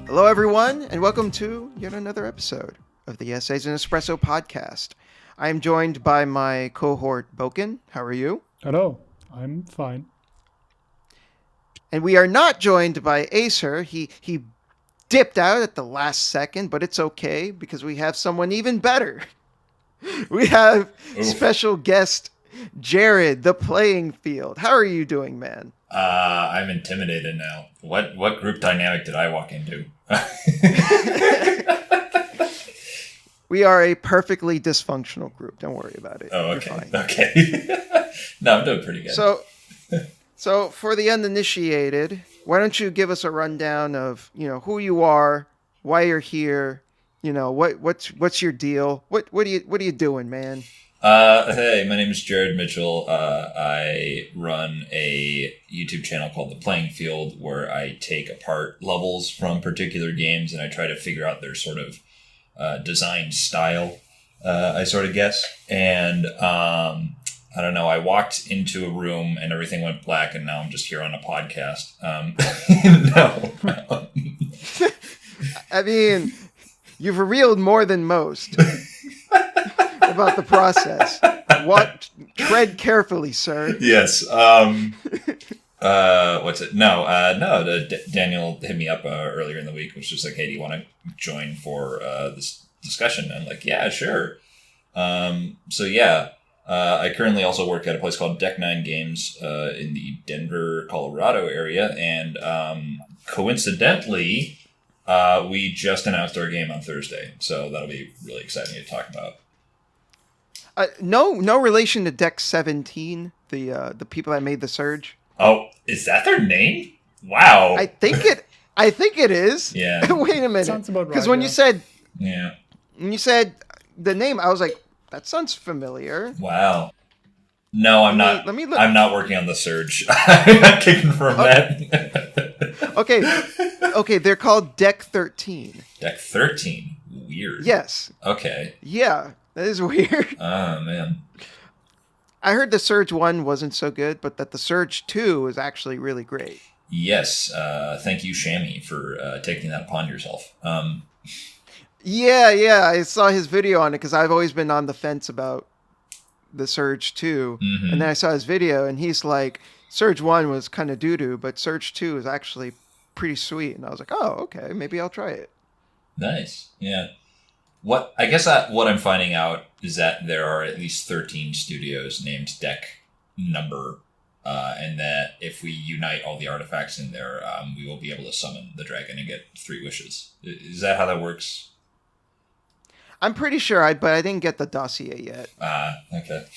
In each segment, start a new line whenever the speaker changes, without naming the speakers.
Hello, everyone, and welcome to yet another episode of the Essays in Espresso podcast. I am joined by my cohort, Boken. How are you?
Hello, I'm fine.
And we are not joined by Acer. He dipped out at the last second, but it's okay because we have someone even better. We have special guest Jared, the playing field. How are you doing, man?
I'm intimidated now. What group dynamic did I walk into?
We are a perfectly dysfunctional group. Don't worry about it.
Oh, okay. Okay. No, I'm doing pretty good.
So for the uninitiated, why don't you give us a rundown of, who you are, why you're here, what's your deal? What are you doing, man?
Hey, my name is Jared Mitchell. I run a YouTube channel called The Playing Field where I take apart levels from particular games and I try to figure out their sort of design style, I sort of guess. And I don't know, I walked into a room and everything went black and now I'm just here on a podcast. No.
I mean, you've revealed more than most about the process. Tread carefully, sir.
Yes. What's it? No. Daniel hit me up earlier in the week, which was like, "Hey, do you want to join for this discussion?" I'm like, "Yeah, sure." I currently also work at a place called Deck 9 Games in the Denver, Colorado area, and coincidentally, we just announced our game on Thursday, so that'll be really exciting to talk about.
No relation to Deck 17, the people that made the Surge.
Oh, is that their name? Wow.
I think it is.
Yeah.
Wait a minute.
Sounds about right.
Because when you said the name, I was like, that sounds familiar.
Wow. No, I'm not.
Let me look.
I'm not working on the Surge. I'm kicking from that.
Okay, they're called Deck 13.
Deck 13. Weird.
Yes.
Okay.
Yeah, that is weird.
Oh, man.
I heard the Surge 1 wasn't so good, but that the Surge 2 is actually really great.
Yes. Thank you, Shammy, for taking that upon yourself.
Yeah. I saw his video on it because I've always been on the fence about the Surge 2.
Mm-hmm.
And then I saw his video, and he's like, Surge 1 was kind of doo-doo, but Surge 2 is actually pretty sweet. And I was like, oh, okay, maybe I'll try it.
Nice. Yeah. What I'm finding out is that there are at least 13 studios named Deck Number, and that if we unite all the artifacts in there, we will be able to summon the dragon and get 3 wishes. Is that how that works?
I'm pretty sure, but I didn't get the dossier yet.
Okay.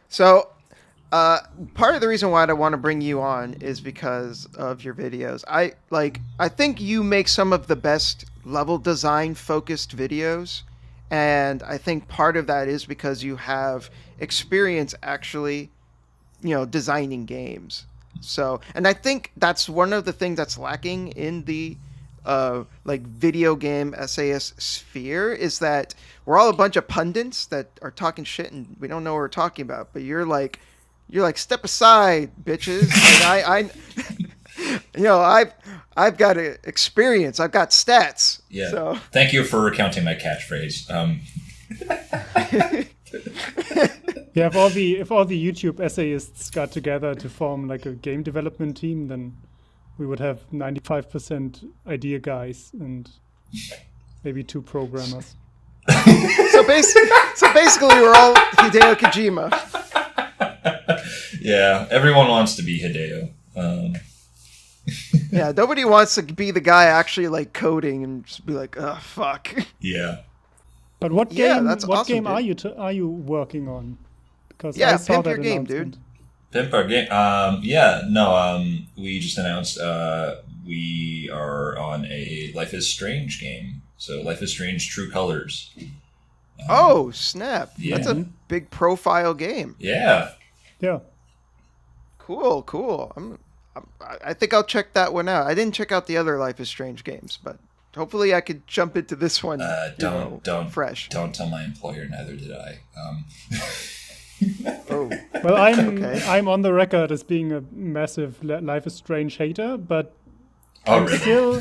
So, part of the reason why I want to bring you on is because of your videos. I think you make some of the best level design focused videos, and I think part of that is because you have experience actually, designing games. So, and I think that's one of the things that's lacking in the video game essayist sphere is that we're all a bunch of pundits that are talking shit and we don't know what we're talking about. But you're like, step aside, bitches. Like I've got experience. I've got stats.
Yeah.
So.
Thank you for recounting my catchphrase.
Yeah, if all the YouTube essayists got together to form like a game development team, then we would have 95% idea guys and maybe 2 programmers.
So basically, we're all Hideo Kojima.
Yeah, everyone wants to be Hideo.
Yeah, nobody wants to be the guy actually like coding and just be like, oh fuck.
Yeah.
But what game?
That's
what
awesome,
game
dude.
are you working on? Because I saw
pimp
that
your game,
announcement.
dude.
Pimp our game. We just announced we are on a Life is Strange game. So Life is Strange True Colors.
Oh, snap.
Yeah.
That's a big profile game.
Yeah.
Yeah.
Cool. I think I'll check that one out. I didn't check out the other Life is Strange games, but hopefully I could jump into this one.
Don't
fresh.
Don't tell my employer. Neither did I.
Oh.
Well,
Okay.
I'm on the record as being a massive Life is Strange hater, but
Oh,
I'm
really?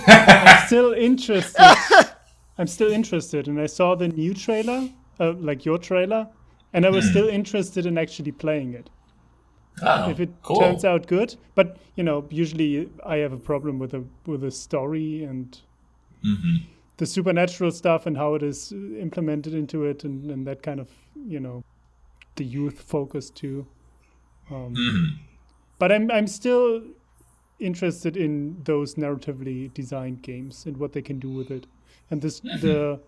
still interested. I'm still interested, and I saw the new trailer, like your trailer, and I was still interested in actually playing it.
Oh,
If it
cool.
turns out good, but usually I have a problem with the story and the supernatural stuff and how it is implemented into it, and that kind of the youth focus too. But I'm still interested in those narratively designed games and what they can do with it, and this the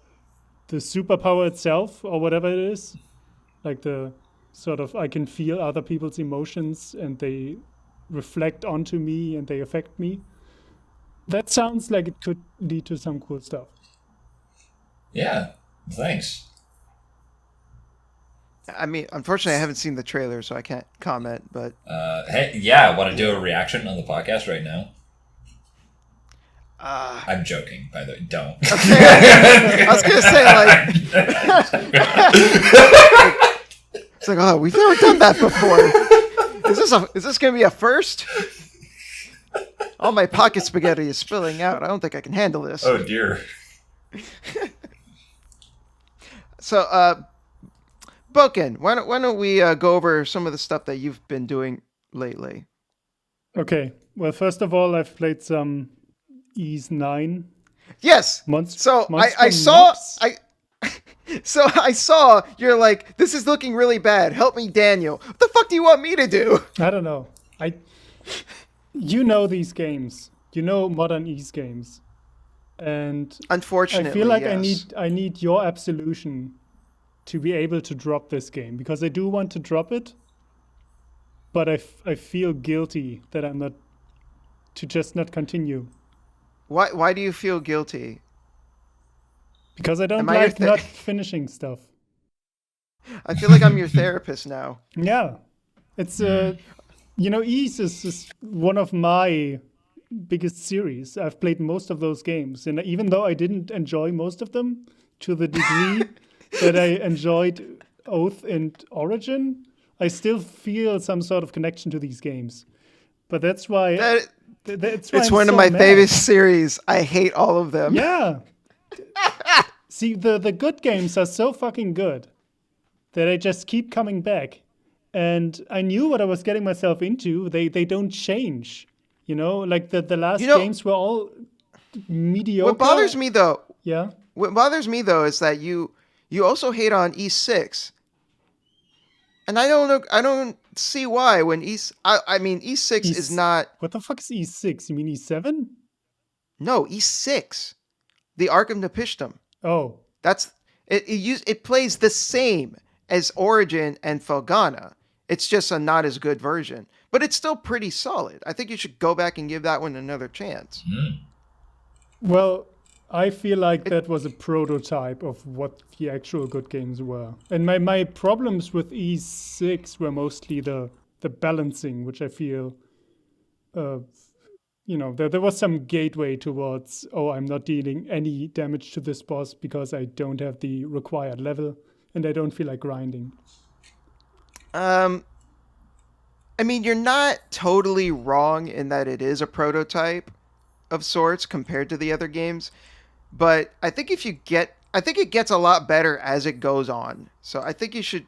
superpower itself or whatever it is, like the sort of I can feel other people's emotions and they reflect onto me and they affect me. That sounds like it could lead to some cool stuff.
Yeah, thanks.
I mean, unfortunately, I haven't seen the trailer, so I can't comment. But
Hey, yeah, want to do a reaction on the podcast right now? I'm joking, by the way. Don't.
I was gonna say, it's like, oh, we've never done that before. Is this gonna be a first? All my pocket spaghetti is spilling out. I don't think I can handle this.
Oh dear.
So, Boken, why don't we go over some of the stuff that you've been doing lately?
Okay. Well, first of all, I've played some Ys 9.
Yes.
Monster
I saw
Mobs?
So I saw you're like, this is looking really bad. Help me, Daniel. What the fuck do you want me to do?
I don't know. You know these games. You know modern Ys games. And
Unfortunately,
I feel like
yes.
I need your absolution to be able to drop this game, because I do want to drop it, but I feel guilty that I'm not to just not continue.
Why do you feel guilty?
Because I don't
Am I your
like not finishing stuff.
I feel like I'm your therapist now.
Yeah. It's Ys is one of my biggest series. I've played most of those games, and even though I didn't enjoy most of them to the degree that I enjoyed Oath and Origin, I still feel some sort of connection to these games. But that's why that's why
It's
I'm
one of
so
my
mad.
favorite series. I hate all of them.
Yeah. See, the good games are so fucking good that I just keep coming back. And I knew what I was getting myself into. They don't change. Like the last games were all mediocre.
What bothers me though,
Yeah.
is that you also hate on E6. And I don't know. I don't see why when I mean E6 is not.
What the fuck is E6? You mean E7?
No, E6, the Arkham Nepishtim.
Oh.
That's it. It plays the same as Origin and Felghana. It's just a not as good version, but it's still pretty solid. I think you should go back and give that one another chance.
Well, I feel like that was a prototype of what the actual good games were. And my problems with E6 were mostly the balancing, which I feel, there was some gateway towards, I'm not dealing any damage to this boss because I don't have the required level and I don't feel like grinding.
I mean, you're not totally wrong in that it is a prototype of sorts compared to the other games, but I think it gets a lot better as it goes on. So I think you should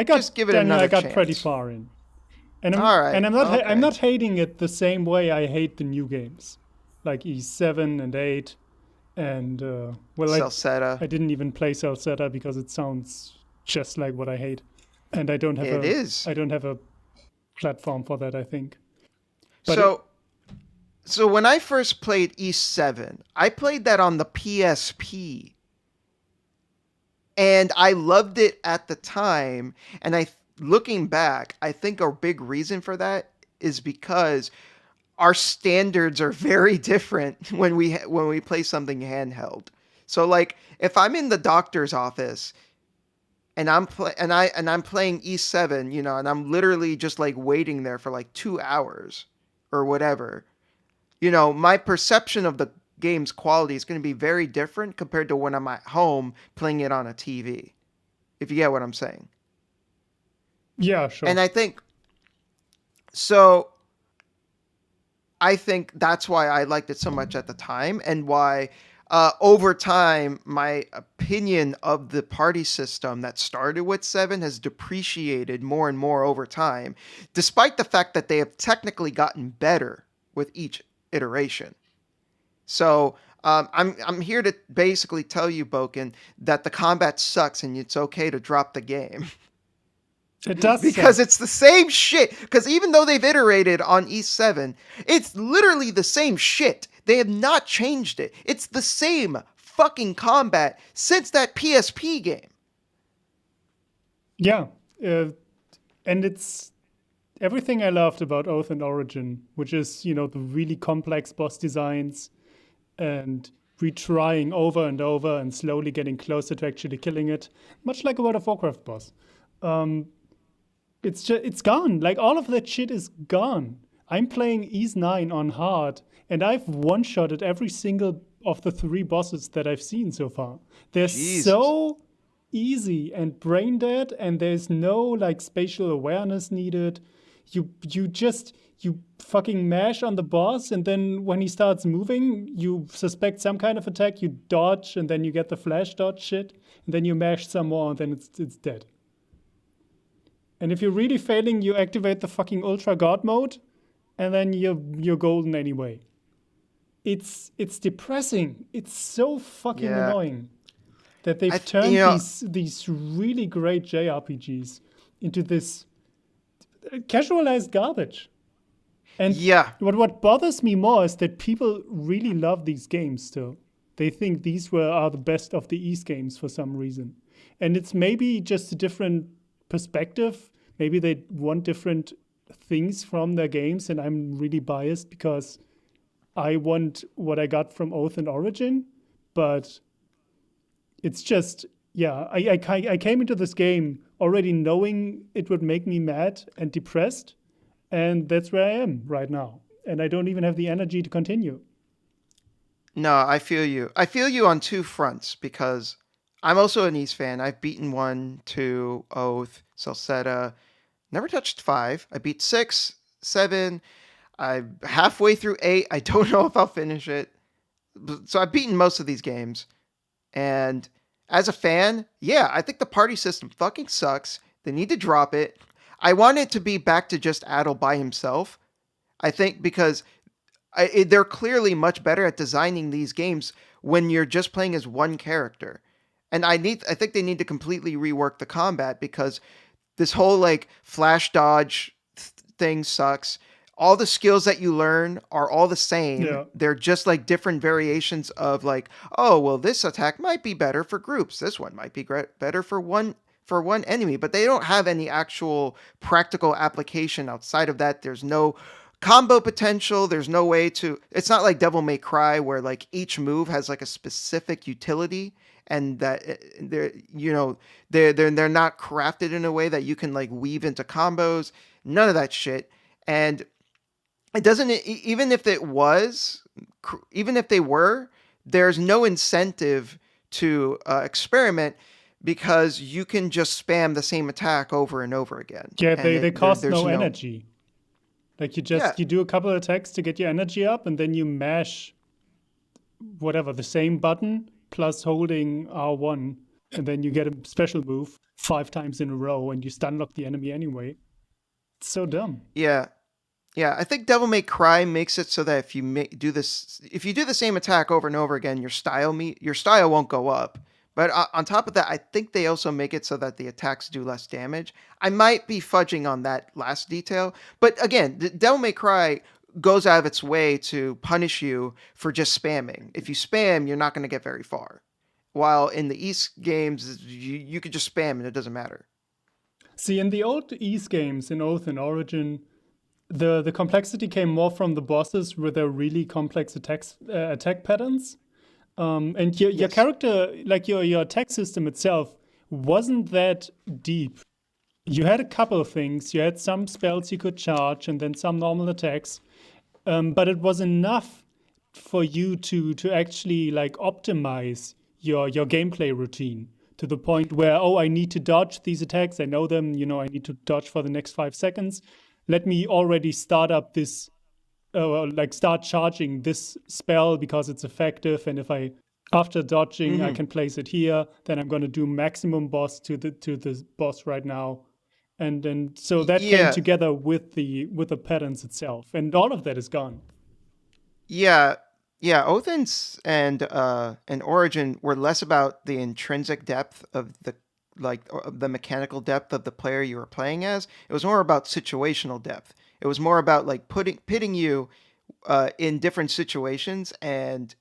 just give it another chance.
I got pretty far in, and
All right,
I'm not hating it the same way I hate the new games, like E7 and 8, and
Celceta.
I didn't even play Celceta because it sounds just like what I hate, and I don't have a platform for that, I think. But
so when I first played E7, I played that on the PSP. And I loved it at the time. And looking back, I think a big reason for that is because our standards are very different when we play something handheld. So like if I'm in the doctor's office and I'm playing E7, and I'm literally just like waiting there for like 2 hours or whatever, my perception of the game's quality is going to be very different compared to when I'm at home playing it on a TV. If you get what I'm saying.
Yeah, sure.
And I think So I think that's why I liked it so much at the time, and why over time my opinion of the party system that started with 7 has depreciated more and more over time, despite the fact that they have technically gotten better with each iteration. So I'm here to basically tell you, Boken, that the combat sucks and it's okay to drop the game.
It does
Because
suck.
it's the same shit. Because even though they've iterated on E7, it's literally the same shit. They have not changed it. It's the same fucking combat since that PSP game.
Yeah, and it's everything I loved about Oath and Origin, which is, the really complex boss designs and retrying over and over and slowly getting closer to actually killing it, much like a World of Warcraft boss. Um, it's gone. Like all of that shit is gone. I'm playing Ys 9 on hard, and I've one-shotted every single of the 3 bosses that I've seen so far. They're
Jesus.
so easy and brain dead, and there's no like spatial awareness needed. You fucking mash on the boss, and then when he starts moving, you suspect some kind of attack, you dodge, and then you get the flash dodge shit, and then you mash some more, and then it's dead. And if you're really failing, you activate the fucking ultra god mode, and then you're golden anyway. It's depressing. It's so fucking
Yeah.
annoying that they've
I-
turned
you know-
these really great JRPGs into this casualized garbage. And
Yeah.
what bothers me more is that people really love these games still. They think these are the best of the Ys games for some reason. And it's maybe just a different perspective. Maybe they want different things from their games, and I'm really biased because I want what I got from Oath and Origin. But it's just, yeah, I came into this game already knowing it would make me mad and depressed. And that's where I am right now. And I don't even have the energy to continue.
No, I feel you. I feel you on 2 fronts because I'm also an Ys fan. I've beaten 1, 2, Oath, Salsetta. Never touched 5. I beat 6, 7. I'm halfway through 8. I don't know if I'll finish it. So I've beaten most of these games. And as a fan, yeah, I think the party system fucking sucks. They need to drop it. I want it to be back to just Adel by himself. I think because they're clearly much better at designing these games when you're just playing as one character. And I think they need to completely rework the combat because this whole like flash dodge thing sucks. All the skills that you learn are all the same.
Yeah.
They're just like different variations of like, oh, well, this attack might be better for groups. This one might be better for one enemy, but they don't have any actual practical application outside of that. There's no combo potential. There's no way to. It's not like Devil May Cry where like each move has like a specific utility, and that they're not crafted in a way that you can like weave into combos. None of that shit. And it doesn't. Even if it was, even if they were, there's no incentive to experiment because you can just spam the same attack over and over again.
Yeah,
And
they cost
there's
no energy. Like you do a couple of attacks to get your energy up, and then you mash whatever, the same button plus holding R1, and then you get a special move 5 times in a row, and you stun lock the enemy anyway. It's so dumb.
Yeah. Yeah, I think Devil May Cry makes it so that if you do the same attack over and over again, your style won't go up. But on top of that, I think they also make it so that the attacks do less damage. I might be fudging on that last detail, but again, Devil May Cry goes out of its way to punish you for just spamming. If you spam, you're not going to get very far. While in the Ys games, you could just spam and it doesn't matter.
See, in the old Ys games, in Oath and Origin, the complexity came more from the bosses with their really complex attack patterns. And your character, like your attack system itself, wasn't that deep. You had a couple of things. You had some spells you could charge and then some normal attacks. But it was enough for you to actually like optimize your gameplay routine to the point where, I need to dodge these attacks. I know them, I need to dodge for the next 5 seconds. let me already start up this, like start charging this spell because it's effective, and if I after dodging I can place it here, then I'm going to do maximum boss to the boss right now, and then so that came together with the patterns itself, and all of that is gone.
Yeah, Oathens and Origin were less about the intrinsic depth of the mechanical depth of the player you were playing as. It was more about situational depth. It was more about like pitting you in different situations and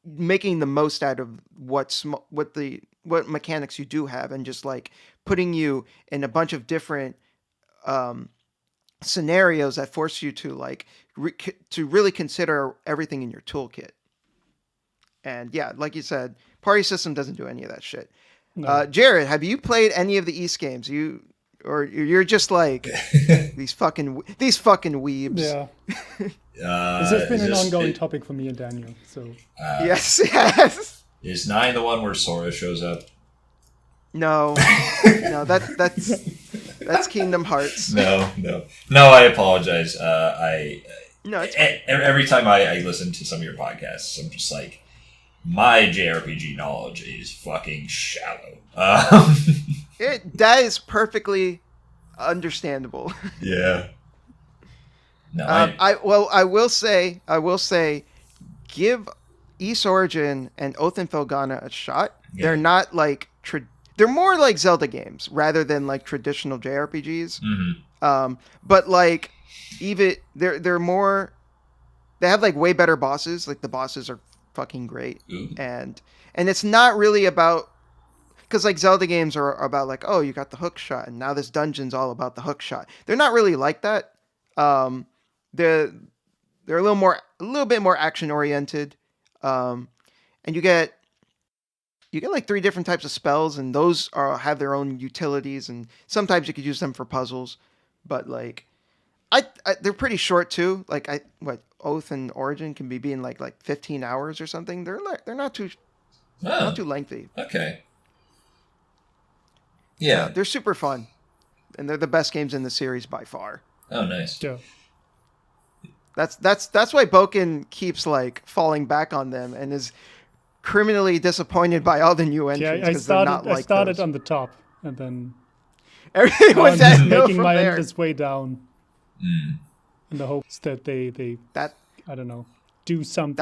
making the most out of what mechanics you do have, and just like putting you in a bunch of different scenarios that force you to like to really consider everything in your toolkit. And yeah, like you said, party system doesn't do any of that shit.
No.
Jared, have you played any of the East games? You're just like these fucking weebs.
Yeah. This has been an ongoing topic for me and Daniel. So
yes.
Is 9 the one where Sora shows up?
No, that's Kingdom Hearts.
No. I apologize.
No, it's
every time I listen to some of your podcasts, I'm just like, my JRPG knowledge is fucking shallow.
That is perfectly understandable.
Yeah. No,
I will say, give East Origin and Oath and Felghana a shot. Yeah. They're not like they're more like Zelda games rather than like traditional JRPGs.
Mm-hmm.
But like even they're more. They have like way better bosses. Like the bosses are fucking great.
Ooh.
and it's not really about, because like Zelda games are about like, oh, you got the hook shot and now this dungeon's all about the hook shot. They're not really like that. They're a little bit more action oriented, and you get like 3 different types of spells, and those have their own utilities, and sometimes you could use them for puzzles, but like they're pretty short too. Like Oath and Origin can be being like 15 hours or something. They're not too lengthy.
Okay. Yeah,
they're super fun, and they're the best games in the series by far.
Oh, nice.
Yeah.
That's why Boken keeps like falling back on them and is criminally disappointed by all the new entrants.
Yeah, I started on the top, and then
everything went downhill
making
from
my
there.
endless way down, in the hopes that they I don't know, do something.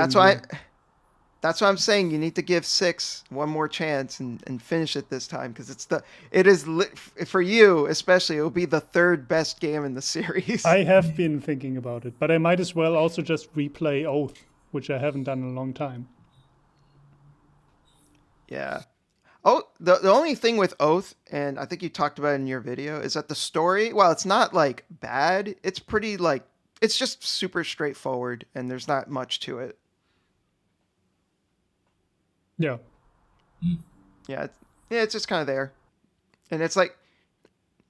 That's why I'm saying you need to give 6 one more chance and finish it this time, because it is for you especially. It will be the 3rd best game in the series.
I have been thinking about it, but I might as well also just replay Oath, which I haven't done in a long time.
Yeah. Oh, the only thing with Oath, and I think you talked about it in your video, is that the story, while it's not like bad, it's pretty like, it's just super straightforward and there's not much to it.
Yeah.
Yeah, it's just kind of there. And it's like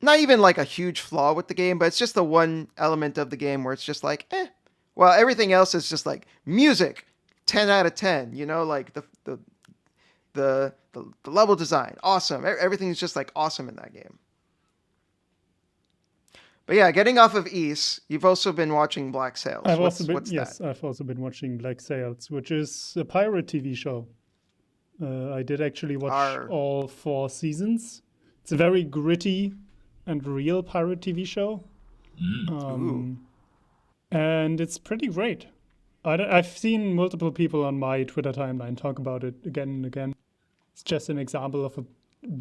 not even like a huge flaw with the game, but it's just the one element of the game where it's just like, well, everything else is just like music, 10 out of 10, you know, like the level design, awesome. Everything is just like awesome in that game. But yeah, getting off of East, you've also been watching Black Sails.
I've also been watching Black Sails, which is a pirate TV show. I did actually watch all 4 seasons. It's a very gritty and real pirate TV show. And it's pretty great. I've seen multiple people on my Twitter timeline talk about it again and again. It's just an example of a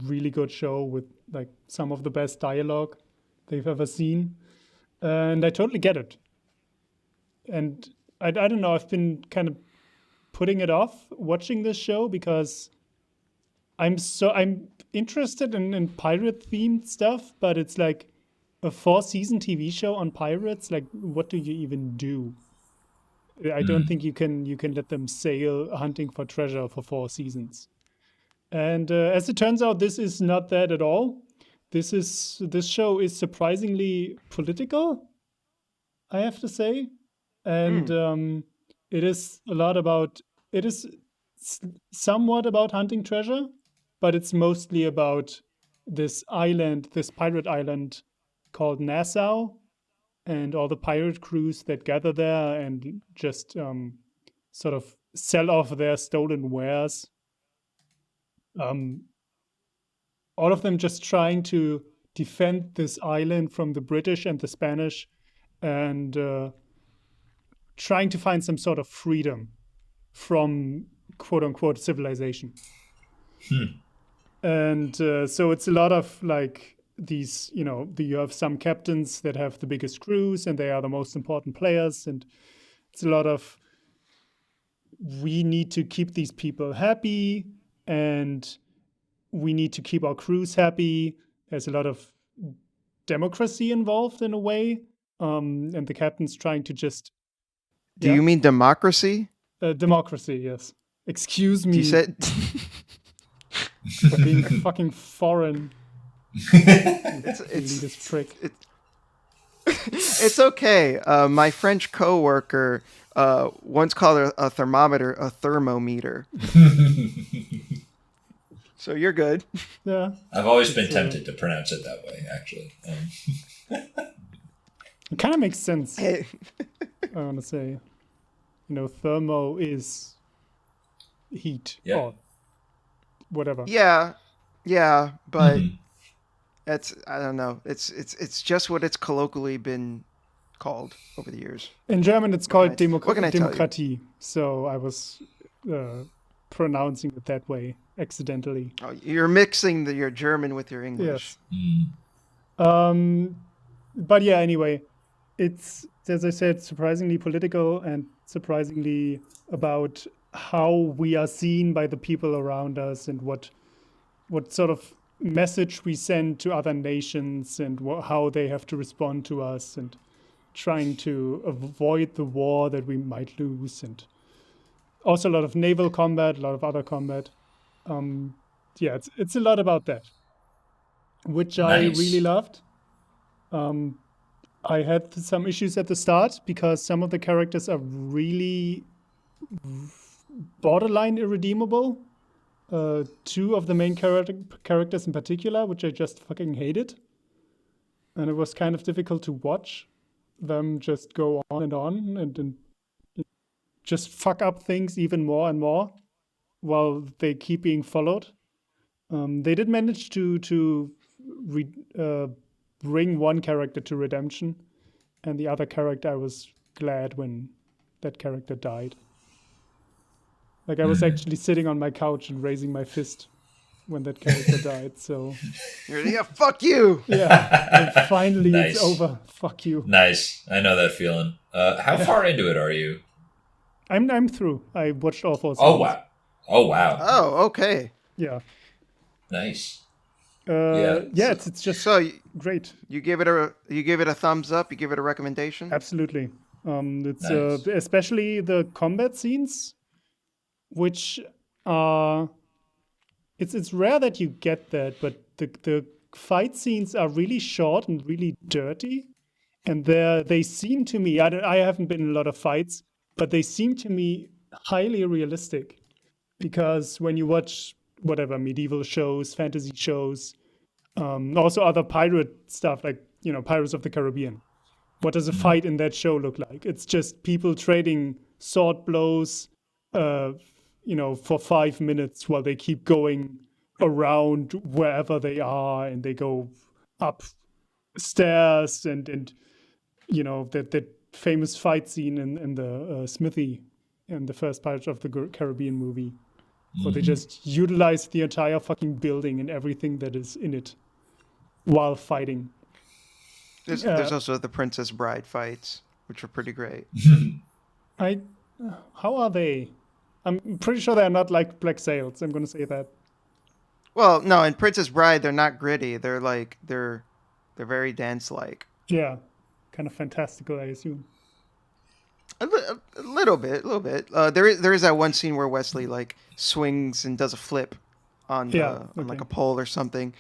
really good show with like some of the best dialogue they've ever seen. And I totally get it. And I don't know, I've been kind of putting it off watching this show because I'm interested in pirate themed stuff, but it's like a 4-season TV show on pirates. Like, what do you even do? I don't think you can let them sail hunting for treasure for 4 seasons. And as it turns out, this is not that at all. This show is surprisingly political, I have to say, and it is somewhat about hunting treasure, but it's mostly about this pirate island called Nassau, and all the pirate crews that gather there and just sort of sell off their stolen wares. All of them just trying to defend this island from the British and the Spanish, and trying to find some sort of freedom from quote unquote civilization. And so it's a lot of like these, you have some captains that have the biggest crews and they are the most important players. And it's a lot of, we need to keep these people happy and we need to keep our crews happy. There's a lot of democracy involved in a way. And the captain's trying to just.
Do you mean democracy?
Democracy, yes. Excuse me.
You said.
For being fucking foreign.
It's
prick.
It's okay. My French coworker once called a thermometer a thermometer. So you're good.
Yeah.
I've always been tempted to pronounce it that way, actually.
It kind of makes sense.
Hey.
I want to say, thermo is heat or whatever.
Yeah, but that's, I don't know. It's just what it's colloquially been called over the years.
In German, it's called
Demokratie.
So I was pronouncing it that way accidentally.
Oh, you're mixing your German with your English.
Yes. But yeah, anyway, it's, as I said, surprisingly political and surprisingly about how we are seen by the people around us and what sort of message we send to other nations and how they have to respond to us, and trying to avoid the war that we might lose, and also a lot of naval combat, a lot of other combat. It's a lot about that, which I really loved. I had some issues at the start because some of the characters are really borderline irredeemable. Two of the main characters in particular, which I just fucking hated. And it was kind of difficult to watch them just go on and just fuck up things even more and more while they keep being followed. They did manage to bring one character to redemption, and the other character, I was glad when that character died. Like, I was actually sitting on my couch and raising my fist when that character died, so...
Yeah, fuck you!
Yeah, and finally
Nice.
It's over. Fuck you.
Nice. I know that feeling. How far into it are you?
I'm through. I watched all 4 seasons.
Oh, wow. Oh, wow.
Oh, okay.
Yeah.
Nice.
It's just
So
great.
you give it a thumbs up. You give it a recommendation.
Absolutely. It's
Nice.
especially the combat scenes, which are it's rare that you get that, but the fight scenes are really short and really dirty, and they seem to me, I haven't been in a lot of fights, but they seem to me highly realistic, because when you watch whatever medieval shows, fantasy shows, also other pirate stuff like Pirates of the Caribbean, what does a fight in that show look like? It's just people trading sword blows for 5 minutes while they keep going around wherever they are, and they go up stairs, and that famous fight scene in the smithy in the first Pirates of the Caribbean movie, where they just utilize the entire fucking building and everything that is in it while fighting.
There's also the Princess Bride fights, which are pretty great.
How are they? I'm pretty sure they're not like Black Sails. I'm going to say that.
Well, no, in Princess Bride, they're not gritty. They're like they're very dance-like.
Yeah, kind of fantastical, I assume.
A little bit. There is that one scene where Wesley like swings and does a flip on like a pole or something.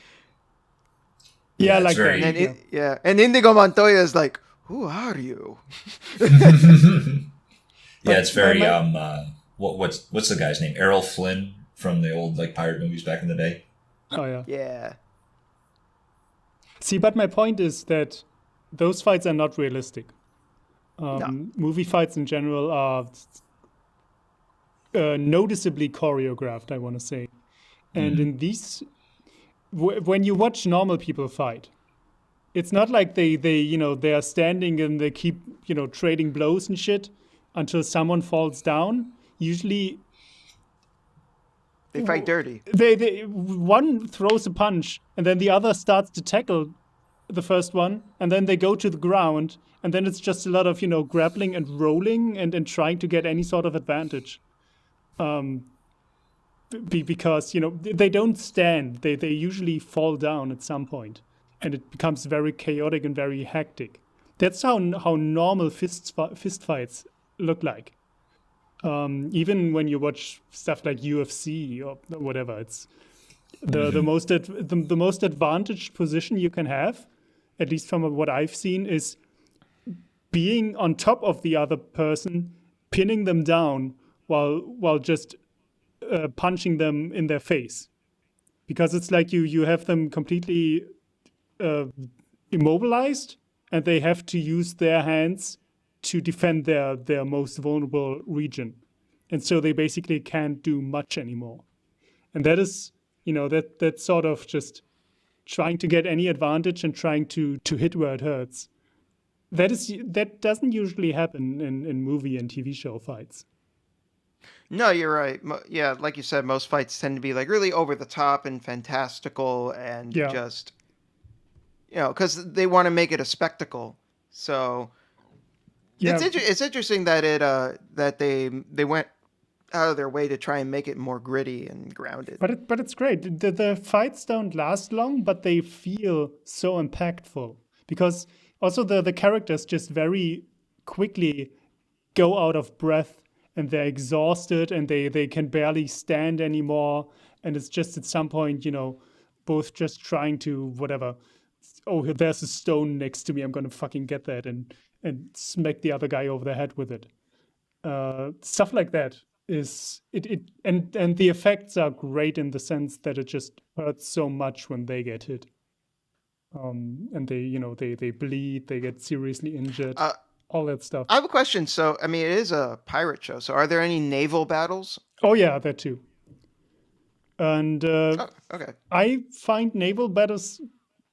Yeah,
it's
like
very-
that.
And and Indigo Montoya is like, "Who are you?"
Yeah, it's very what's the guy's name? Errol Flynn from the old like pirate movies back in the day.
Oh yeah.
Yeah.
See, but my point is that those fights are not realistic.
No.
Movie fights in general are noticeably choreographed, I want to say. And in these, when you watch normal people fight, it's not like they are standing and they keep trading blows and shit until someone falls down. Usually
They fight dirty.
they one throws a punch and then the other starts to tackle the first one, and then they go to the ground, and then it's just a lot of grappling and rolling and trying to get any sort of advantage. Because they don't stand. They usually fall down at some point, and it becomes very chaotic and very hectic. That's how normal fist fights look like. Even when you watch stuff like UFC or whatever, it's the most advantaged position you can have, at least from what I've seen, is being on top of the other person, pinning them down while just punching them in their face, because it's like you have them completely immobilized, and they have to use their hands to defend their most vulnerable region, and so they basically can't do much anymore. And that is that's sort of just trying to get any advantage and trying to hit where it hurts. That doesn't usually happen in movie and TV show fights.
No, you're right. Yeah, like you said, most fights tend to be like really over the top and fantastical, and just because they want to make it a spectacle. So it's interesting that that they went out of their way to try and make it more gritty and grounded.
But it's great. The fights don't last long, but they feel so impactful, because also the characters just very quickly go out of breath, and they're exhausted, and they can barely stand anymore. And it's just at some point, both just trying to whatever. Oh, there's a stone next to me. I'm gonna fucking get that and smack the other guy over the head with it. Stuff like that is it. And the effects are great in the sense that it just hurts so much when they get hit. And they bleed. They get seriously injured. All that stuff.
I have a question. So, I mean, it is a pirate show. So, are there any naval battles?
Oh yeah, that too. And
okay.
I find naval battles.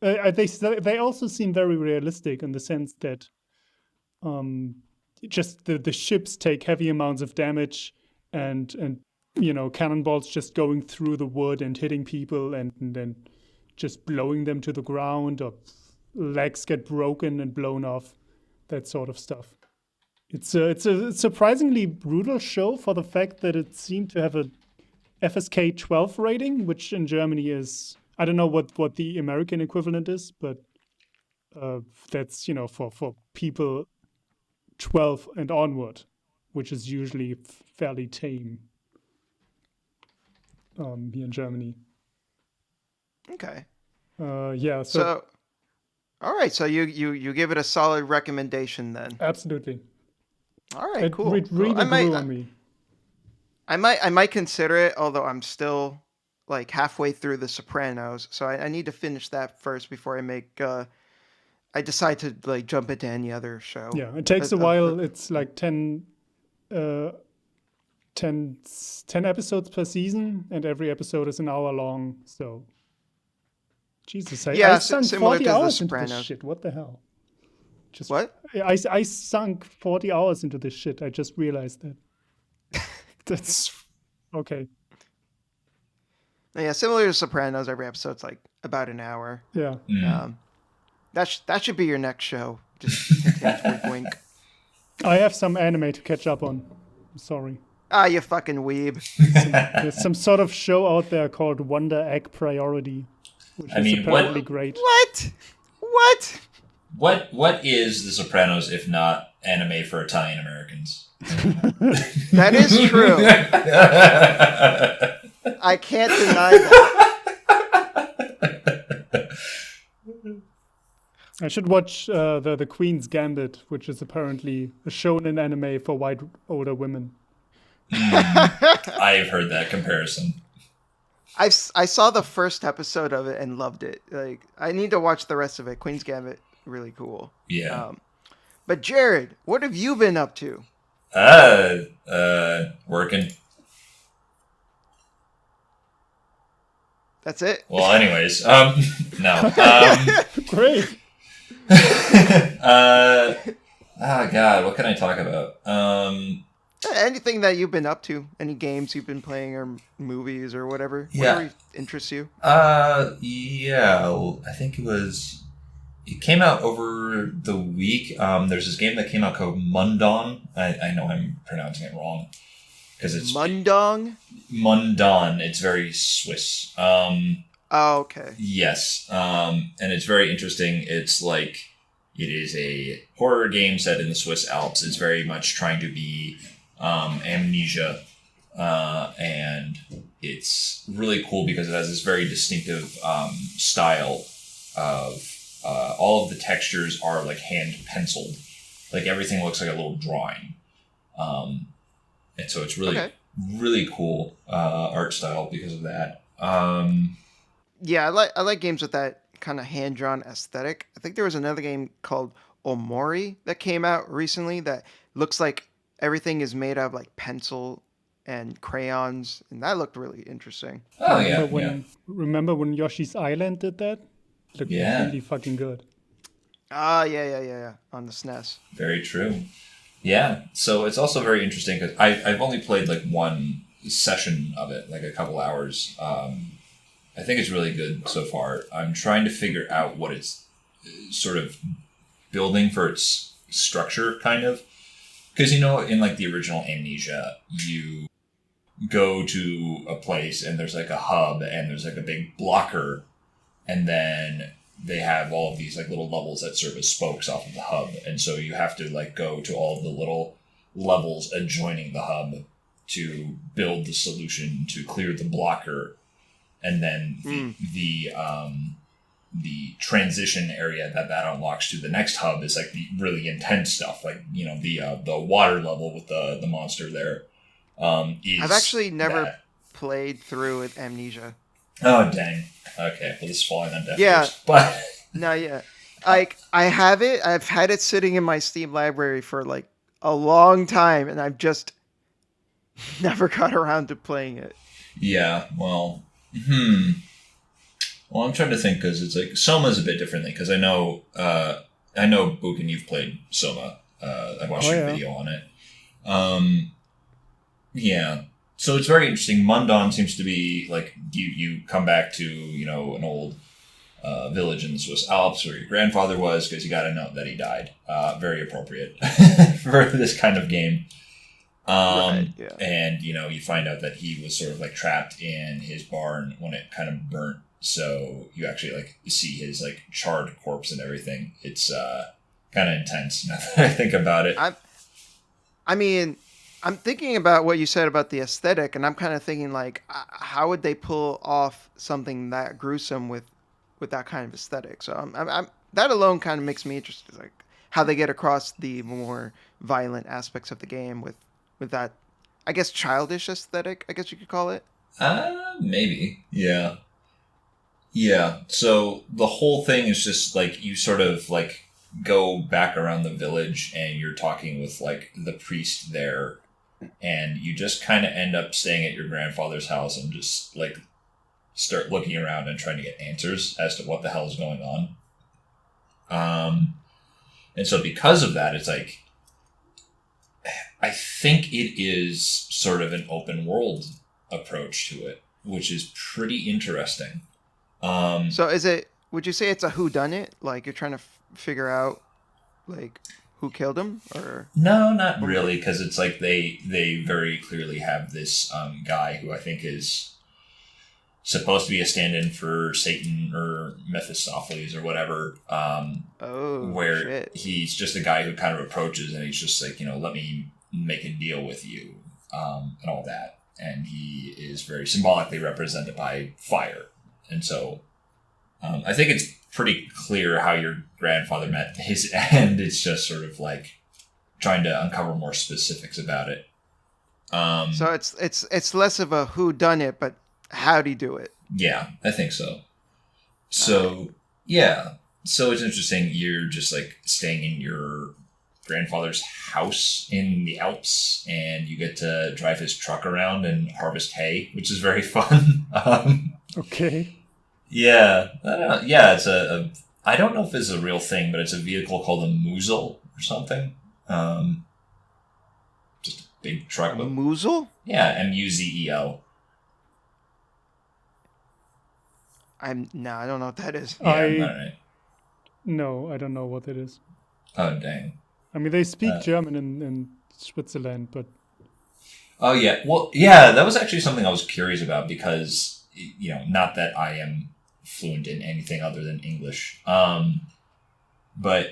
They also seem very realistic in the sense that, just the ships take heavy amounts of damage, and cannonballs just going through the wood and hitting people, and then just blowing them to the ground, or legs get broken and blown off. That sort of stuff. It's a surprisingly brutal show for the fact that it seemed to have a FSK 12 rating, which in Germany is, I don't know what the American equivalent is, but that's for people 12 and onward, which is usually fairly tame here in Germany.
Okay.
Yeah. So
all right, so you give it a solid recommendation then.
Absolutely.
All right, cool.
It really grew on me.
I might consider it, although I'm still like halfway through The Sopranos, so I need to finish that first before I decide to like jump into any other show.
Yeah, it takes a while. It's like 10 episodes per season, and every episode is an hour long. So. Jesus, I sunk 40 hours into this shit. What the hell?
What?
I sunk 40 hours into this shit. I just realized that. That's okay.
Yeah, similar to Sopranos, every episode's like about an hour.
Yeah.
That should be your next show. Just wink.
I have some anime to catch up on. I'm sorry.
Ah, you fucking weeb.
There's some sort of show out there called Wonder Egg Priority. Which is apparently great.
What
is The Sopranos if not anime for Italian Americans?
That is true. I can't deny that.
I should watch the Queen's Gambit, which is apparently a shonen anime for white older women.
I've heard that comparison.
I saw the first episode of it and loved it. Like, I need to watch the rest of it. Queen's Gambit. really cool.
Yeah.
But Jared, what have you been up to?
Working.
That's it.
Well, anyways, no.
Great.
Oh God, what can I talk about?
Anything that you've been up to? Any games you've been playing or movies or whatever?
Yeah.
Whatever interests you.
Yeah. Well, I think it came out over the week. There's this game that came out called Mundaun. I know I'm pronouncing it wrong because it's
Mundaun.
Mundaun. It's very Swiss.
Oh, okay.
Yes. And it's very interesting. It's like it is a horror game set in the Swiss Alps. It's very much trying to be Amnesia, and it's really cool because it has this very distinctive style of all of the textures are like hand penciled, like everything looks like a little drawing, and so it's really cool art style because of that.
Yeah, I like games with that kind of hand drawn aesthetic. I think there was another game called Omori that came out recently that looks like everything is made out of like pencil and crayons, and that looked really interesting.
Oh yeah,
Remember when Yoshi's Island did that? Looked really fucking good.
Yeah. On the SNES.
Very true. Yeah, so it's also very interesting because I've only played like one session of it, like a couple hours. I think it's really good so far. I'm trying to figure out what it's sort of building for its structure, kind of. Because, in like the original Amnesia, you go to a place and there's like a hub and there's like a big blocker, and then they have all of these like little levels that serve as spokes off of the hub. And so you have to like go to all of the little levels adjoining the hub to build the solution to clear the blocker. And then the transition area that unlocks to the next hub is like the really intense stuff, like the water level with the monster there.
I've actually never played through with Amnesia.
Oh dang! Okay, well this is falling on deaf
ears.
But
no, yeah, like I have it. I've had it sitting in my Steam library for like a long time, and I've just never got around to playing it.
Yeah, well. Well, I'm trying to think because it's like Soma's a bit differently because I know Bukin, you've played Soma. I watched your video on it. Yeah, so it's very interesting. Mundaun seems to be like you come back to an old village in the Swiss Alps where your grandfather was because you got to know that he died. Very appropriate for this kind of game. And you find out that he was sort of like trapped in his barn when it kind of burnt, so you actually like see his like charred corpse and everything. It's kind of intense now that I think about it.
I mean, I'm thinking about what you said about the aesthetic, and I'm kind of thinking like, how would they pull off something that gruesome with that kind of aesthetic? So I'm that alone kind of makes me interested, like how they get across the more violent aspects of the game with that, I guess, childish aesthetic, I guess you could call it.
Maybe. Yeah. Yeah. So the whole thing is just like you sort of like go back around the village and you're talking with like the priest there, and you just kind of end up staying at your grandfather's house and just like start looking around and trying to get answers as to what the hell is going on. And so because of that, it's like, I think it is sort of an open world approach to it, which is pretty interesting.
So would you say it's a whodunit? Like you're trying to figure out like who killed him, or?
No, not really. Cause it's like they very clearly have this, guy who I think is supposed to be a stand-in for Satan or Mephistopheles or whatever. Where he's just a guy who kind of approaches and he's just like, let me make a deal with you, and all that. And he is very symbolically represented by fire. And so I think it's pretty clear how your grandfather met his end. It's just sort of like trying to uncover more specifics about it.
So it's less of a whodunit, but how'd he do it?
Yeah, I think so. So, yeah. So it's interesting. You're just like staying in your grandfather's house in the Alps, and you get to drive his truck around and harvest hay, which is very fun.
Okay.
Yeah, I don't know. Yeah, it's I don't know if it's a real thing, but it's a vehicle called a Muzel or something. Just a big truck with
Muzel?
Muzel.
I don't know what that is.
Yeah, all right.
No, I don't know what it is.
Oh dang.
I mean, they speak German in Switzerland, but
Oh yeah, well yeah, that was actually something I was curious about because not that I am fluent in anything other than English, but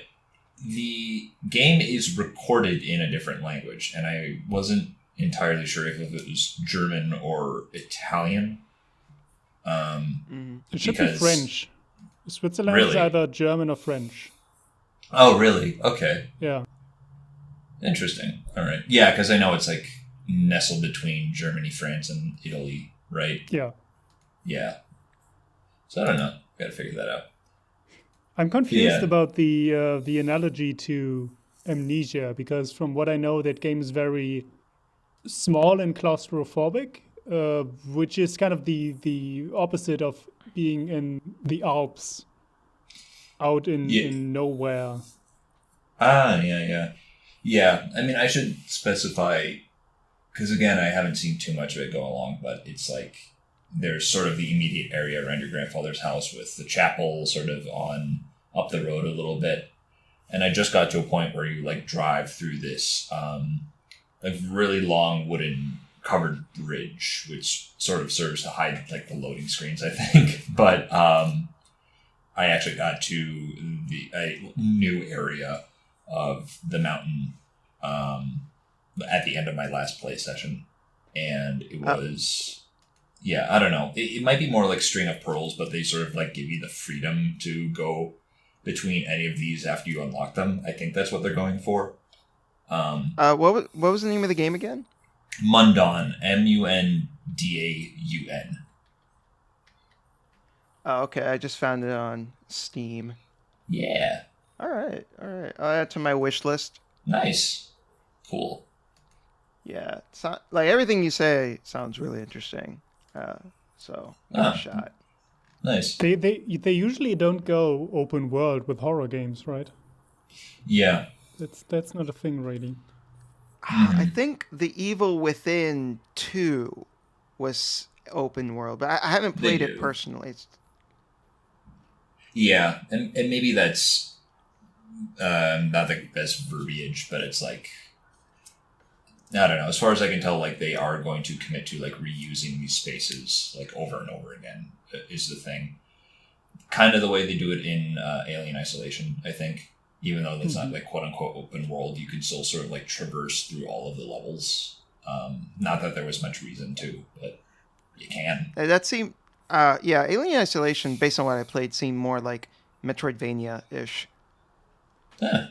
the game is recorded in a different language, and I wasn't entirely sure if it was German or Italian.
it should be French. Switzerland is
Really?
either German or French.
Oh really? Okay,
Yeah.
interesting. All right, yeah, because I know it's like nestled between Germany, France, and Italy, right?
Yeah.
Yeah. So I don't know. Got to figure that out.
I'm confused
Yeah.
about the analogy to Amnesia, because from what I know, that game is very small and claustrophobic, which is kind of the opposite of being in the Alps, out in nowhere.
Yeah. I mean, I should specify, because again, I haven't seen too much of it go along, but it's like there's sort of the immediate area around your grandfather's house with the chapel sort of on up the road a little bit. And I just got to a point where you like drive through this like really long wooden covered bridge, which sort of serves to hide like the loading screens, I think. But I actually got to a new area of the mountain at the end of my last play session, and it was I don't know, it might be more like String of Pearls, but they sort of like give you the freedom to go between any of these after you unlock them. I think that's what they're going for.
What was the name of the game again?
Mundaun, Mundaun.
Oh, okay. I just found it on Steam.
Yeah,
All right. I'll add it to my wish list.
nice, cool.
Yeah, it's not, like everything you say sounds really interesting. So give it a shot.
Nice.
They usually don't go open world with horror games, right?
Yeah.
That's not a thing, really.
I think The Evil Within 2 was open world, but I haven't
They
played it
do.
personally.
Yeah, and maybe that's not the best verbiage, but it's like, I don't know. As far as I can tell, like they are going to commit to like reusing these spaces like over and over again is the thing. Kind of the way they do it in Alien Isolation, I think. Even though that's not like quote unquote open world, you can still sort of like traverse through all of the levels. Not that there was much reason to, but you can.
That seemed, Alien Isolation, based on what I played, seemed more like Metroidvania-ish.
Huh.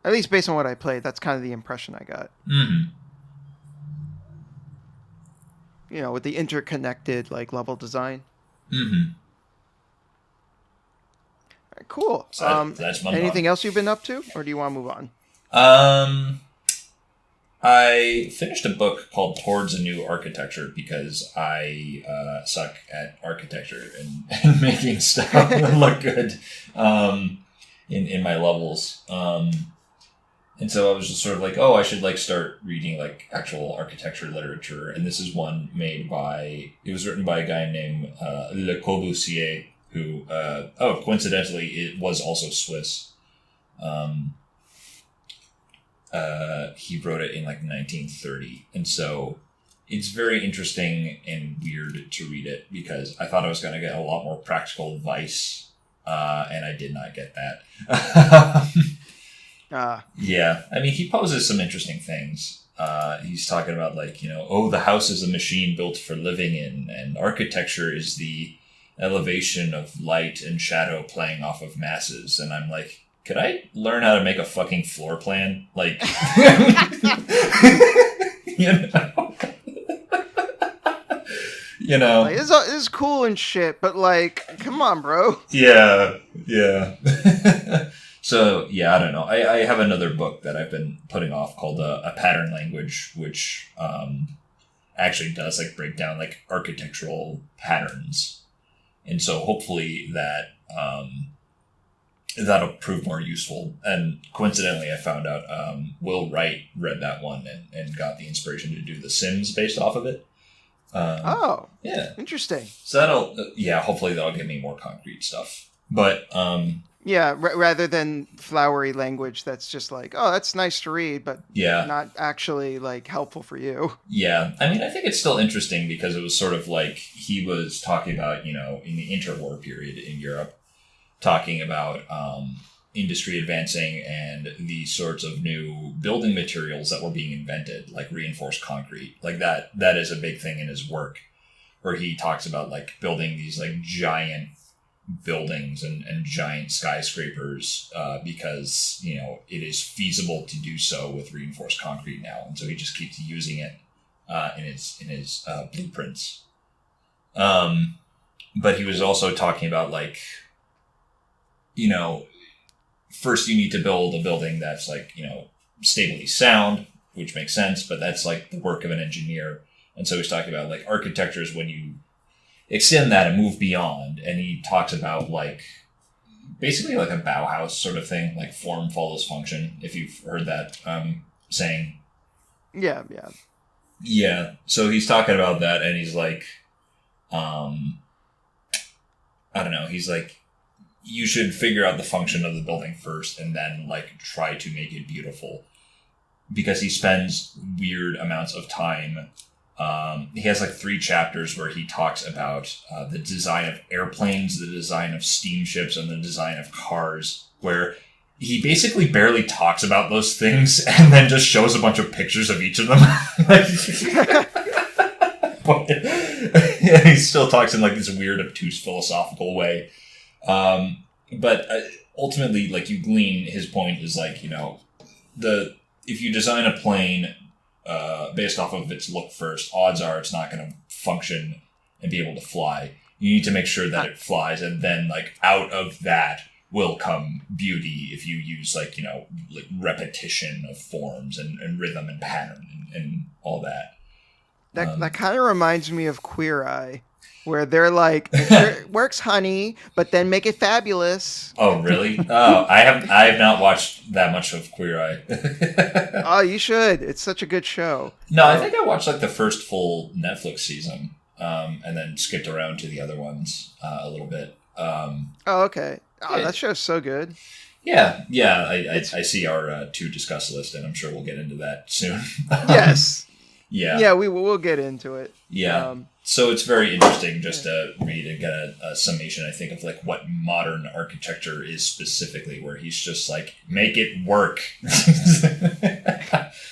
At least based on what I played, that's kind of the impression I got.
Mm-hmm.
With the interconnected like level design.
Mm-hmm.
All right, cool.
So that's my
Anything else you've been up to, or do you want to move on?
I finished a book called Towards a New Architecture because I suck at architecture and making stuff look good in my levels. And so I was just sort of like, I should like start reading like actual architecture literature. And this is one it was written by a guy named Le Corbusier, who, coincidentally, it was also Swiss. He wrote it in like 1930. And so it's very interesting and weird to read it because I thought I was going to get a lot more practical advice, and I did not get that. Yeah. I mean, he poses some interesting things. He's talking about like, the house is a machine built for living in, and architecture is the elevation of light and shadow playing off of masses. And I'm like, could I learn how to make a fucking floor plan? Like, You know,
Like, this is cool and shit, but like, come on, bro.
yeah. So yeah, I don't know. I have another book that I've been putting off called a pattern language, which actually does like break down like architectural patterns, and so hopefully that that'll prove more useful. And coincidentally, I found out Will Wright read that one and got the inspiration to do The Sims based off of it.
Oh,
Yeah.
interesting.
So that'll, hopefully that'll give me more concrete stuff. But,
Yeah, rather than flowery language that's just like, oh, that's nice to read, but not actually like helpful for you.
Yeah. I mean, I think it's still interesting because it was sort of like he was talking about, in the interwar period in Europe, talking about industry advancing and these sorts of new building materials that were being invented, like reinforced concrete. Like that is a big thing in his work, where he talks about like building these like giant buildings and giant skyscrapers because, it is feasible to do so with reinforced concrete now. And so he just keeps using it in his blueprints. But he was also talking about like, first you need to build a building that's like, stably sound, which makes sense, but that's like the work of an engineer. And so he's talking about like architectures when you extend that and move beyond. And he talks about like basically like a Bauhaus sort of thing, like form follows function, if you've heard that saying.
Yeah.
Yeah. So he's talking about that and he's like, I don't know. He's like, you should figure out the function of the building first and then like try to make it beautiful, because he spends weird amounts of time. He has like 3 chapters where he talks about the design of airplanes, the design of steamships, and the design of cars, where he basically barely talks about those things and then just shows a bunch of pictures of each of them. But he still talks in like this weird, obtuse, philosophical way. But ultimately, like you glean, his point is like, if you design a plane based off of its look first, odds are it's not going to function and be able to fly. You need to make sure that it flies, and then like out of that will come beauty if you use like, like repetition of forms and rhythm and pattern and all that.
That kind of reminds me of Queer Eye, where they're like, it works, honey, but then make it fabulous.
Oh, really? Oh, I have not watched that much of Queer Eye.
Oh, you should. It's such a good show.
No, I think I watched like the first full Netflix season, and then skipped around to the other ones a little bit.
Oh, okay. Oh, that show's so good.
Yeah. I see our to discuss list, and I'm sure we'll get into that soon.
Yes.
Yeah,
we'll get into it.
Yeah. So it's very interesting just to read and get a summation, I think, of like what modern architecture is specifically, where he's just like, make it work.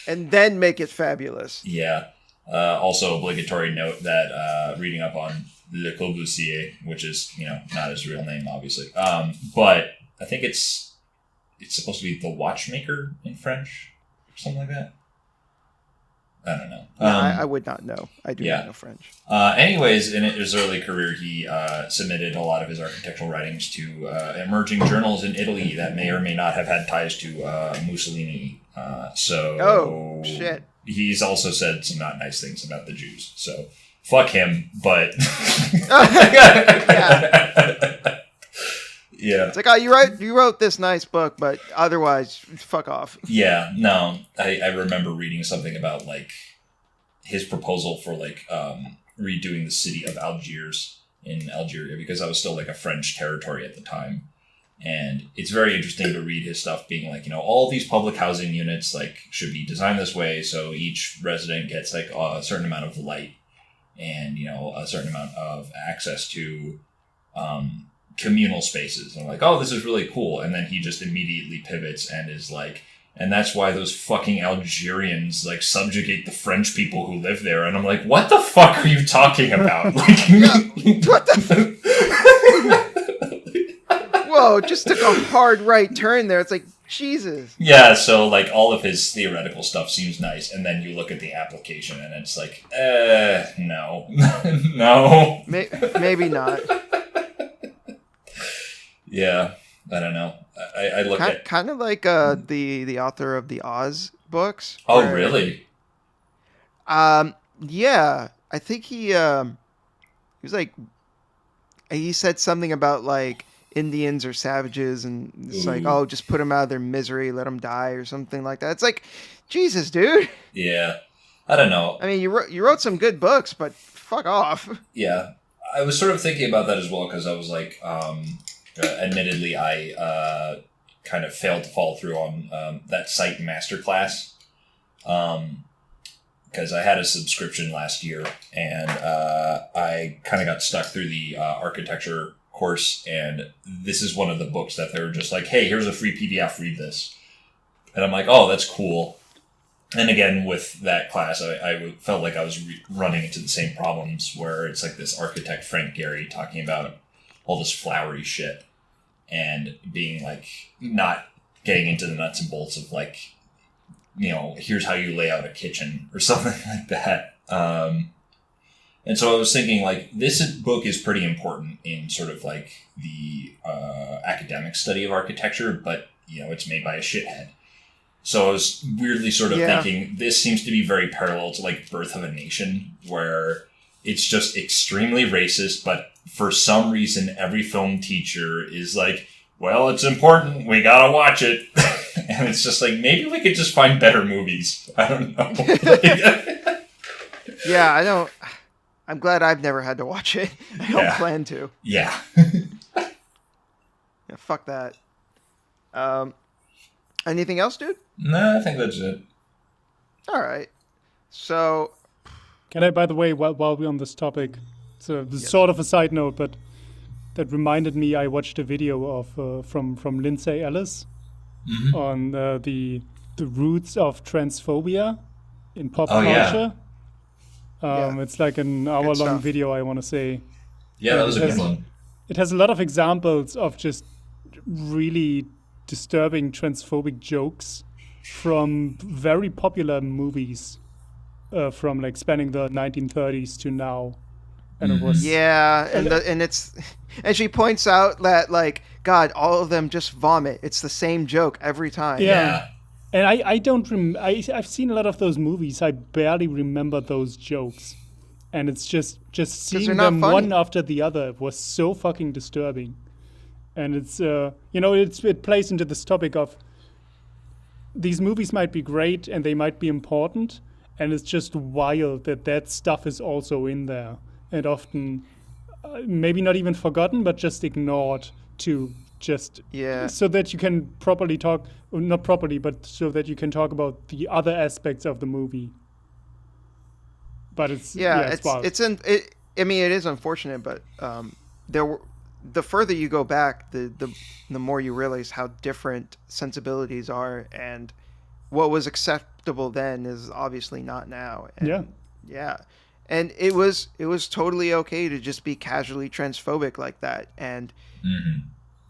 And then make it fabulous.
Yeah. Also, obligatory note that reading up on Le Corbusier, which is, not his real name, obviously. But I think it's supposed to be the watchmaker in French, or something like that. I don't know.
No, I would not know. I do not know French.
Anyways, in his early career, he submitted a lot of his architectural writings to emerging journals in Italy that may or may not have had ties to Mussolini.
Oh, shit.
He's also said some not nice things about the Jews. So, fuck him, but... Yeah.
It's like, oh, you wrote this nice book, but otherwise, fuck off.
Yeah, no. I remember reading something about, like, his proposal for, like, redoing the city of Algiers in Algeria, because that was still, like, a French territory at the time. And it's very interesting to read his stuff being like, all these public housing units, like, should be designed this way so each resident gets, like, a certain amount of light and, a certain amount of access to... communal spaces. I'm like, oh, this is really cool. And then he just immediately pivots and is like, and that's why those fucking Algerians like subjugate the French people who live there. And I'm like, what the fuck are you talking about? Like,
what the? Whoa, just took a hard right turn there. It's like, Jesus.
Yeah, so like all of his theoretical stuff seems nice, and then you look at the application, and it's like, no, no.
Maybe not.
Yeah, I don't know. I look at
kind of like the author of the Oz books.
Oh,
where,
really?
Yeah, I think he was like, he said something about like Indians are savages, and it's like, oh, just put them out of their misery, let them die, or something like that. It's like, Jesus, dude.
Yeah, I don't know.
I mean, you wrote some good books, but fuck off.
Yeah, I was sort of thinking about that as well, because I was like, admittedly, I kind of failed to follow through on that site masterclass, because I had a subscription last year, and I kind of got stuck through the architecture course, and this is one of the books that they were just like, hey, here's a free PDF, read this. And I'm like, oh, that's cool. And again, with that class, I felt like I was running into the same problems, where it's like this architect, Frank Gehry, talking about all this flowery shit, and being like, not getting into the nuts and bolts of like, you know, here's how you lay out a kitchen or something like that. And so I was thinking, like, this book is pretty important in sort of like the academic study of architecture, but, you know, it's made by a shithead. So I was weirdly sort of thinking, this seems to be very parallel to like Birth of a Nation, where it's just extremely racist, but for some reason, every film teacher is like, well, it's important, we gotta watch it. And it's just like, maybe we could just find better movies. I don't know.
Yeah, I don't. I'm glad I've never had to watch it. I don't plan to.
Yeah.
Yeah, fuck that. Anything else, dude?
No, I think that's it.
All right. So,
Can I, by the way, while we're on this topic, so this is sort of a side note, but that reminded me, I watched a video of from Lindsay Ellis on the roots of transphobia in pop culture. It's like an hour-long video, I want to say.
Yeah, that was a good one.
It has a lot of examples of just really disturbing transphobic jokes from very popular movies from like spanning the 1930s to now. And it was
and she points out that like, God, all of them just vomit. It's the same joke every time.
Yeah. And I don't I've seen a lot of those movies. I barely remember those jokes. And it's just seeing them one after the other was so fucking disturbing. And it's it plays into this topic of these movies might be great and they might be important, and it's just wild that stuff is also in there, and often maybe not even forgotten, but just ignored to just so that you can properly talk, not properly, but so that you can talk about the other aspects of the movie. But it's wild.
I mean, it is unfortunate, but the further you go back, the more you realize how different sensibilities are, and what was acceptable then is obviously not now. And, and it was totally okay to just be casually transphobic like that. And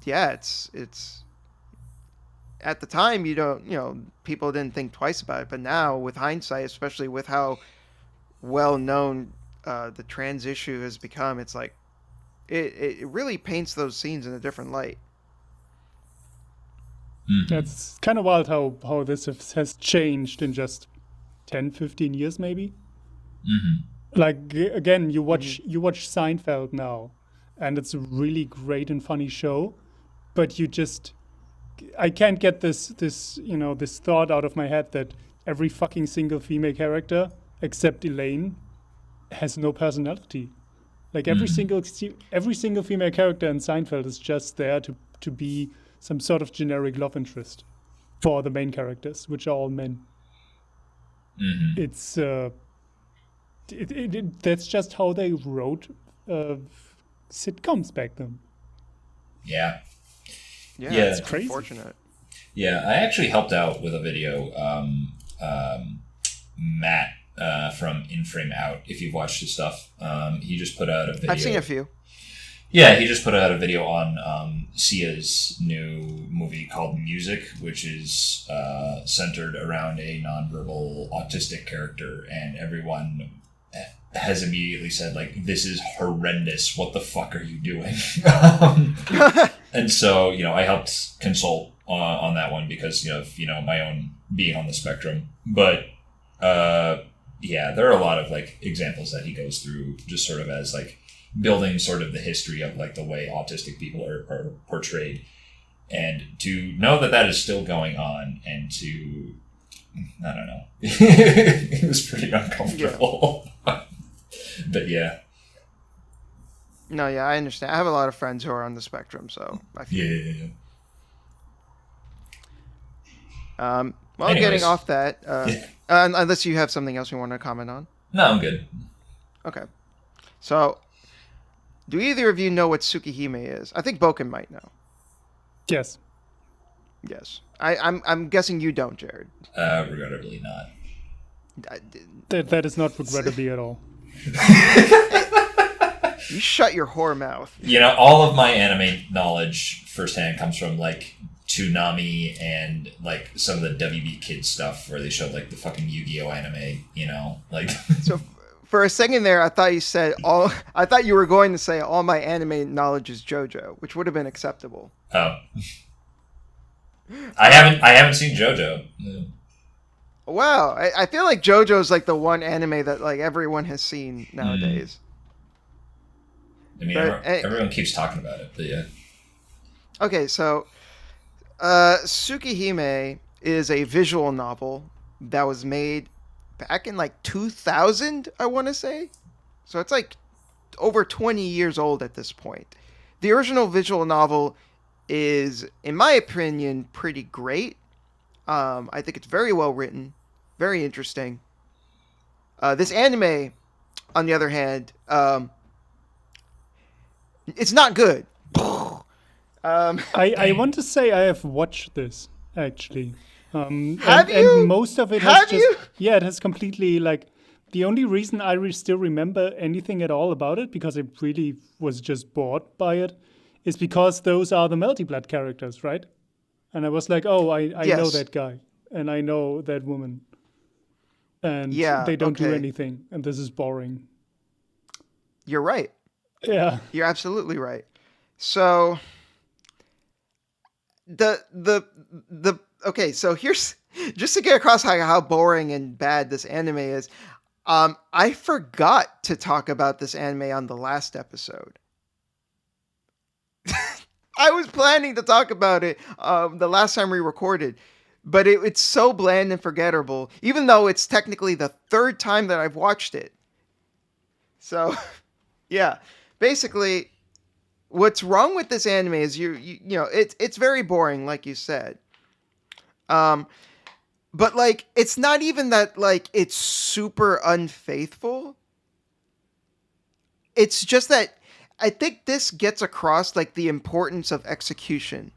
it's at the time, people didn't think twice about it, but now with hindsight, especially with how well known the trans issue has become, it's like it really paints those scenes in a different light.
It's kind of wild how this has changed in just 10, 15 years maybe. Like, again, you watch Seinfeld now, and it's a really great and funny show, but I can't get this thought out of my head that every fucking single female character except Elaine has no personality. Like every single female character in Seinfeld is just there to be some sort of generic love interest for the main characters, which are all men. It's that's just how they wrote sitcoms back then.
Yeah,
it's
crazy.
Unfortunate.
Yeah, I actually helped out with a video. Matt from In Frame Out, if you've watched his stuff, he just put out a video.
I've seen a few.
Yeah, he just put out a video on Sia's new movie called Music, which is centered around a nonverbal autistic character, and everyone has immediately said, like, this is horrendous. What the fuck are you doing? And so, I helped consult on that one because, of, my own being on the spectrum. But, yeah, there are a lot of, like, examples that he goes through just sort of as, like, building sort of the history of, like, the way autistic people are portrayed. And to know that is still going on, and to, I don't know. It was pretty uncomfortable. Yeah. But yeah.
No, yeah, I understand. I have a lot of friends who are on the spectrum, so I feel
Yeah.
Well,
Anyways.
Getting off that, unless you have something else you want to comment on.
No, I'm good.
Okay. So, do either of you know what Tsukihime is? I think Boken might know.
Yes.
Yes. I'm guessing you don't, Jared.
Regrettably not.
That is not regrettably at all.
You shut your whore mouth.
All of my anime knowledge firsthand comes from, like, Toonami and, like, some of the WB Kids stuff where they showed, like, the fucking Yu-Gi-Oh anime, like.
So for a second there, I thought you were going to say all my anime knowledge is JoJo, which would have been acceptable.
Oh. I haven't seen JoJo. Yeah.
Wow, I feel like JoJo's like the one anime that like everyone has seen nowadays.
I mean, everyone keeps talking about it, but yeah.
Okay, so Tsukihime is a visual novel that was made back in like 2000, I want to say. So it's like over 20 years old at this point. The original visual novel is, in my opinion, pretty great. I think it's very well written, very interesting. This anime, on the other hand, it's not good.
I want to say I have watched this, actually.
Have you?
And most of it has yeah, it has completely, like, the only reason I still remember anything at all about it, because I really was just bored by it, is because those are the Melty Blood characters, right? And I was like, oh, I
Yes.
know that guy, and I know that woman. And
Yeah,
they don't do
okay.
anything, and this is boring.
You're right.
Yeah.
You're absolutely right. So okay, so here's just to get across how boring and bad this anime is. I forgot to talk about this anime on the last episode. I was planning to talk about it the last time we recorded, but it's so bland and forgettable, even though it's technically the third time that I've watched it. So, yeah, basically, what's wrong with this anime is it's very boring, like you said. But like, it's not even that like it's super unfaithful. It's just that I think this gets across like the importance of execution.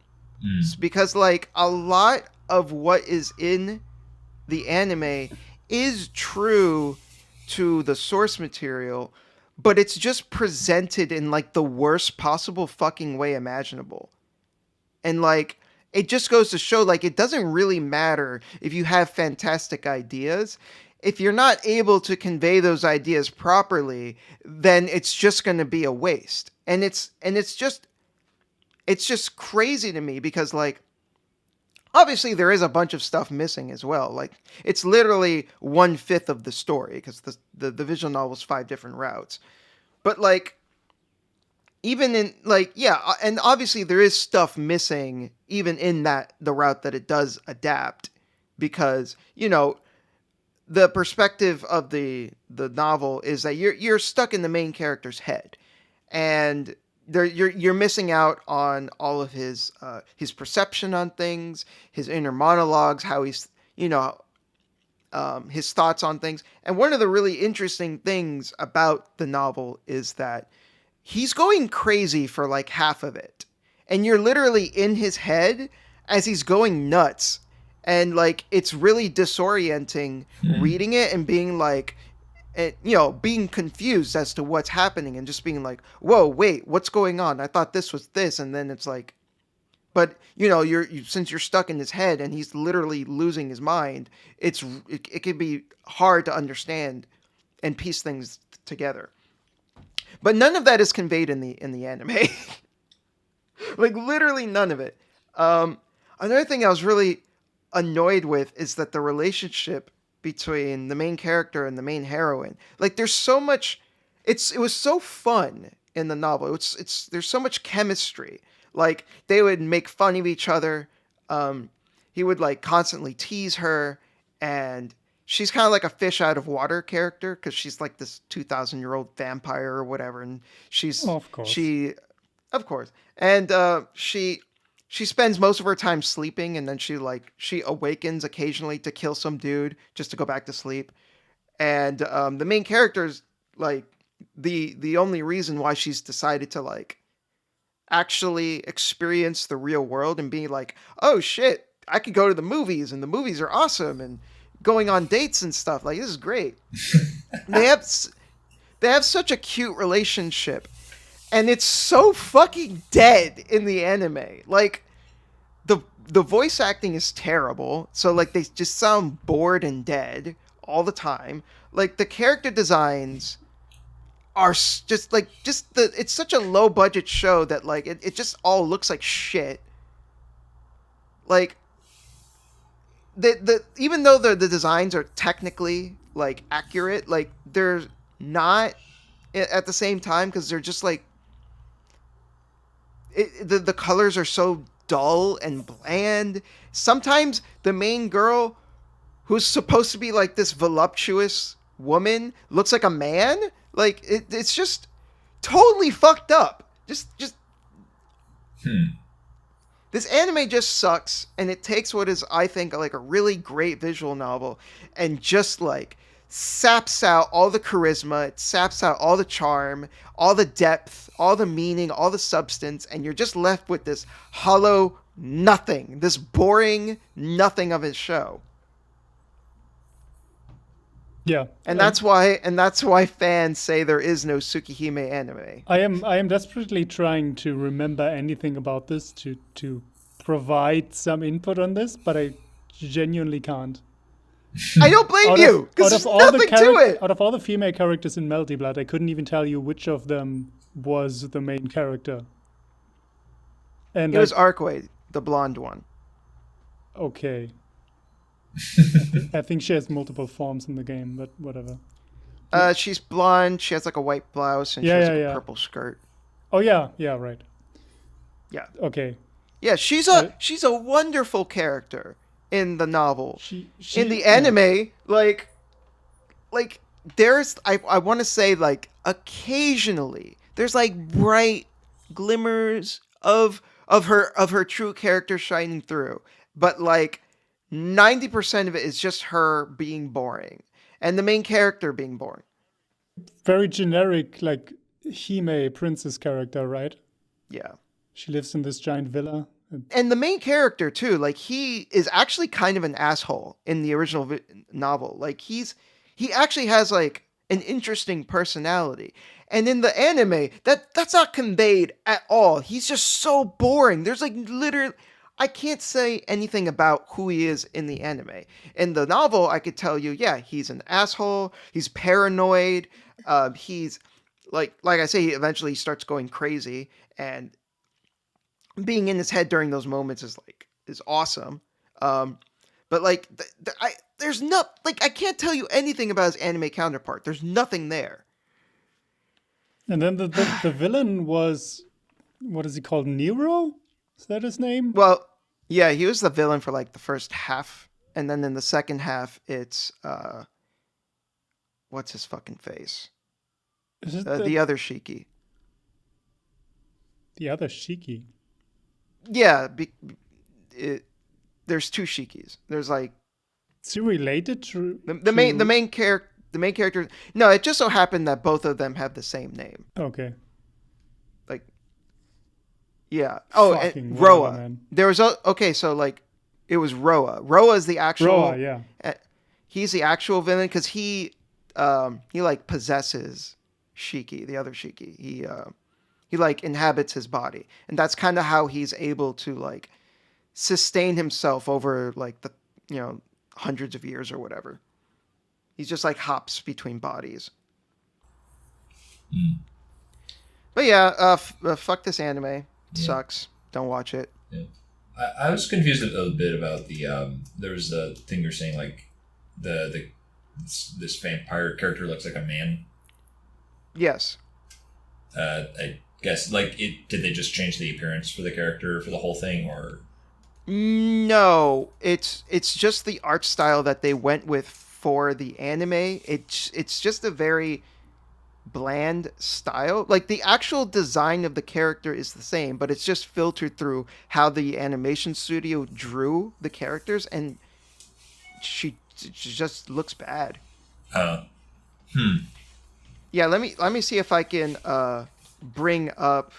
Because like a lot of what is in the anime is true to the source material, but it's just presented in like the worst possible fucking way imaginable. And like, it just goes to show like it doesn't really matter if you have fantastic ideas. If you're not able to convey those ideas properly, then it's just going to be a waste. And it's just crazy to me because like obviously there is a bunch of stuff missing as well. Like it's literally 1/5 of the story because the visual novel is 5 different routes. But like even in like, yeah, and obviously there is stuff missing even in the route that it does adapt because, the perspective of the novel is that you're stuck in the main character's head, and you're missing out on all of his perception on things, his inner monologues, how he's his thoughts on things. And one of the really interesting things about the novel is that he's going crazy for like half of it, and you're literally in his head as he's going nuts. And like, it's really disorienting reading it and being like, and being confused as to what's happening and just being like, whoa, wait, what's going on? I thought this was this, and then it's like, but since you're stuck in his head and he's literally losing his mind, it can be hard to understand and piece things together. But none of that is conveyed in the anime. Like literally none of it. Another thing I was really annoyed with is that the relationship between the main character and the main heroine, like there's so much, it was so fun in the novel. There's so much chemistry. Like they would make fun of each other. He would like constantly tease her, and she's kind of like a fish out of water character because she's like this 2,000-year-old vampire or whatever, and
Of course.
of course, and she spends most of her time sleeping, and then she awakens occasionally to kill some dude just to go back to sleep. And the main character's like the only reason why she's decided to like actually experience the real world and be like, oh shit, I could go to the movies and the movies are awesome and going on dates and stuff. Like this is great. they have such a cute relationship, and it's so fucking dead in the anime. Like the voice acting is terrible, so like they just sound bored and dead all the time. Like the character designs are it's such a low budget show that like it just all looks like shit. Like the even though the designs are technically like accurate, like they're not at the same time, because they're just like the colors are so dull and bland. Sometimes the main girl, who's supposed to be like this voluptuous woman, looks like a man. Like it's just totally fucked up. Just This anime just sucks, and it takes what is, I think, like a really great visual novel and just like saps out all the charisma, it saps out all the charm, all the depth, all the meaning, all the substance, and you're just left with this hollow nothing, this boring nothing of his show.
Yeah,
And that's why fans say there is no Tsukihime Anime.
I am desperately trying to remember anything about this to provide some input on this, but I genuinely can't.
I don't blame you, because there's nothing to it.
Out of all the female characters in Melty Blood, I couldn't even tell you which of them was the main character. And
It was Arkway, the blonde one.
okay. I think she has multiple forms in the game, but whatever.
She's blonde. She has like a white blouse and she has a purple skirt.
Oh yeah, right.
Yeah.
Okay.
Yeah, she's a wonderful character in the novel.
She
in the anime, like there's I want to say like occasionally there's like bright glimmers of her true character shining through, but like 90% of it is just her being boring and the main character being boring.
Very generic, like Hime princess character, right?
Yeah.
She lives in this giant villa.
And the main character too, like he is actually kind of an asshole in the original novel. Like he actually has like an interesting personality. And in the anime, that's not conveyed at all. He's just so boring. There's like literally, I can't say anything about who he is in the anime. In the novel, I could tell you, yeah, he's an asshole. He's paranoid. He's like I say, he eventually starts going crazy, and being in his head during those moments is awesome. But like, there's not like I can't tell you anything about his anime counterpart. There's nothing there.
And then the villain was, what is he called? Nero? Is that his name?
Well, yeah, he was the villain for like the first half, and then in the second half, it's what's his fucking face?
Is it
The other Shiki.
The other Shiki.
Yeah, there's two Shikis. There's like,
is he related to
the main character. No, it just so happened that both of them have the same name.
Okay.
Like, yeah. Oh, and Roa. Man. There was okay, so like, it was Roa. Roa is the actual.
Roa, yeah.
He's the actual villain because he he like possesses Shiki, the other Shiki. He like inhabits his body, and that's kind of how he's able to like sustain himself over like the hundreds of years or whatever. He's just like hops between bodies. But yeah, fuck this anime. It sucks. Don't watch it.
Yeah. I was confused a bit about the there was a thing you're saying like this vampire character looks like a man.
Yes.
I guess like did they just change the appearance for the character for the whole thing, or
no, it's just the art style that they went with for the anime. It's just a very bland style. Like the actual design of the character is the same, but it's just filtered through how the animation studio drew the characters, and she just looks bad. Yeah, let me see if I can bring up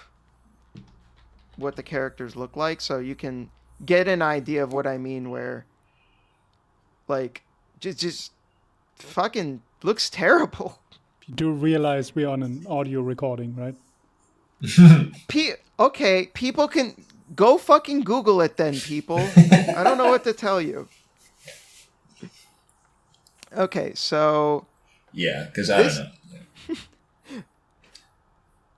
what the characters look like so you can get an idea of what I mean, where like just fucking looks terrible.
You do realize we're on an audio recording, right?
Okay, people can go fucking Google it then, people. I don't know what to tell you. Okay, so
yeah, because I don't know.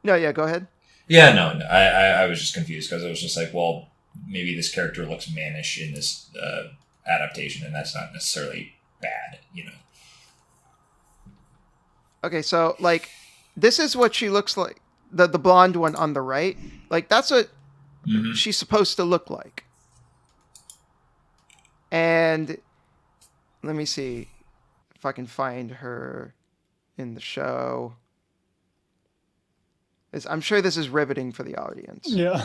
No, yeah, go ahead.
Yeah, no, I was just confused because I was just like, well, maybe this character looks mannish in this adaptation, and that's not necessarily bad,
Okay, so like this is what she looks like. The blonde one on the right, like that's what she's supposed to look like. And let me see if I can find her in the show. I'm sure this is riveting for the audience.
Yeah.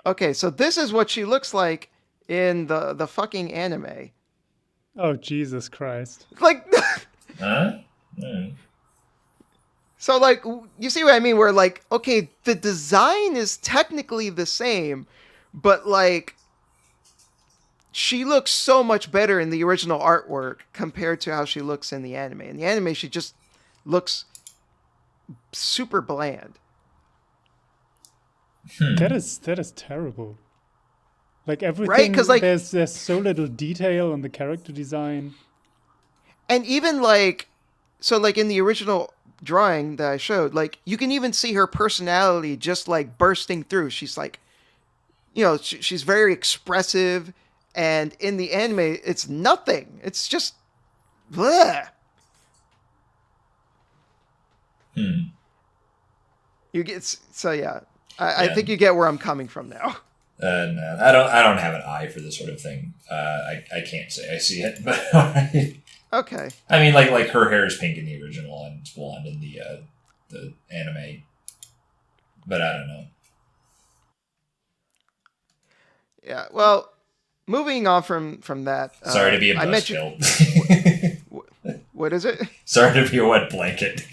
Okay, so this is what she looks like in the fucking anime.
Oh, Jesus Christ.
Like,
huh?
So like, you see what I mean? Where like, okay, the design is technically the same, but like, she looks so much better in the original artwork compared to how she looks in the anime. In the anime, she just looks super bland.
That is terrible. Like everything,
right? 'Cause, like,
there's so little detail on the character design.
And even like, so like in the original drawing that I showed, like you can even see her personality just like bursting through. She's like, she's very expressive, and in the anime, it's nothing. It's just, bleh. You get so yeah. I think you get where I'm coming from now.
No, I don't have an eye for this sort of thing. I can't say I see it, but alright.
Okay.
I mean, like her hair is pink in the original and it's blonde in the anime, but I don't know.
Yeah. Well, moving on from that.
Sorry to be a
I
buzzkill.
What is it?
Sorry to be a wet blanket.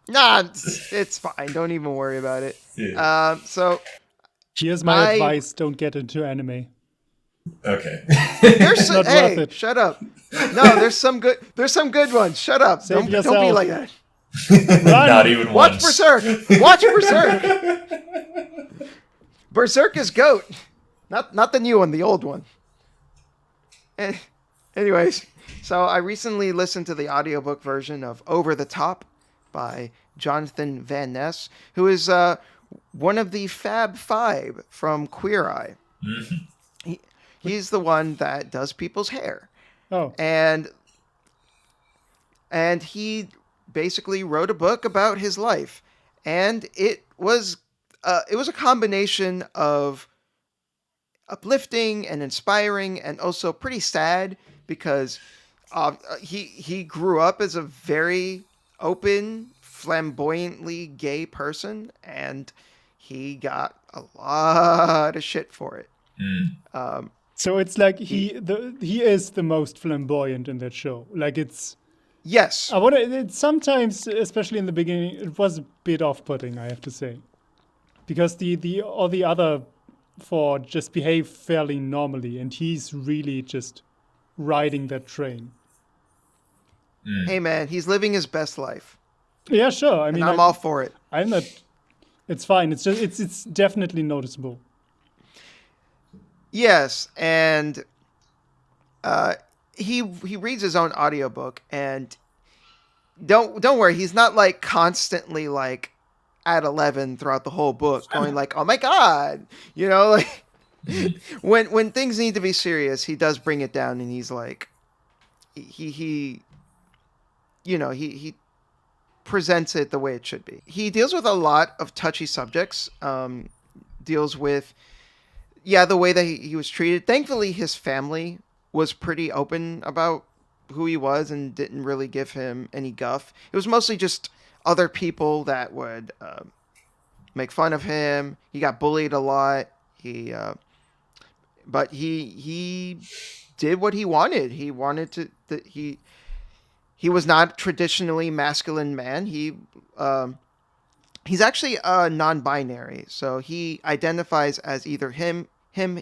Nah, it's fine. Don't even worry about it.
Yeah.
So
here's my advice: don't get into anime.
Okay.
There's
Not
hey,
worth it.
shut up. No, there's some good ones. Shut up.
Save
Don't
yourself.
be like that.
Not even
Watch
once.
Berserk. Watch Berserk. Berserk is GOAT. Not the new one, the old one. Anyways, so I recently listened to the audiobook version of Over the Top by Jonathan Van Ness, who is one of the Fab Five from Queer Eye. He's the one that does people's hair.
Oh.
And he basically wrote a book about his life, and it was a combination of uplifting and inspiring, and also pretty sad because he grew up as a very open, flamboyantly gay person, and he got a lot of shit for it.
So it's like he is the most flamboyant in that show. Like it's.
Yes.
Sometimes, especially in the beginning, it was a bit off-putting, I have to say, because all the other four just behave fairly normally, and he's really just riding that train.
Hey man, he's living his best life,
Yeah, sure. I
and
mean,
I'm all for it.
I'm not. It's fine. It's just it's definitely noticeable.
Yes, and he reads his own audiobook, and don't worry, he's not like constantly like at 11 throughout the whole book, going like, "Oh my god," like when things need to be serious, he does bring it down, and he's like, he he presents it the way it should be. He deals with a lot of touchy subjects. Deals with the way that he was treated. Thankfully, his family was pretty open about who he was and didn't really give him any guff. It was mostly just other people that would make fun of him. He got bullied a lot. But he did what he wanted. He wanted to. He was not a traditionally masculine man. He's actually non-binary, so he identifies as either him,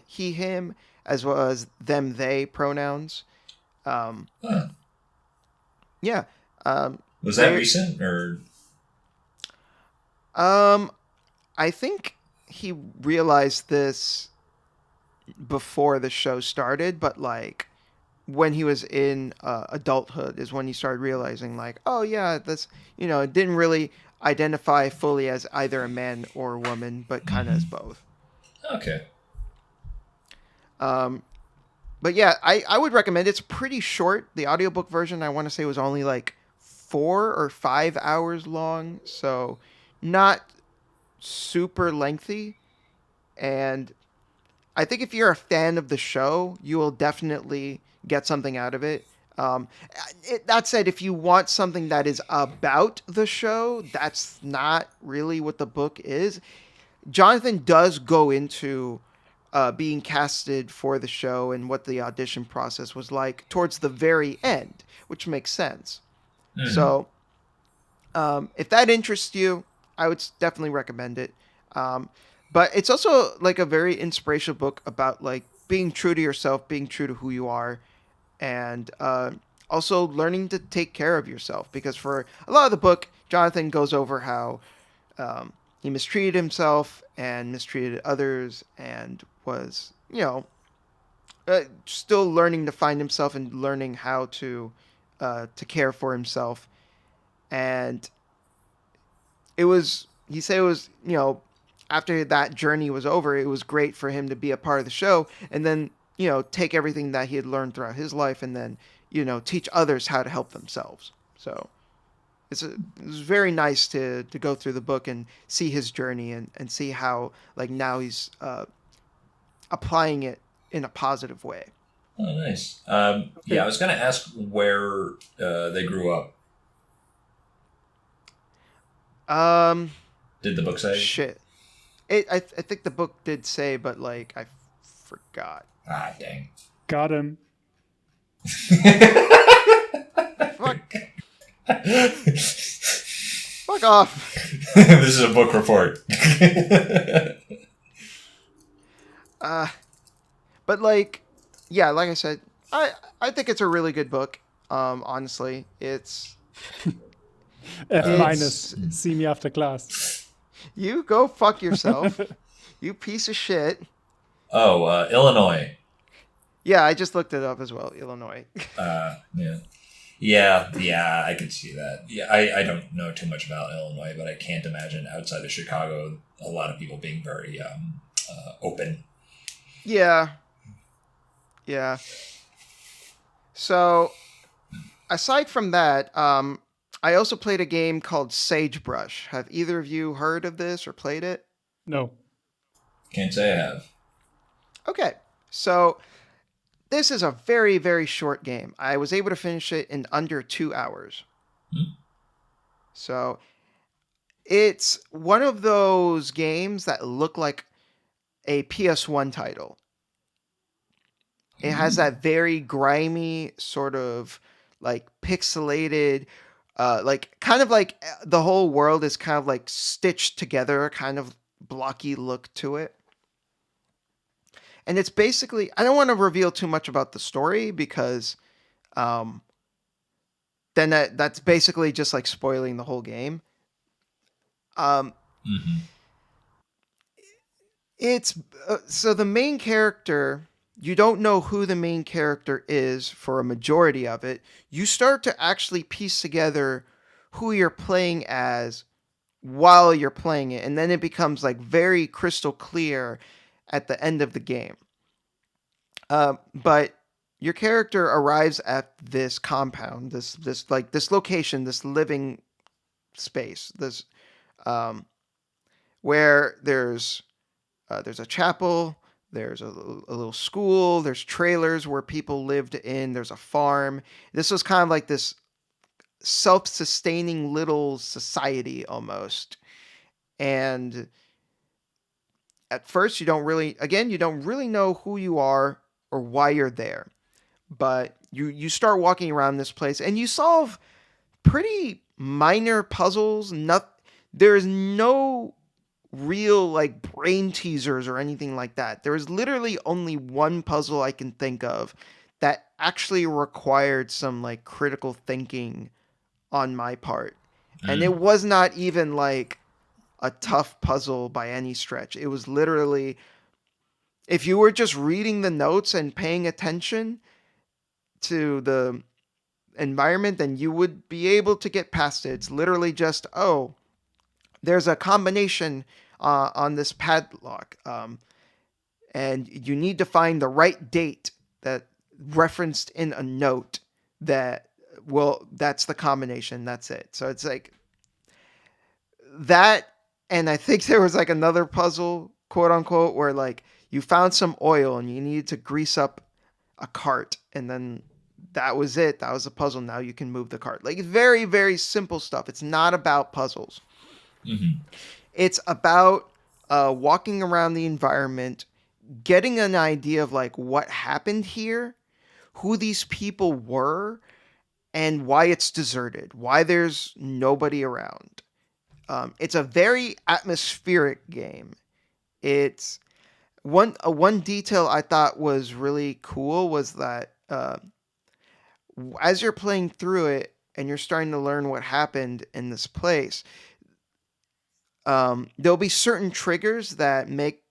he, him, as well as them, they pronouns.
Huh.
Yeah.
Was that recent or?
I think he realized this before the show started, but like when he was in adulthood is when he started realizing like, oh yeah, that's it didn't really identify fully as either a man or a woman, but kind of as both.
Okay.
But yeah, I would recommend. It's pretty short. The audiobook version, I want to say, was only like 4 or 5 hours long, so not super lengthy. And I think if you're a fan of the show, you will definitely get something out of it. That said, if you want something that is about the show, that's not really what the book is. Jonathan does go into being casted for the show and what the audition process was like towards the very end, which makes sense. So, if that interests you, I would definitely recommend it. But it's also like a very inspirational book about like being true to yourself, being true to who you are, and also learning to take care of yourself. Because for a lot of the book, Jonathan goes over how he mistreated himself and mistreated others, and was still learning to find himself and learning how to care for himself. And he said it was after that journey was over, it was great for him to be a part of the show, and then take everything that he had learned throughout his life, and then teach others how to help themselves. So it was very nice to go through the book and see his journey, and see how like now he's applying it in a positive way.
Oh, nice. Yeah, I was going to ask where they grew up. Did the book say?
Shit. I think the book did say, but like I forgot.
Ah, dang.
Got him.
Fuck. Fuck off.
This is a book report.
But like, yeah, like I said, I think it's a really good book. Honestly, it's
F minus. See me after class.
You go fuck yourself. You piece of shit.
Oh, Illinois.
Yeah, I just looked it up as well. Illinois.
Yeah, I could see that. Yeah, I don't know too much about Illinois, but I can't imagine outside of Chicago a lot of people being very open.
Yeah. So, aside from that, I also played a game called Sagebrush. Have either of you heard of this or played it?
No.
Can't say I have.
Okay, so this is a very, very short game. I was able to finish it in under 2 hours. So it's one of those games that look like a PS1 title. It has that very grimy sort of like pixelated, like kind of like the whole world is kind of like stitched together, kind of blocky look to it. And it's basically, I don't want to reveal too much about the story because then that's basically just like spoiling the whole game. Um,
Hmm.
it's so the main character. You don't know who the main character is for a majority of it. You start to actually piece together who you're playing as while you're playing it, and then it becomes like very crystal clear at the end of the game. But your character arrives at this compound, this location, this living space, this um, where there's a chapel, there's a little school, there's trailers where people lived in, there's a farm. This was kind of like this self-sustaining little society almost. And at first you don't really know who you are or why you're there. But you start walking around this place and you solve pretty minor puzzles. There's no real like brain teasers or anything like that. There is literally only one puzzle I can think of that actually required some like critical thinking on my part. And it
Mm.
was not even like a tough puzzle by any stretch. It was literally, if you were just reading the notes and paying attention to the environment, then you would be able to get past it. It's literally just, oh, there's a combination on this padlock, and you need to find the right date that referenced in a note that, well, that's the combination. That's it. So it's like that. And I think there was like another puzzle, quote unquote, where like you found some oil and you needed to grease up a cart, and then that was it. That was the puzzle. Now you can move the cart. Like very, very simple stuff. It's not about puzzles.
Hmm.
It's about walking around the environment, getting an idea of like what happened here, who these people were, and why it's deserted, why there's nobody around. It's a very atmospheric game. It's one detail I thought was really cool was that as you're playing through it and you're starting to learn what happened in this place, there'll be certain triggers that make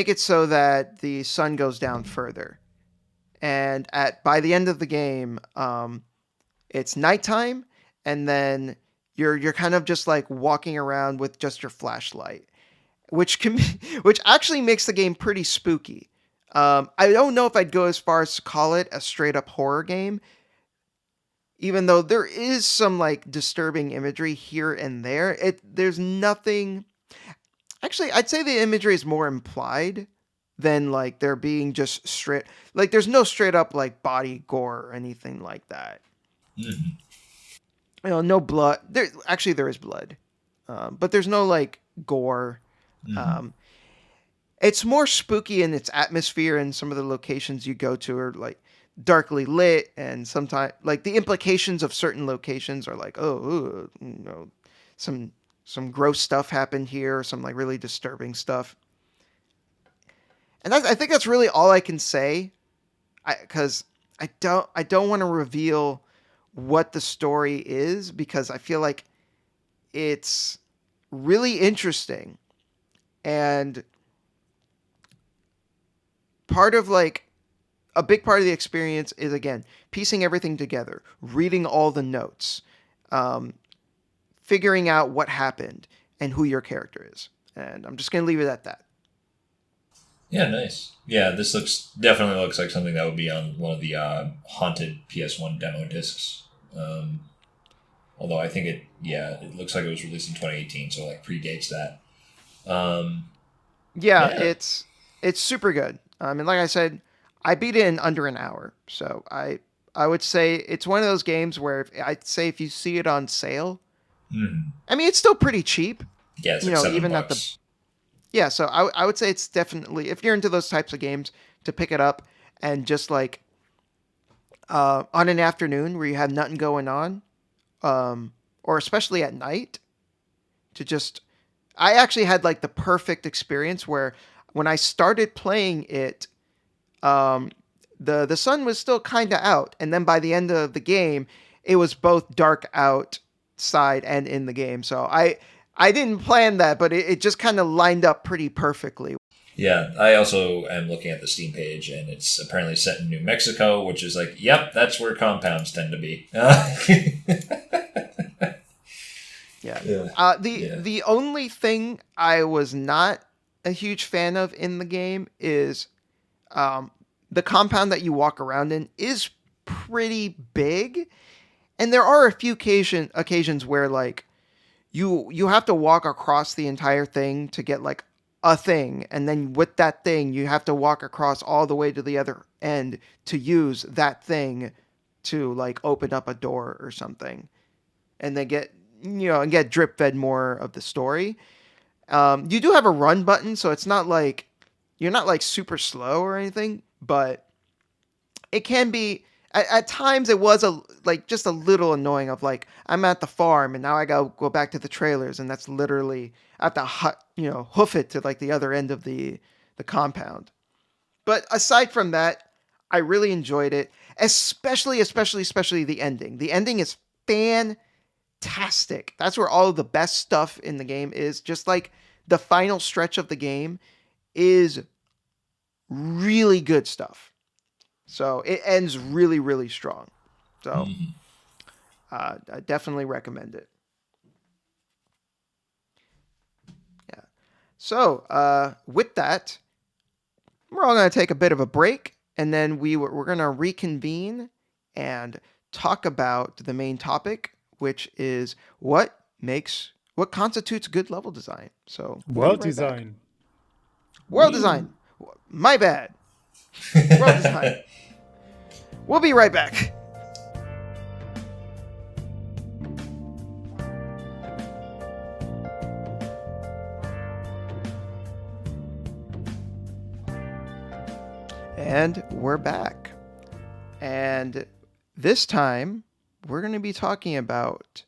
it so that the sun goes down further. And at by the end of the game, it's nighttime, and then you're kind of just like walking around with just your flashlight, which can be, which actually makes the game pretty spooky. I don't know if I'd go as far as to call it a straight up horror game, even though there is some like disturbing imagery here and there. There's nothing. Actually, I'd say the imagery is more implied than like there being just straight. Like there's no straight up like body gore or anything like that.
Hmm.
No blood. There is blood, but there's no like gore.
Hmm.
Um, it's more spooky in its atmosphere, and some of the locations you go to are like darkly lit, and sometimes like the implications of certain locations are like, oh, ooh, some some gross stuff happened here, some like really disturbing stuff. And I think that's really all I can say, because I don't want to reveal what the story is because I feel like it's really interesting, and part of like a big part of the experience is again piecing everything together, reading all the notes, um, figuring out what happened and who your character is. And I'm just gonna leave it at that.
Yeah, nice. Yeah, this definitely looks like something that would be on one of the haunted PS1 demo discs. Um, Although I think it looks like it was released in 2018, so like predates that. Um,
Yeah,
yeah.
it's super good. And like I said, I beat it in under an hour. So I would say it's one of those games where I'd say if you see it on sale,
Hmm.
I mean it's still pretty cheap.
Yeah, it's like seven
Even at the
bucks.
yeah. So I would say it's definitely if you're into those types of games to pick it up and just like on an afternoon where you have nothing going on, or especially at night to just I actually had like the perfect experience where when I started playing it, um, the sun was still kind of out, and then by the end of the game, it was both dark outside and in the game. So I didn't plan that, but it just kind of lined up pretty perfectly.
Yeah, I also am looking at the Steam page, and it's apparently set in New Mexico, which is like, yep, that's where compounds tend to be.
Yeah.
Yeah.
The only thing I was not a huge fan of in the game is the compound that you walk around in is pretty big, and there are a few occasions where like you have to walk across the entire thing to get like a thing, and then with that thing you have to walk across all the way to the other end to use that thing to like open up a door or something, and then get drip fed more of the story. You do have a run button, so it's not like you're not like super slow or anything, but it can be at times. It was just a little annoying. Of like, I'm at the farm and now I gotta go back to the trailers, and that's literally I have to hoof it to like the other end of the compound. But aside from that, I really enjoyed it, especially the ending. The ending is fantastic. That's where all of the best stuff in the game is. Just like the final stretch of the game is really good stuff. So it ends really, really strong. So I definitely recommend it. Yeah. So with that, we're all going to take a bit of a break, and then we're going to reconvene and talk about the main topic, which is what constitutes good level design. So
World design.
World design. My bad. World design. We'll be right back. And we're back. And this time, we're going to be talking about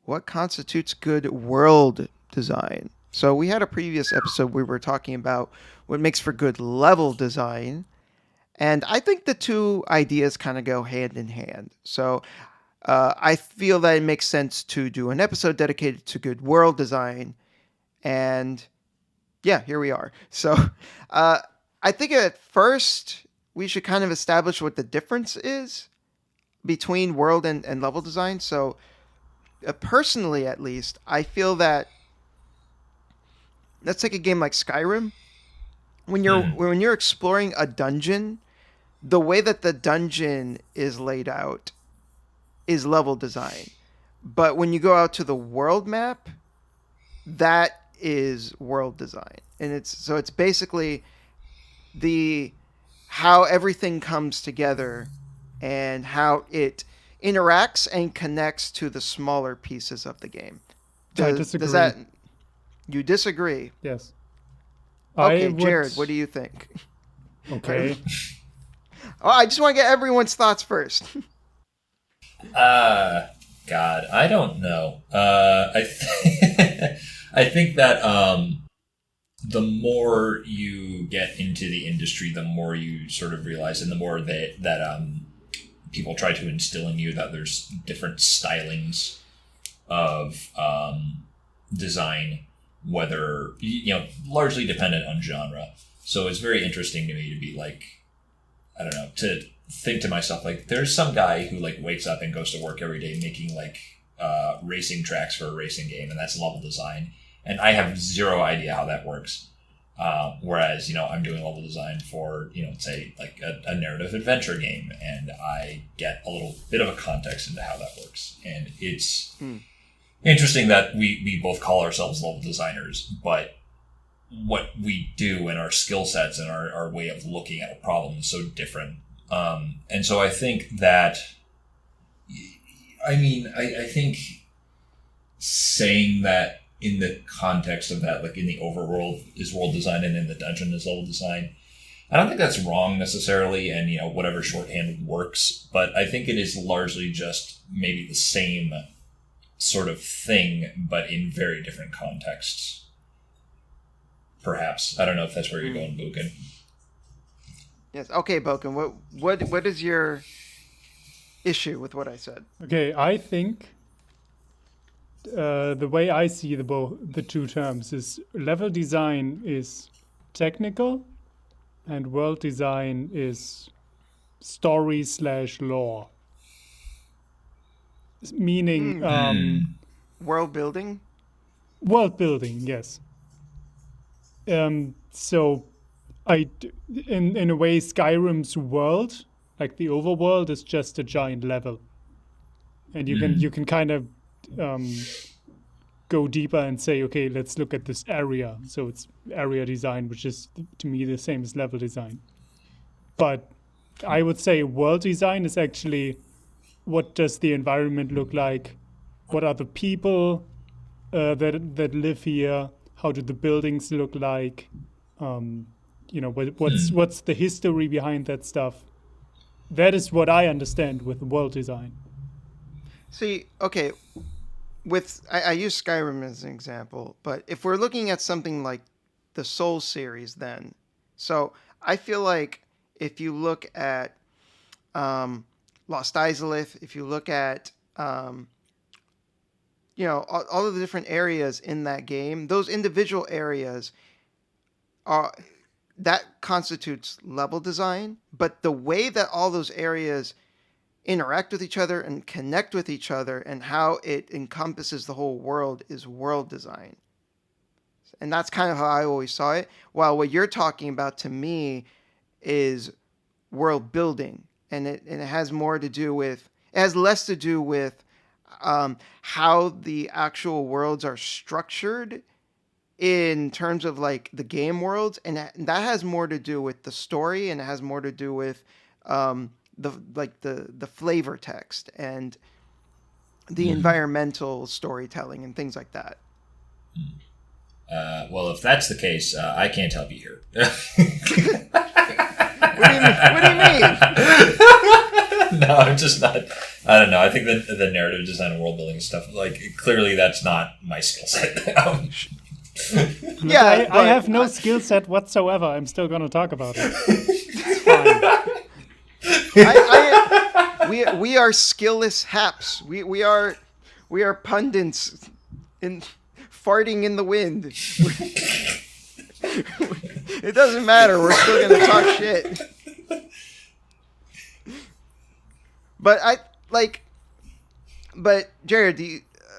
what constitutes good world design. So we had a previous episode where we were talking about what makes for good level design. And I think the two ideas kind of go hand in hand. So I feel that it makes sense to do an episode dedicated to good world design. And yeah, here we are. So I think at first we should kind of establish what the difference is between world and level design. So personally, at least, I feel that let's take a game like Skyrim. When you're exploring a dungeon, the way that the dungeon is laid out is level design. But when you go out to the world map, that is world design. And it's basically how everything comes together and how it interacts and connects to the smaller pieces of the game.
I disagree.
You disagree?
Yes.
Okay, Jared, what do you think?
Okay.
Oh, I just want to get everyone's thoughts first.
God, I don't know. I think that the more you get into the industry, the more you sort of realize, and the more that people try to instill in you that there's different stylings of design, whether largely dependent on genre. So it's very interesting to me to be like, I don't know, to think to myself, like, there's some guy who like wakes up and goes to work every day making like racing tracks for a racing game, and that's level design. And I have zero idea how that works. Whereas, I'm doing level design for, say like a narrative adventure game, and I get a little bit of a context into how that works. And it's interesting that we both call ourselves level designers, but what we do and our skill sets and our way of looking at a problem is so different. And so I think that, I think saying that in the context of that, like in the overworld is world design and in the dungeon is level design, I don't think that's wrong necessarily, and whatever shorthand works, but I think it is largely just maybe the same sort of thing, but in very different contexts. Perhaps. I don't know if that's where you're going, Bukin.
Yes. Okay, Boken. What is your issue with what I said?
Okay, I think the way I see the two terms is level design is technical, and world design is story slash lore. Meaning
World building.
world building, yes. So in a way, Skyrim's world, like the overworld, is just a giant level, and you can kind of go deeper and say, okay, let's look at this area. So it's area design, which is to me the same as level design. But I would say world design is actually what does the environment look like? What are the people that live here? How do the buildings look like? What's the history behind that stuff? That is what I understand with world design.
See, okay, I use Skyrim as an example, but if we're looking at something like the Souls series, then so I feel like if you look at Lost Izalith, if you look at all of the different areas in that game, those individual areas are that constitutes level design, but the way that all those areas interact with each other and connect with each other and how it encompasses the whole world is world design. And that's kind of how I always saw it. While what you're talking about to me is world building, and it has more to do with it has less to do with how the actual worlds are structured in terms of like the game worlds, and that has more to do with the story, and it has more to do with the flavor text and the environmental storytelling and things like that.
Well, if that's the case, I can't help you here.
What do you mean?
No, I'm just not. I don't know. I think the narrative design and world building stuff, like, clearly that's not my skill set.
Yeah, I have no skill set whatsoever. I'm still going to talk about it. It's fine.
We are skillless haps. We are pundits in farting in the wind. It doesn't matter. We're still gonna talk shit. But Jared,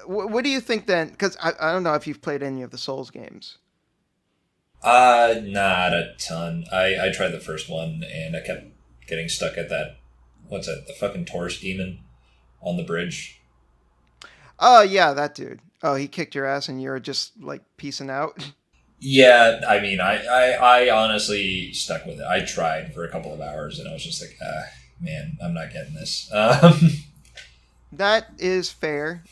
what do you think then? Because I don't know if you've played any of the Souls games.
Not a ton. I tried the first one and I kept getting stuck at that. What's that? The fucking Taurus demon on the bridge.
Oh yeah, that dude. Oh, he kicked your ass and you were just like peacing out.
Yeah, I mean, I honestly stuck with it. I tried for a couple of hours and I was just like, man, I'm not getting this.
That is fair.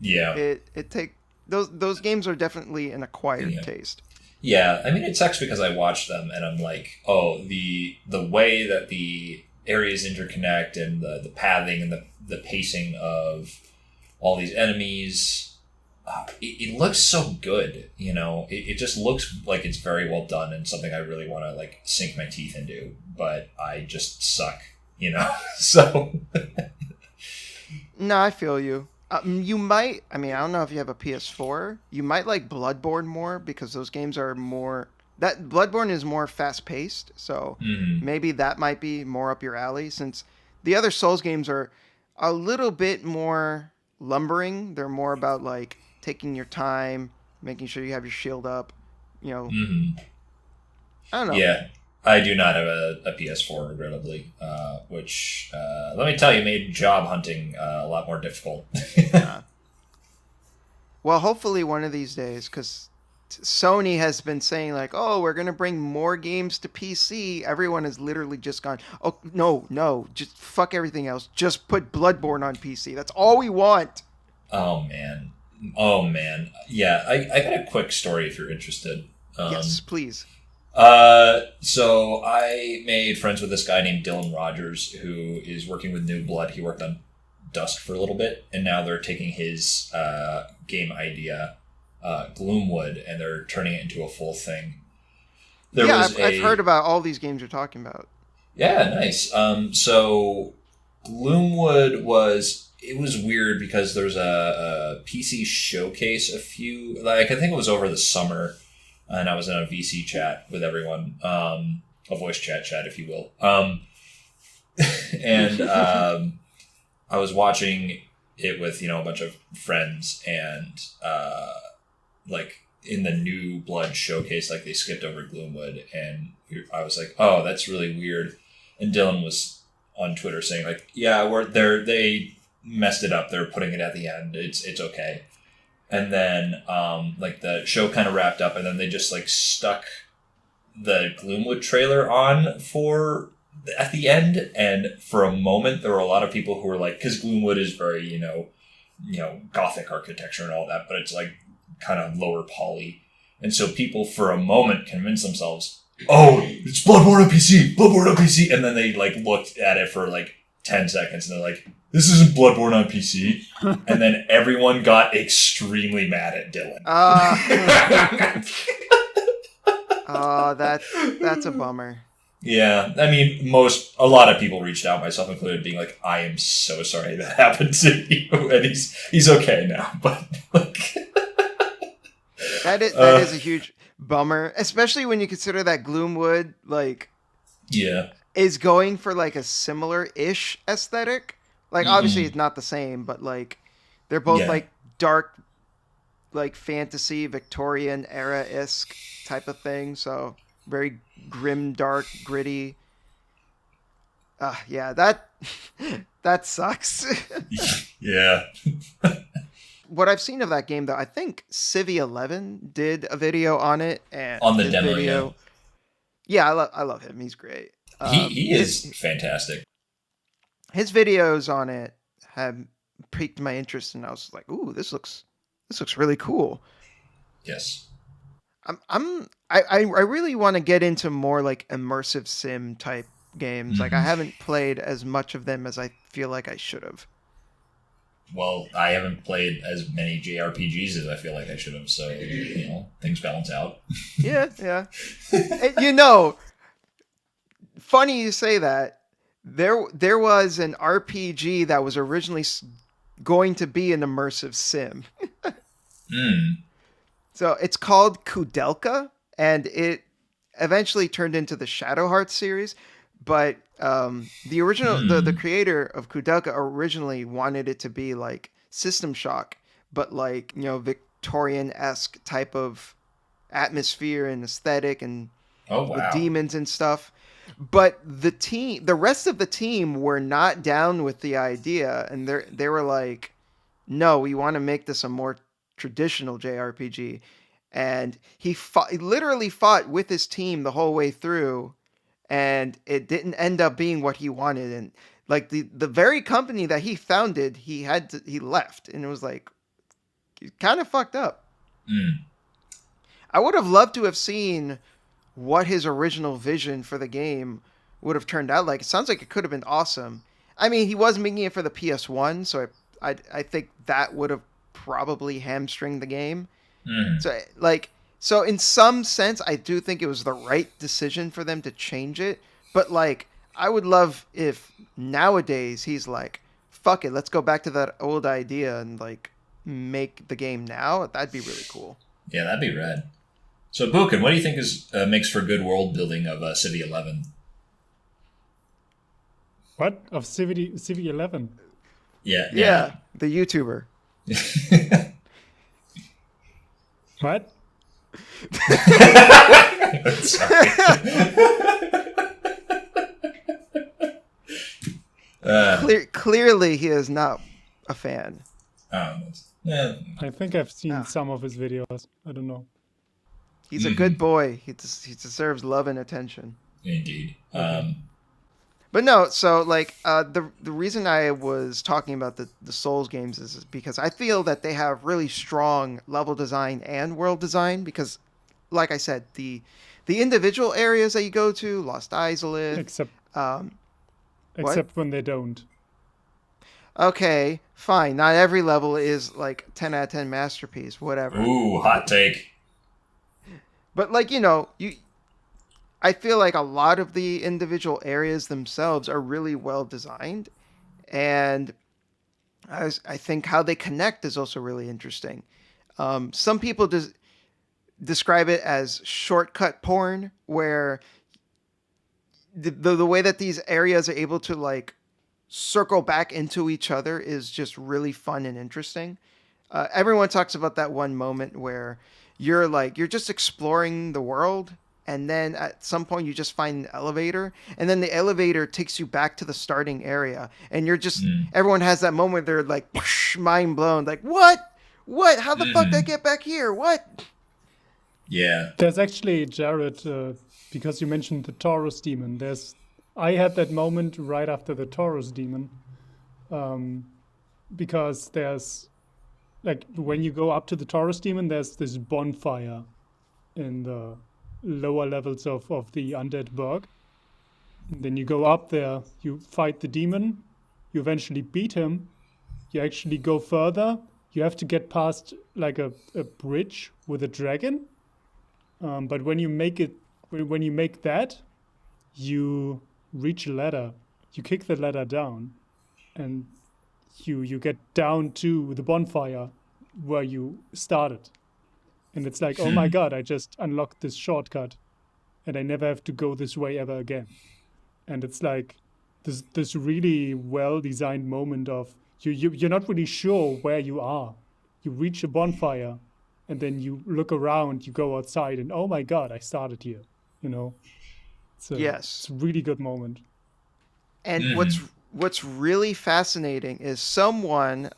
Yeah.
It take those games are definitely an acquired taste.
Yeah, I mean, it sucks because I watch them and I'm like, oh, the way that the areas interconnect and the pathing and the pacing of all these enemies, it looks so good, you know. It just looks like it's very well done and something I really want to like sink my teeth into, but I just suck, you know. So
No, I feel you. You might. I mean, I don't know if you have a PS4. You might like Bloodborne more because those games are more. That Bloodborne is more fast paced, so maybe that might be more up your alley. Since the other Souls games are a little bit more lumbering. They're more about like taking your time, making sure you have your shield up. You know. I don't know.
Yeah, I do not have a PS4, regrettably, which, let me tell you, made job hunting a lot more difficult.
Well, hopefully one of these days, because Sony has been saying like, oh, we're going to bring more games to PC. Everyone has literally just gone, oh, no, just fuck everything else. Just put Bloodborne on PC. That's all we want.
Oh, man. Yeah, I got a quick story if you're interested.
Yes, please.
So I made friends with this guy named Dylan Rogers, who is working with New Blood. He worked on Dusk for a little bit, and now they're taking his game idea, Gloomwood, and they're turning it into a full thing. There
Yeah,
was
I've heard about all these games you're talking about.
Yeah, nice. So Gloomwood it was weird because there's a PC showcase I think it was over the summer, and I was in a VC chat with everyone, a voice chat if you will. And I was watching it with, a bunch of friends, and like in the New Blood showcase, like they skipped over Gloomwood, and I was like, oh, that's really weird. And Dylan was on Twitter saying like, yeah, they messed it up. They're putting it at the end. It's okay. And then like the show kind of wrapped up, and then they just like stuck the Gloomwood trailer on at the end. And for a moment, there were a lot of people who were like, because Gloomwood is very, Gothic architecture and all that, but it's like kind of lower poly. And so people for a moment convinced themselves, oh, it's Bloodborne on PC. And then they like looked at it for like 10 seconds and they're like, this isn't Bloodborne on PC. And then everyone got extremely mad at Dylan.
That's a bummer.
Yeah, I mean, a lot of people reached out, myself included, being like, I am so sorry that happened to you. And he's okay now, but like...
That is a huge bummer, especially when you consider that Gloomwood, like...
Yeah.
Is going for like a similar-ish aesthetic. Like, obviously it's not the same, but like, they're both like dark, like fantasy, Victorian era-esque type of thing. So very grim, dark, gritty. Yeah, that sucks.
Yeah.
What I've seen of that game, though, I think Civi11 did a video on it, and
on the demo video.
Yeah, I love him. He's great.
He is fantastic.
His videos on it have piqued my interest, and I was like, "Ooh, this looks really cool."
Yes.
I really want to get into more like immersive sim type games. Mm-hmm. Like I haven't played as much of them as I feel like I should have.
Well, I haven't played as many JRPGs as I feel like I should have, so things balance out.
Yeah. Funny you say that. There was an RPG that was originally going to be an immersive sim. So it's called Kudelka, and it eventually turned into the Shadow Hearts series. But the original, the creator of Kudelka originally wanted it to be like System Shock, but like Victorian-esque type of atmosphere and aesthetic, and with demons and stuff. But the rest of the team were not down with the idea, and they were like, "No, we want to make this a more traditional JRPG." And he literally fought with his team the whole way through, and it didn't end up being what he wanted. And like the very company that he founded, he left, and it was like kind of fucked up. I would have loved to have seen what his original vision for the game would have turned out like. It sounds like it could have been awesome. I mean, he was making it for the PS1, so I think that would have probably hamstringed the game. So in some sense, I do think it was the right decision for them to change it. But like, I would love if nowadays he's like, fuck it, let's go back to that old idea and like make the game now. That'd be really cool.
Yeah, that'd be rad. So, Boken, what do you think makes for good world building of Civi 11?
What? Of Civi 11?
Yeah, the YouTuber.
What?
Clearly, he is not a fan.
I think I've seen some of his videos. I don't know.
He's a good boy. He deserves love and attention.
Indeed.
Okay. But no, so like the reason I was talking about the Souls games is because I feel that they have really strong level design and world design, because like I said, the individual areas that you go to, Lost Isolate,
except when they don't.
Okay, fine. Not every level is like 10 out of 10 masterpiece, whatever.
Ooh, hot take.
But like, I feel like a lot of the individual areas themselves are really well designed, and I think how they connect is also really interesting. Some people describe it as shortcut porn, where the way that these areas are able to like circle back into each other is just really fun and interesting. Everyone talks about that one moment where you're just exploring the world, and then at some point you just find an elevator, and then the elevator takes you back to the starting area, and you're just everyone has that moment where they're like whoosh, mind blown, like what how the fuck did I get back here, what.
Yeah.
There's actually, Jared, because you mentioned the Taurus demon. I had that moment right after the Taurus demon, because there's like when you go up to the Taurus demon, there's this bonfire in the lower levels of the undead burg. And then you go up there, you fight the demon, you eventually beat him, you actually go further. You have to get past like a bridge with a dragon. But when you make that, you reach a ladder. You kick the ladder down, and you get down to the bonfire where you started. And it's like, oh my god, I just unlocked this shortcut, and I never have to go this way ever again. And it's like this really well designed moment of you're not really sure where you are. You reach a bonfire, and then you look around, you go outside, and oh my god, I started here. It's a really good moment.
And what's really fascinating is someone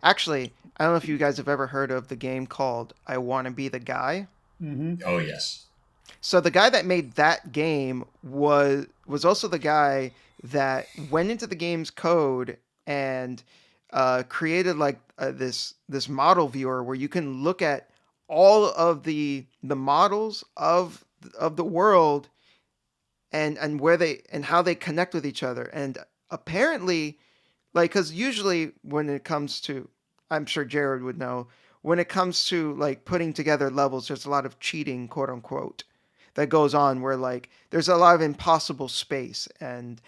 actually, I don't know if you guys have ever heard of the game called I Want to Be the Guy.
Mm-hmm.
Oh yes.
So the guy that made that game was also the guy that went into the game's code and created like this model viewer where you can look at all of the models of the world and where they and how they connect with each other. And apparently, like, because usually when it comes to, I'm sure Jared would know, when it comes to like putting together levels, there's a lot of cheating, quote unquote, that goes on where like there's a lot of impossible space, and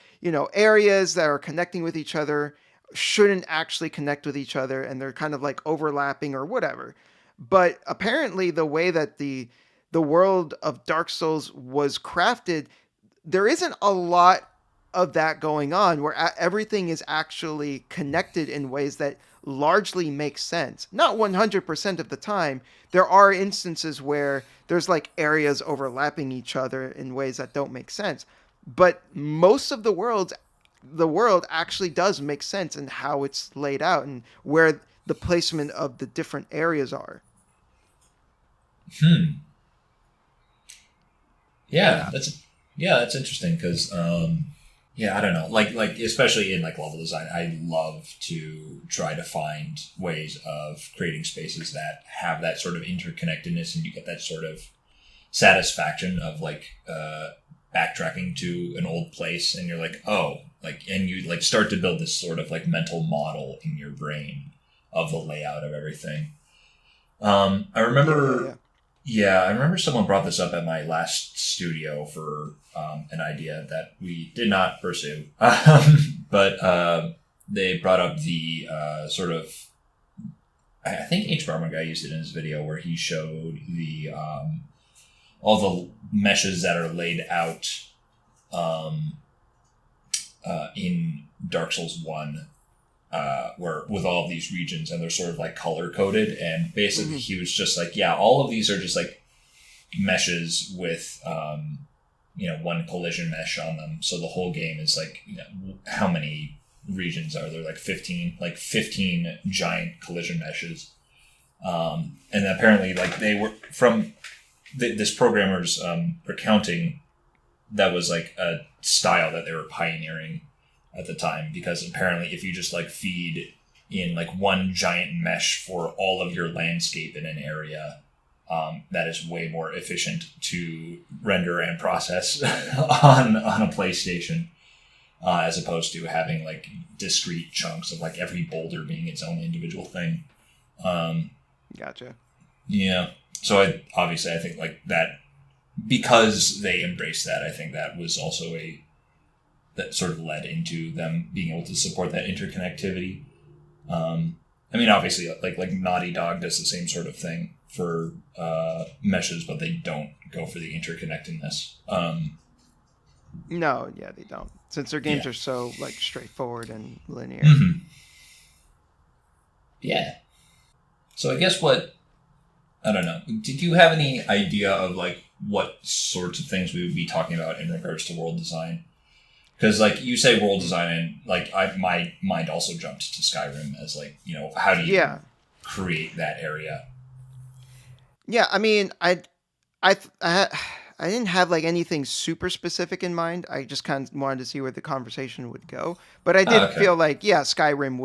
areas that are connecting with each other shouldn't actually connect with each other, and they're kind of like overlapping or whatever. But apparently the way that the world of Dark Souls was crafted, there isn't a lot of that going on, where everything is actually connected in ways that largely make sense. Not 100% of the time. There are instances where there's like areas overlapping each other in ways that don't make sense. But most of the world actually does make sense in how it's laid out and where the placement of the different areas are.
Yeah, that's interesting because I don't know, like especially in like level design, I love to try to find ways of creating spaces that have that sort of interconnectedness, and you get that sort of satisfaction of like backtracking to an old place, and you're like, oh, like, and you like start to build this sort of like mental model in your brain of the layout of everything. I remember. Yeah, I remember someone brought this up at my last studio for an idea that we did not pursue. But they brought up the sort of, I think H. Barman guy used it in his video where he showed the all the meshes that are laid out in Dark Souls 1. Where with all of these regions, and they're sort of like color coded, and basically he was just like, yeah, all of these are just like meshes with one collision mesh on them, so the whole game is like, how many regions are there? Like 15 giant collision meshes, and apparently like they were from this programmer's recounting, that was like a style that they were pioneering at the time, because apparently if you just like feed in like one giant mesh for all of your landscape in an area, that is way more efficient to render and process on a PlayStation, as opposed to having like discrete chunks of like every boulder being its own individual thing.
Gotcha.
Yeah. So I think like that because they embraced that, I think that was also that sort of led into them being able to support that interconnectivity. I mean, obviously, like Naughty Dog does the same sort of thing for meshes, but they don't go for the interconnectedness.
No, yeah, they don't. Since their games are so like straightforward and linear.
Mm-hmm. Yeah. So I guess I don't know. Did you have any idea of like what sorts of things we would be talking about in regards to world design? Because like you say world design, and like my mind also jumped to Skyrim as like, you know, how do you create that area?
Yeah, I mean, I didn't have like anything super specific in mind. I just kind of wanted to see where the conversation would go. But I did feel like, Skyrim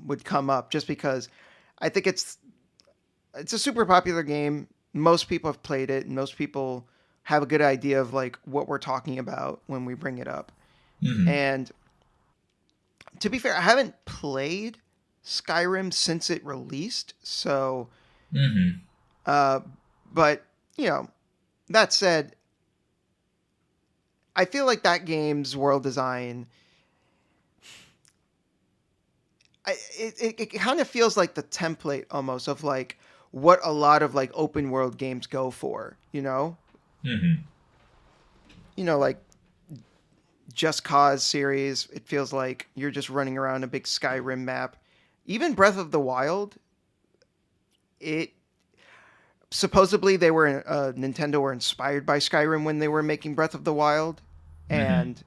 would come up just because I think it's a super popular game. Most people have played it, and most people have a good idea of like what we're talking about when we bring it up.
Mm-hmm.
And to be fair, I haven't played Skyrim since it released, so.
Mm-hmm.
But you know, that said, I feel like that game's world design. It kind of feels like the template almost of like what a lot of like open world games go for, you know?
Mm-hmm.
You know, like Just Cause series, it feels like you're just running around a big Skyrim map. Even Breath of the Wild, it supposedly Nintendo were inspired by Skyrim when they were making Breath of the Wild, and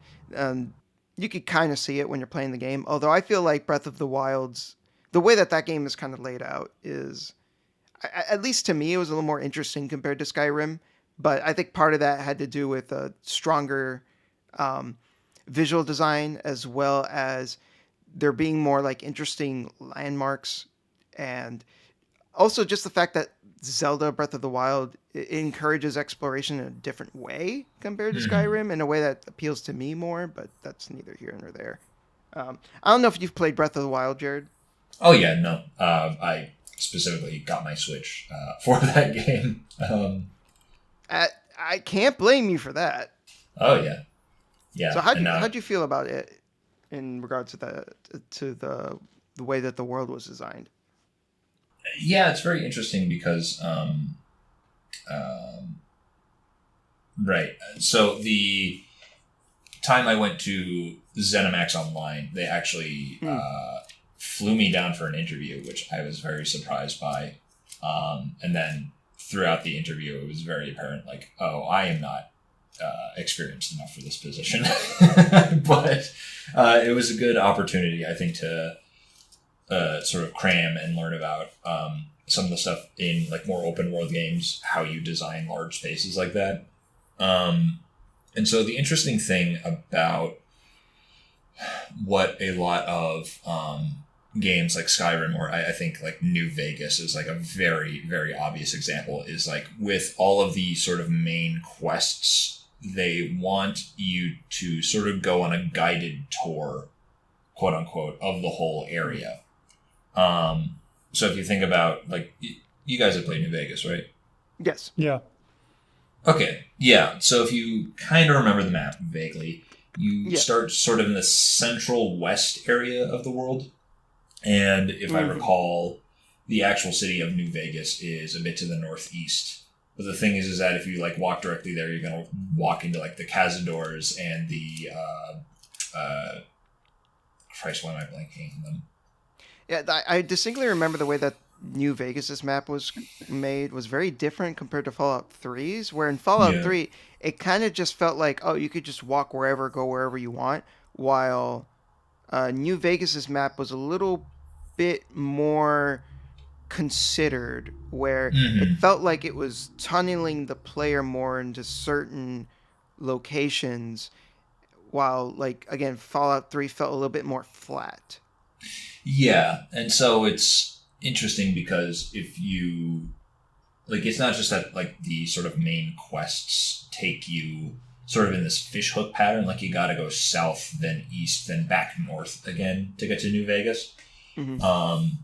you could kind of see it when you're playing the game. Although I feel like Breath of the Wild's the way that game is kind of laid out is, at least to me, it was a little more interesting compared to Skyrim. But I think part of that had to do with a stronger visual design, as well as there being more like interesting landmarks, and also just the fact that Zelda Breath of the Wild encourages exploration in a different way compared to Skyrim, in a way that appeals to me more, but that's neither here nor there. I don't know if you've played Breath of the Wild, Jared.
Oh yeah, no. I specifically got my Switch for that game.
I can't blame you for that.
Oh yeah, yeah.
So how'd you feel about it in regards to the way that the world was designed?
Yeah, it's very interesting because, right. So the time I went to ZeniMax Online, they actually flew me down for an interview, which I was very surprised by. And then throughout the interview, it was very apparent, like, oh, I am not experienced enough for this position. But it was a good opportunity, I think, to sort of cram and learn about some of the stuff in like more open world games, how you design large spaces like that. And so the interesting thing about what a lot of games like Skyrim, or I think like New Vegas is like a very, very obvious example, is like with all of the sort of main quests, they want you to sort of go on a guided tour, quote unquote, of the whole area. So if you think about, like, you guys have played New Vegas, right?
Yes.
Yeah.
Okay. Yeah. So if you kind of remember the map vaguely, you start sort of in the central west area of the world. And if I recall, the actual city of New Vegas is a bit to the northeast. But the thing is that if you like walk directly there, you're going to walk into like the Cazadors and the, Christ, why am I blanking on them?
Yeah, I distinctly remember the way that New Vegas's map was made was very different compared to Fallout 3's, where in Fallout 3, it kind of just felt like, oh, you could just walk wherever, go wherever you want, while New Vegas's map was a little bit more considered, where it felt like it was tunneling the player more into certain locations, while, like, again, Fallout 3 felt a little bit more flat.
Yeah, and so it's interesting because if you, like, it's not just that, like, the sort of main quests take you sort of in this fishhook pattern, like you gotta go south, then east, then back north again to get to New Vegas.
Mm-hmm.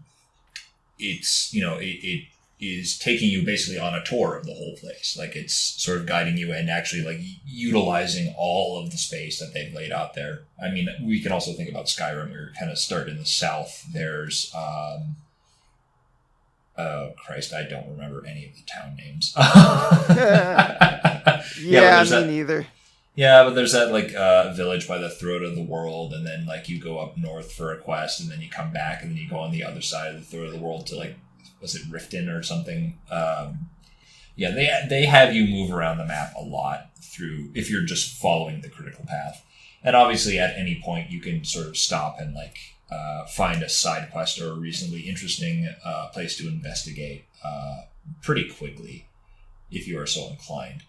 It's, you know, it is taking you basically on a tour of the whole place. Like it's sort of guiding you and actually like utilizing all of the space that they've laid out there. I mean, we can also think about Skyrim. We're kind of start in the south. There's, Christ, I don't remember any of the town names.
Yeah, me neither.
Yeah, but there's that like village by the throat of the world, and then like you go up north for a quest, and then you come back, and then you go on the other side of the throat of the world to like, was it Riften or something? Yeah, they have you move around the map a lot through if you're just following the critical path, and obviously at any point you can sort of stop and like find a side quest or a reasonably interesting place to investigate pretty quickly if you are so inclined.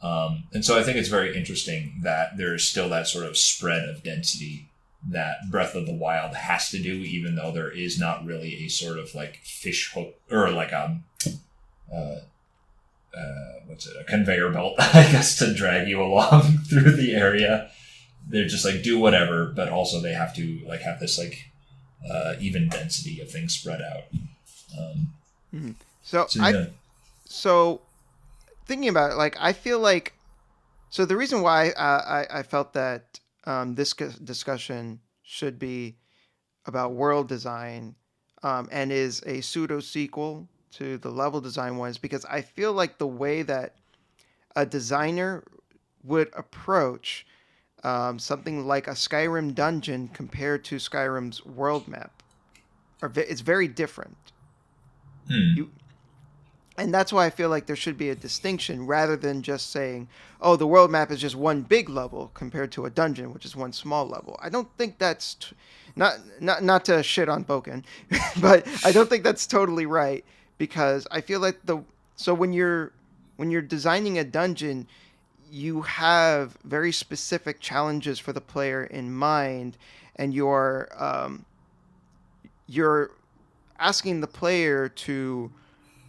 And so I think it's very interesting that there is still that sort of spread of density that Breath of the Wild has to do, even though there is not really a sort of like fish hook or like a conveyor belt, I guess, to drag you along through the area. They're just like, do whatever, but also they have to like have this like even density of things spread out.
So thinking about it, like I feel like, so the reason why I felt that this discussion should be about world design and is a pseudo sequel to the level design one is because I feel like the way that a designer would approach something like a Skyrim dungeon compared to Skyrim's world map it's very different. And that's why I feel like there should be a distinction rather than just saying, oh, the world map is just one big level compared to a dungeon, which is one small level. I don't think that's not to shit on Boken, but I don't think that's totally right because I feel like when you're designing a dungeon, you have very specific challenges for the player in mind, and you're asking the player to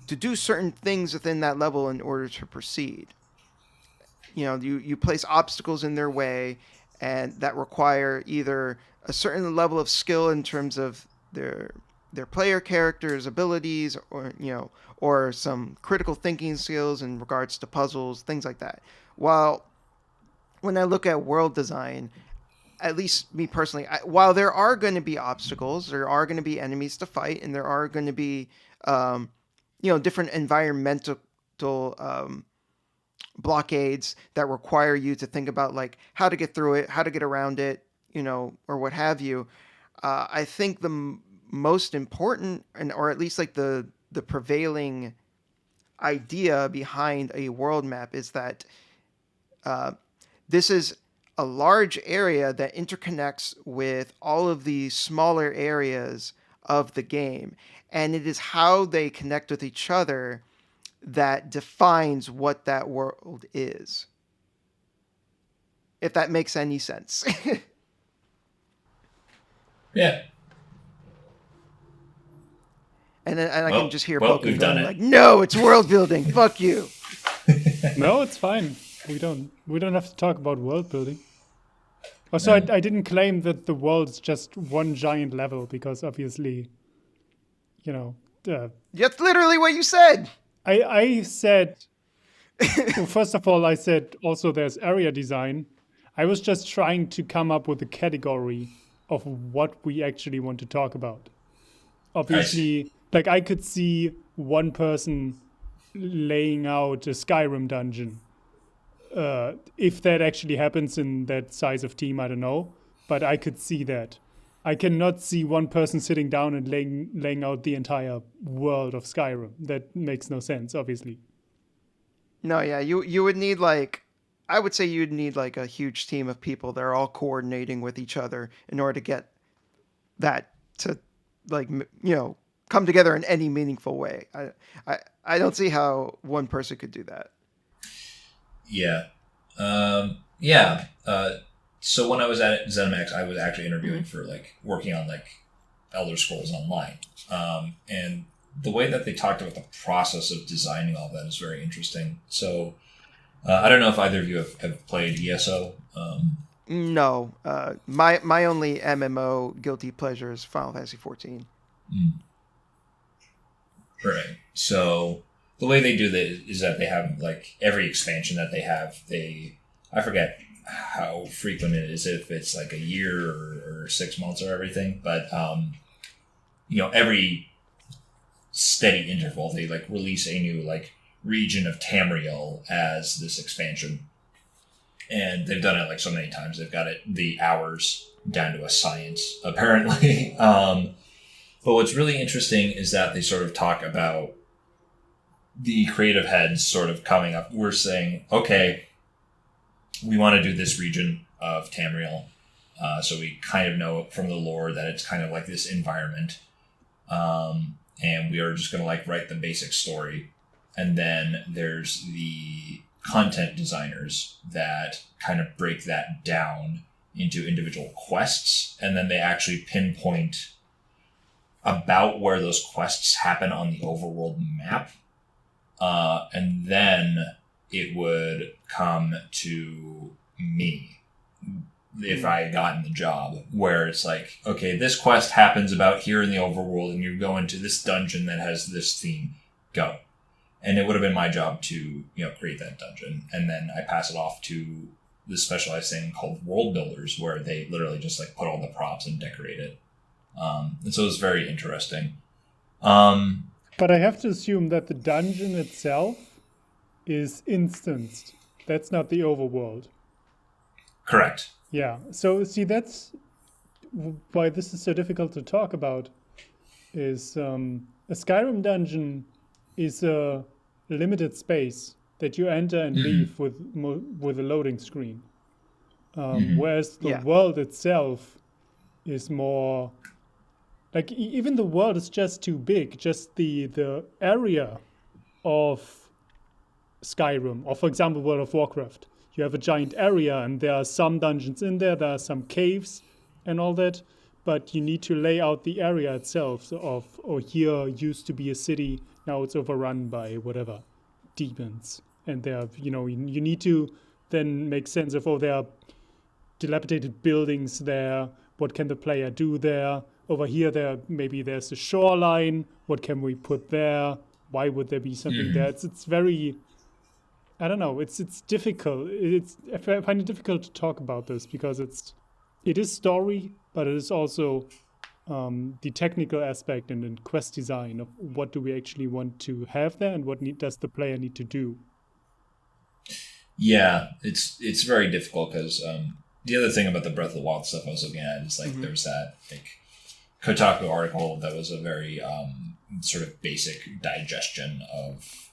do certain things within that level in order to proceed. You know, you place obstacles in their way and that require either a certain level of skill in terms of their player characters' abilities or some critical thinking skills in regards to puzzles, things like that. While when I look at world design, at least me personally, while there are going to be obstacles, there are going to be enemies to fight, and there are going to be different environmental blockades that require you to think about like how to get through it, how to get around it, or what have you. I think the most important, or at least like the prevailing idea behind a world map is that this is a large area that interconnects with all of the smaller areas of the game. And it is how they connect with each other that defines what that world is. If that makes any sense.
Yeah.
And I can just hear
Boken going
like, no, it's world building. Fuck you.
No, it's fine. We don't have to talk about world building. Also, I didn't claim that the world's just one giant level because obviously,
that's literally what you said.
I said, well, first of all, I said also there's area design. I was just trying to come up with a category of what we actually want to talk about. Obviously, like I could see one person laying out a Skyrim dungeon. If that actually happens in that size of team, I don't know. But I could see that. I cannot see one person sitting down and laying out the entire world of Skyrim. That makes no sense, obviously.
No, yeah, you would need I would say you'd need like a huge team of people that are all coordinating with each other in order to get that to come together in any meaningful way. I don't see how one person could do that.
Yeah. So when I was at ZeniMax, I was actually interviewing for working on Elder Scrolls Online. And the way that they talked about the process of designing all that is very interesting. So I don't know if either of you have played ESO.
No. My only MMO guilty pleasure is Final Fantasy 14.
Right. So the way they do that is that they have like every expansion that they have, I forget how frequent it is, if it's like a year or 6 months or everything, but every steady interval they like release a new like region of Tamriel as this expansion. And they've done it like so many times. They've got the hours down to a science, apparently. But what's really interesting is that they sort of talk about the creative heads sort of coming up. We're saying, okay, we want to do this region of Tamriel. So we kind of know from the lore that it's kind of like this environment. And we are just going to like write the basic story. And then there's the content designers that kind of break that down into individual quests. And then they actually pinpoint about where those quests happen on the overworld map. And then it would come to me if I had gotten the job, where it's like, okay, this quest happens about here in the overworld and you go into this dungeon that has this theme. Go. And it would have been my job to, create that dungeon. And then I pass it off to this specialized thing called world builders, where they literally just like put all the props and decorate it. And so it's very interesting.
But I have to assume that the dungeon itself is instanced. That's not the overworld.
Correct.
Yeah. So see, that's why this is so difficult to talk about. Is a Skyrim dungeon is a limited space that you enter and leave with a loading screen, whereas the world itself is more like even the world is just too big. Just the area of Skyrim, or for example, World of Warcraft. You have a giant area, and there are some dungeons in there. There are some caves and all that, but you need to lay out the area itself. Here used to be a city. Now it's overrun by whatever demons, and there, you need to then make sense of there are dilapidated buildings there. What can the player do there? Over here, there's a shoreline. What can we put there? Why would there be something there? It's very, I don't know. It's difficult. I find it difficult to talk about this because it is story, but it is also the technical aspect and then quest design of what do we actually want to have there and what does the player need to do.
Yeah, it's very difficult because the other thing about the Breath of the Wild stuff I was looking at is like there's that like Kotaku article that was a very sort of basic digestion of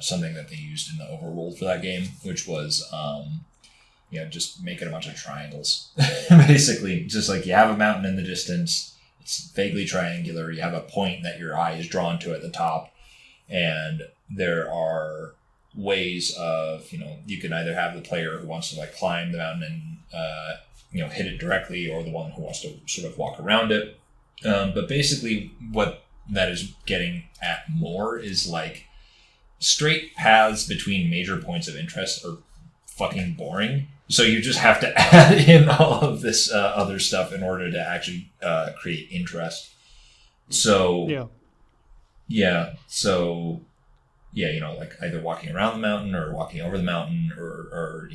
something that they used in the overworld for that game, which was just making a bunch of triangles. Basically, just like you have a mountain in the distance, it's vaguely triangular, you have a point that your eye is drawn to at the top, and there are ways of, you can either have the player who wants to like climb the mountain and hit it directly, or the one who wants to sort of walk around it. But basically what that is getting at more is like straight paths between major points of interest are fucking boring. So you just have to add in all of this other stuff in order to actually create interest. So like either walking around the mountain or walking over the mountain, or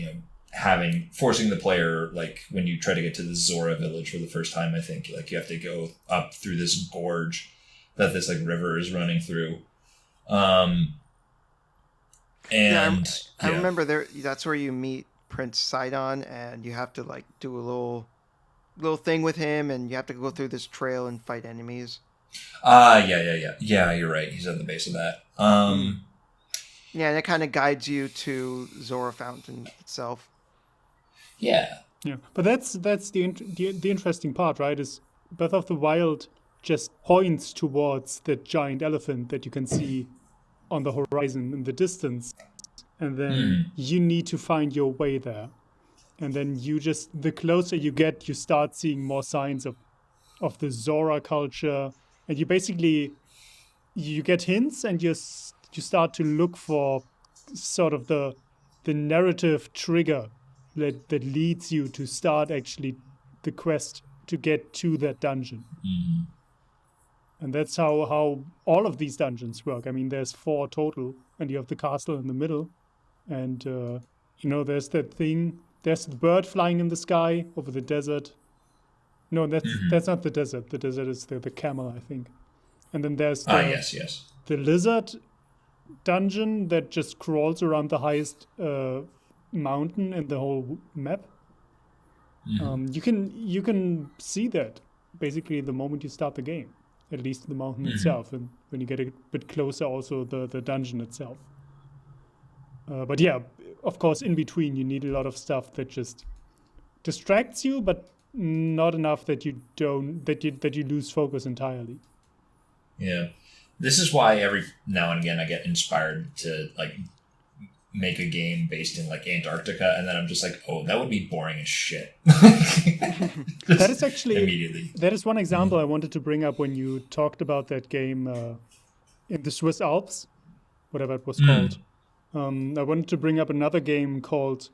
forcing the player, like when you try to get to the Zora village for the first time, I think like you have to go up through this gorge that this like river is running through. I
remember that's where you meet Prince Sidon, and you have to like do a little thing with him, and you have to go through this trail and fight enemies.
Yeah, you're right. He's at the base of that.
Yeah, and it kind of guides you to Zora Fountain itself.
Yeah.
But that's the interesting part, right? Is Breath of the Wild just points towards that giant elephant that you can see on the horizon in the distance, and then you need to find your way there. And then the closer you get, you start seeing more signs of the Zora culture, and you get hints, and you start to look for sort of the narrative trigger that leads you to start actually the quest to get to that dungeon. And that's how all of these dungeons work. I mean, there's 4 total, and you have the castle in the middle. And, there's that thing. There's the bird flying in the sky over the desert. No, that's not the desert. The desert is the camel, I think. And then there's
Yes.
the lizard dungeon that just crawls around the highest mountain in the whole map. You can see that basically the moment you start the game, at least the mountain itself, and when you get a bit closer, also the dungeon itself. But yeah, of course, in between you need a lot of stuff that just distracts you, but not enough that you lose focus entirely.
Yeah. This is why every now and again I get inspired to like make a game based in like Antarctica, and then I'm just like, oh, that would be boring as shit.
That is actually
immediately.
That is one example I wanted to bring up when you talked about that game in the Swiss Alps, whatever it was called. I wanted to bring up another game called,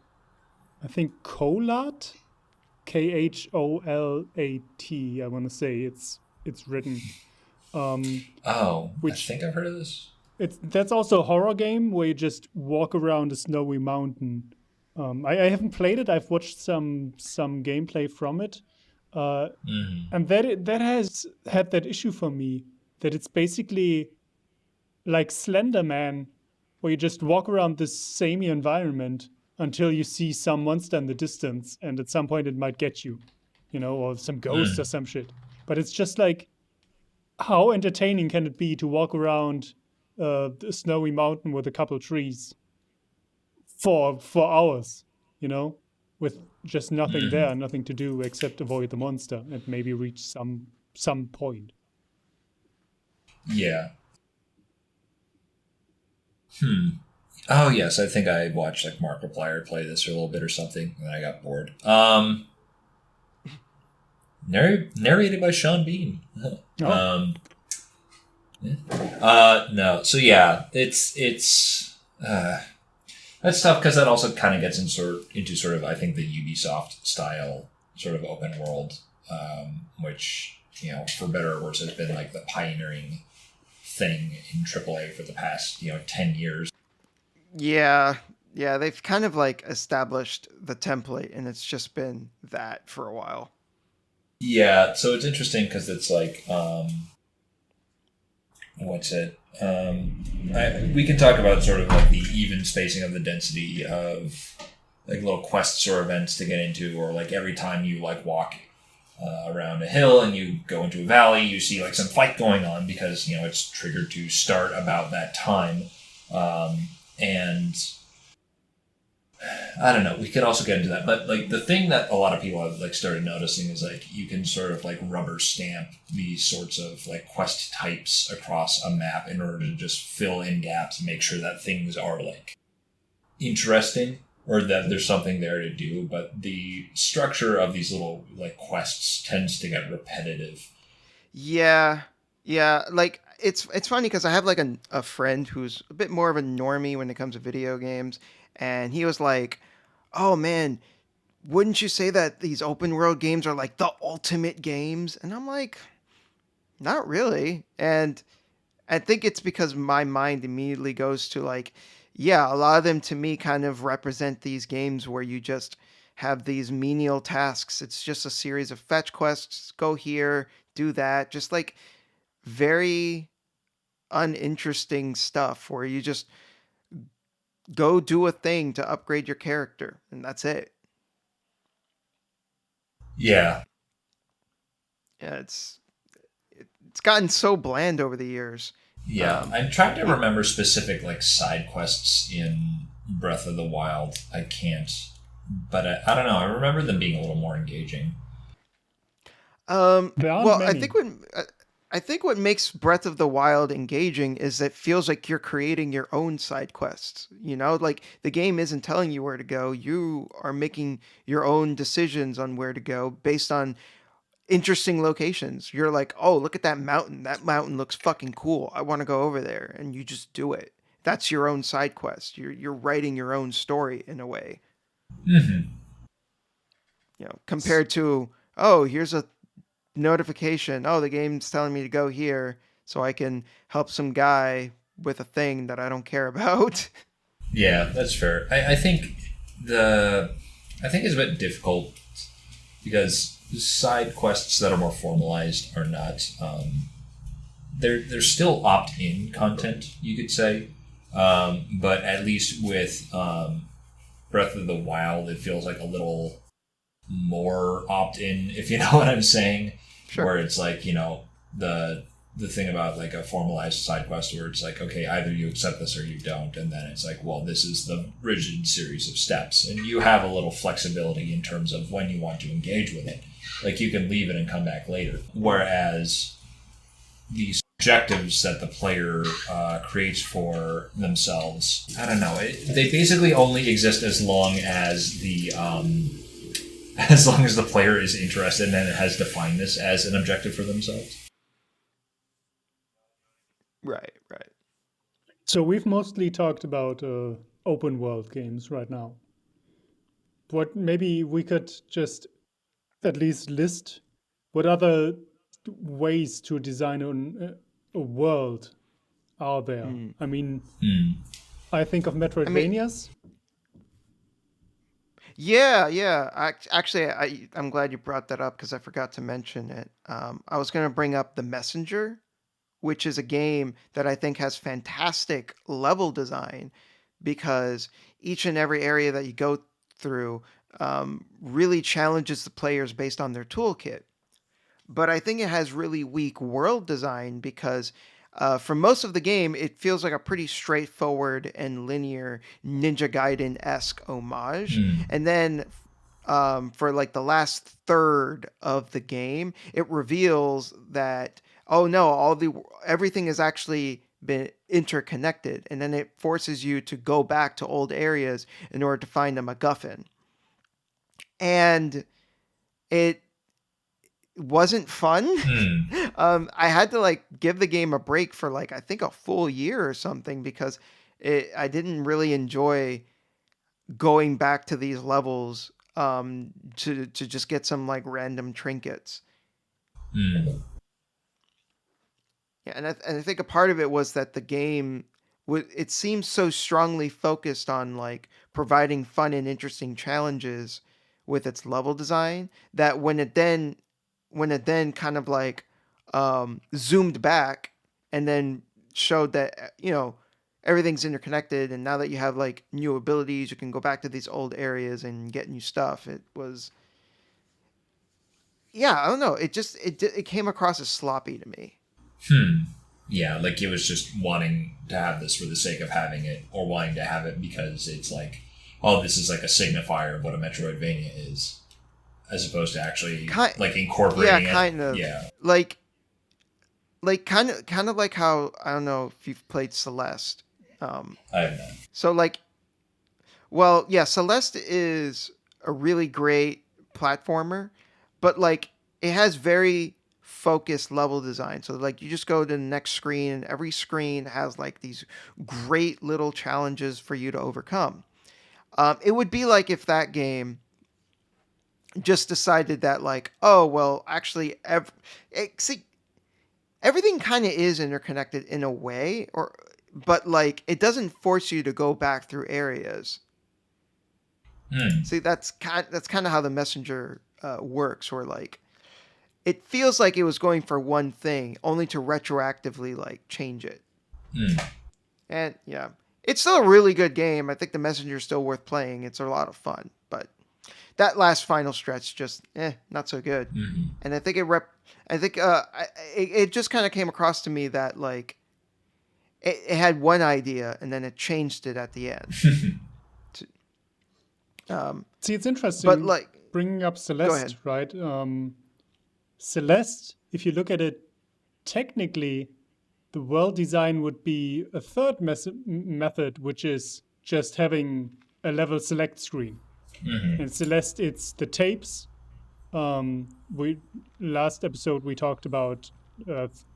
I think, Kholat, Kholat. I want to say it's written.
I think I've heard of this.
That's also a horror game where you just walk around a snowy mountain. I haven't played it. I've watched some gameplay from it, and that has had that issue for me, that it's basically like Slender Man, where you just walk around this samey environment until you see some monster in the distance, and at some point it might get you, or some ghost or some shit. But it's just like, how entertaining can it be to walk around a snowy mountain with a couple trees for hours, with just nothing there, nothing to do except avoid the monster and maybe reach some point.
Yeah. Oh yes, I think I watched like Markiplier play this for a little bit or something, and I got bored. Narrated by Sean Bean. No. So yeah, it's that's tough because that also kind of gets into sort of I think the Ubisoft style sort of open world, which for better or worse has been like the pioneering thing in AAA for the past 10 years.
Yeah, they've kind of like established the template, and it's just been that for a while.
Yeah, so it's interesting because it's like, what's it? We can talk about sort of like the even spacing of the density of like little quests or events to get into, or like every time you like walk around a hill and you go into a valley, you see like some fight going on because it's triggered to start about that time, and I don't know. We could also get into that, but like the thing that a lot of people have like started noticing is like you can sort of like rubber stamp these sorts of like quest types across a map in order to just fill in gaps and make sure that things are like interesting or that there's something there to do. But the structure of these little like quests tends to get repetitive.
Yeah. Like it's funny because I have like a friend who's a bit more of a normie when it comes to video games. And he was like, oh man, wouldn't you say that these open world games are like the ultimate games? And I'm like, not really. And I think it's because my mind immediately goes to like, yeah, a lot of them to me kind of represent these games where you just have these menial tasks. It's just a series of fetch quests, go here, do that. Just like very uninteresting stuff where you just go do a thing to upgrade your character, and that's it.
Yeah.
It's gotten so bland over the years.
Yeah, I'm trying to remember specific like side quests in Breath of the Wild. I can't, but I don't know. I remember them being a little more engaging.
Well,
many.
I think what makes Breath of the Wild engaging is it feels like you're creating your own side quests. Like the game isn't telling you where to go. You are making your own decisions on where to go based on interesting locations. You're like, oh, look at that mountain. That mountain looks fucking cool. I want to go over there. And you just do it. That's your own side quest. You're writing your own story in a way.
Mm-hmm.
Compared to, oh, here's a notification. Oh, the game's telling me to go here, so I can help some guy with a thing that I don't care about.
Yeah, that's fair. I think the I think it's a bit difficult because side quests that are more formalized are not. They're still opt-in content, you could say, but at least with Breath of the Wild, it feels like a little more opt-in, if you know what I'm saying.
Sure.
Where it's like, the thing about like a formalized side quest where it's like, okay, either you accept this or you don't, and then it's like, well, this is the rigid series of steps, and you have a little flexibility in terms of when you want to engage with it. Like you can leave it and come back later. Whereas these objectives that the player creates for themselves, I don't know, they basically only exist as long as the player is interested and has defined this as an objective for themselves.
Right, right.
So we've mostly talked about open world games right now. What maybe we could just at least list what other ways to design a world are there. I mean, I think of Metroidvanias.
Yeah. I'm glad you brought that up because I forgot to mention it. I was going to bring up The Messenger, which is a game that I think has fantastic level design because each and every area that you go through really challenges the players based on their toolkit. But I think it has really weak world design because for most of the game, it feels like a pretty straightforward and linear Ninja Gaiden-esque homage. And then for like the last third of the game, it reveals that oh no, everything has actually been interconnected, and then it forces you to go back to old areas in order to find a MacGuffin. And it wasn't fun. I had to like give the game a break for like I think a full year or something because I didn't really enjoy going back to these levels to just get some like random trinkets. Yeah, and I think a part of it was that the game it seems so strongly focused on like providing fun and interesting challenges with its level design that when it then kind of like zoomed back and then showed that everything's interconnected, and now that you have like new abilities, you can go back to these old areas and get new stuff. It was I don't know. It came across as sloppy to me.
Yeah, like it was just wanting to have this for the sake of having it, or wanting to have it because it's like, oh, this is like a signifier of what a Metroidvania is, as opposed to actually like incorporating it.
Kind of.
Yeah,
like kind of like how I don't know if you've played Celeste.
I have not.
So like, well, yeah, Celeste is a really great platformer, but like it has very focused level design. So like you just go to the next screen, and every screen has like these great little challenges for you to overcome. It would be like if that game just decided that like, oh well, actually, everything kind of is interconnected in a way, but like it doesn't force you to go back through areas. See, that's kind of how the Messenger works, where like it feels like it was going for one thing, only to retroactively like change it. And yeah, it's still a really good game. I think the Messenger is still worth playing. It's a lot of fun, but that last final stretch just not so good. And I think it just kind of came across to me that like it had one idea and then it changed it at the end.
See, it's interesting.
But like
bringing up Celeste, right? Celeste, if you look at it technically, the world design would be a third method, which is just having a level select screen. And Celeste, it's the tapes. Last episode we talked about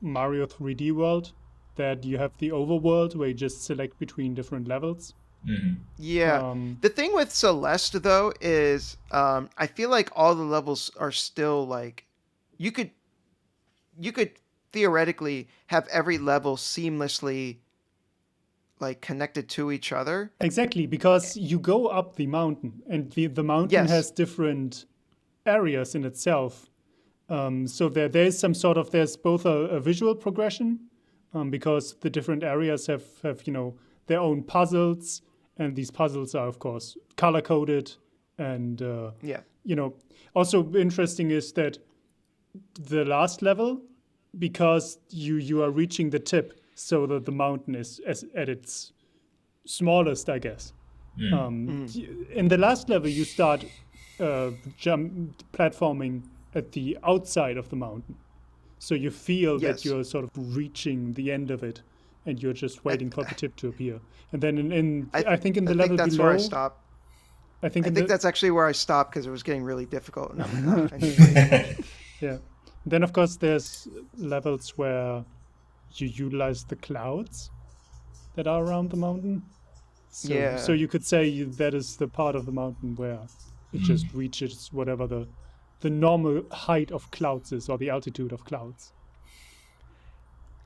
Mario 3D World, that you have the overworld where you just select between different levels.
Yeah. The thing with Celeste though is I feel like all the levels are still like you could you could theoretically have every level seamlessly like connected to each other.
Exactly, because you go up the mountain, and the mountain
Yes.
has different areas in itself. So there's some sort of, there's both a visual progression, because the different areas have their own puzzles, and these puzzles are of course color coded, and
Yeah.
Also interesting is that the last level, because you are reaching the tip, so that the mountain is at its smallest, I guess. In the last level, you start platforming at the outside of the mountain, so you feel
Yes.
that you're sort of reaching the end of it, and you're just waiting for the tip to appear. And then I think in the level
that's
below,
where I stopped.
I think
That's actually where I stopped because it was getting really difficult. And I'm like, "Oh, I need
yeah. Then of course there's levels where you utilize the clouds that are around the mountain. So,
Yeah.
So you could say that is the part of the mountain where it just reaches whatever the normal height of clouds is, or the altitude of clouds.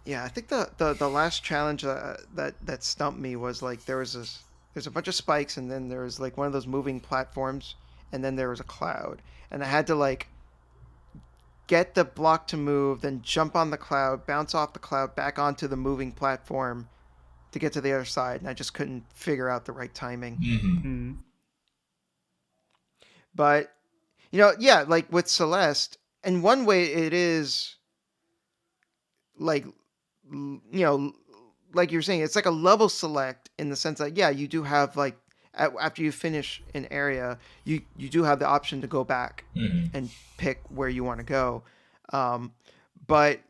Yeah, I think the last challenge that stumped me was like there's a bunch of spikes, and then there was like one of those moving platforms, and then there was a cloud, and I had to like get the block to move, then jump on the cloud, bounce off the cloud back onto the moving platform to get to the other side, and I just couldn't figure out the right timing.
Mm.
But yeah, like with Celeste, in one way it is like like you're saying, it's like a level select in the sense that, yeah, you do have like after you finish an area, you do have the option to go back and pick where you want to go. But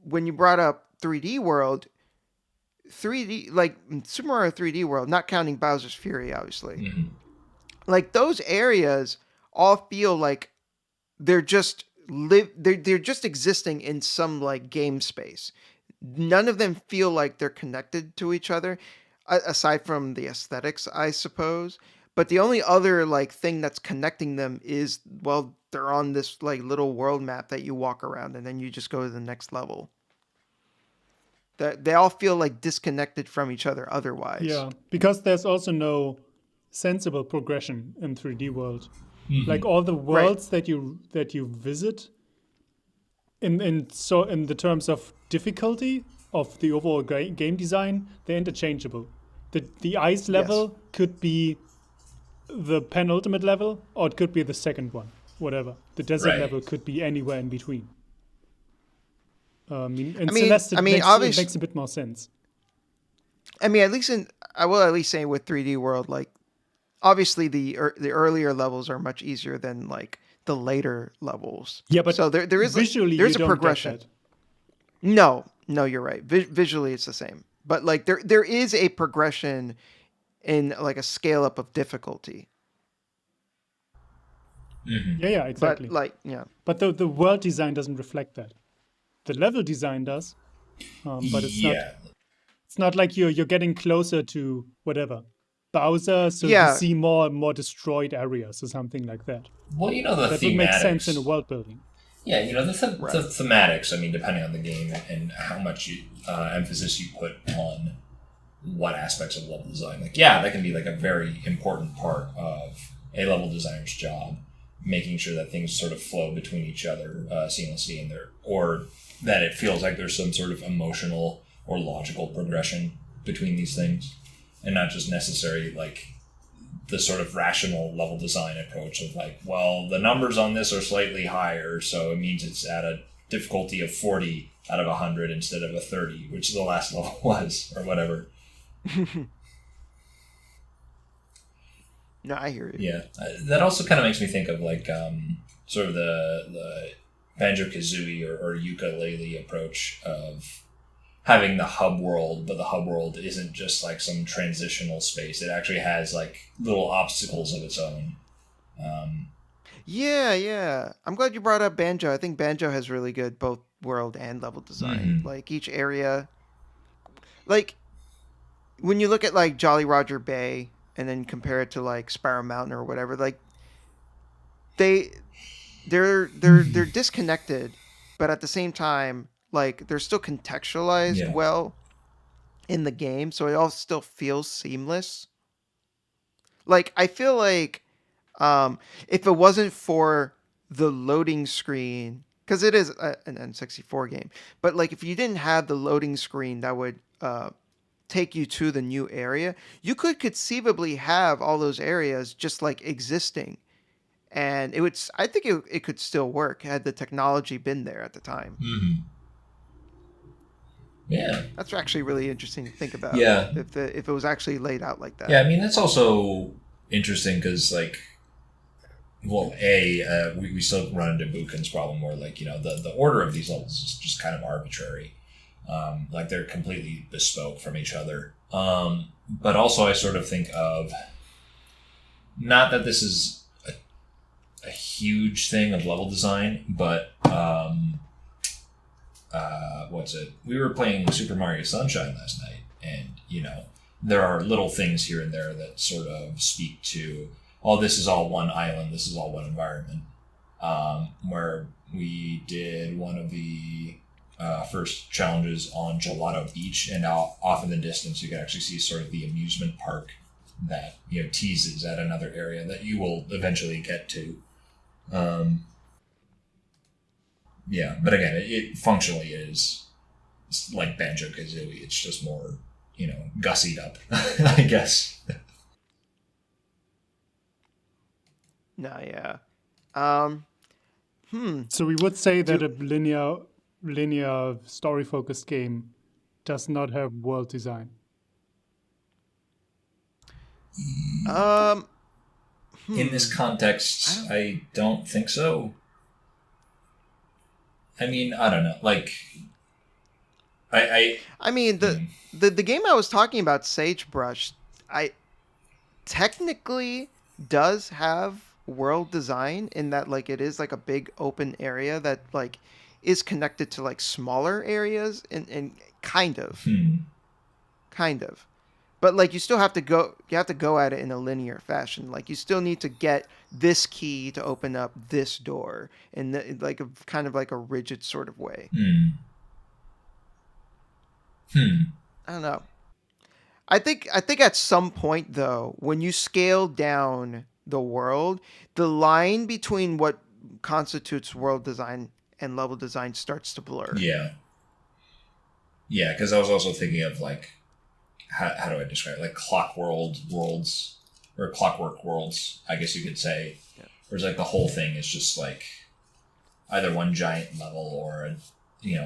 when you brought up 3D World, 3D, like Super Mario 3D World, not counting Bowser's Fury, obviously, like those areas all feel like they're just they're just existing in some like game space. None of them feel like they're connected to each other, aside from the aesthetics, I suppose. But the only other like thing that's connecting them is, well, they're on this like little world map that you walk around, and then you just go to the next level. That they all feel like disconnected from each other otherwise.
Yeah, because there's also no sensible progression in 3D World. Like all the worlds that you visit, in the terms of difficulty of the overall game design, they're interchangeable. The ice level could be the penultimate level, or it could be the second one, whatever. The desert level could be anywhere in between. Celeste, it makes a bit more sense.
I mean, I will at least say with 3D World, like, obviously the earlier levels are much easier than like the later levels.
Yeah, but
so there is
visually
there's
you
a
don't
progression.
get that.
No, you're right. Visually, it's the same, but like there is a progression in like a scale up of difficulty.
Yeah, exactly.
But like, yeah.
But the world design doesn't reflect that. The level design does, but it's not. It's not like you're getting closer to whatever Bowser, so you see more destroyed areas or something like that.
Well, the
that
thematics
would make sense in a world building.
Yeah, the thematics. I mean, depending on the game and how much emphasis you put on what aspects of level design. Like, that can be like a very important part of a level designer's job, making sure that things sort of flow between each other seamlessly, or that it feels like there's some sort of emotional or logical progression between these things, and not just necessarily like the sort of rational level design approach of like, well, the numbers on this are slightly higher, so it means it's at a difficulty of 40 out of 100 instead of a 30, which the last level was, or whatever.
No, I hear you.
Yeah, that also kind of makes me think of like sort of the Banjo-Kazooie or ukulele approach of having the hub world, but the hub world isn't just like some transitional space. It actually has like little obstacles of its own.
Yeah. I'm glad you brought up Banjo. I think Banjo has really good both world and level design. Like each area, like when you look at like Jolly Roger Bay and then compare it to like Spiral Mountain or whatever, like they're disconnected but at the same time, like they're still contextualized
Yeah.
well in the game, so it all still feels seamless. Like I feel like if it wasn't for the loading screen, because it is an N64 game, but like if you didn't have the loading screen that would take you to the new area, you could conceivably have all those areas just like existing, and it would. I think it could still work had the technology been there at the time.
Hmm. Yeah.
That's actually really interesting to think about.
Yeah.
If it was actually laid out like that.
Yeah, I mean, that's also interesting because, like, well, we still run into Buchan's problem where, like, the order of these levels is just kind of arbitrary. Like, they're completely bespoke from each other. But also, I sort of think of, not that this is a huge thing of level design, but what's it? We were playing Super Mario Sunshine last night, and there are little things here and there that sort of speak to, oh, this is all one island, this is all one environment. Where we did one of the first challenges on Gelato Beach, and now off in the distance you can actually see sort of the amusement park that teases at another area that you will eventually get to. Yeah, but again, it functionally is like Banjo-Kazooie. It's just more, gussied up, I guess.
No, yeah.
So we would say that a linear story-focused game does not have world design.
In this context, I don't think so. I mean, I don't know. Like,
I mean, the game I was talking about, Sagebrush, I technically does have world design in that, like, it is like a big open area that like is connected to like smaller areas and kind of, but like you still have to go at it in a linear fashion. Like you still need to get this key to open up this door in like a kind of like a rigid sort of way. I don't know. I think at some point though, when you scale down the world, the line between what constitutes world design and level design starts to blur.
Yeah. Yeah, because I was also thinking of, like, how do I describe it? Like worlds, or clockwork worlds, I guess you could say. Yeah. Whereas, like, the whole thing is just, like, either one giant level or, a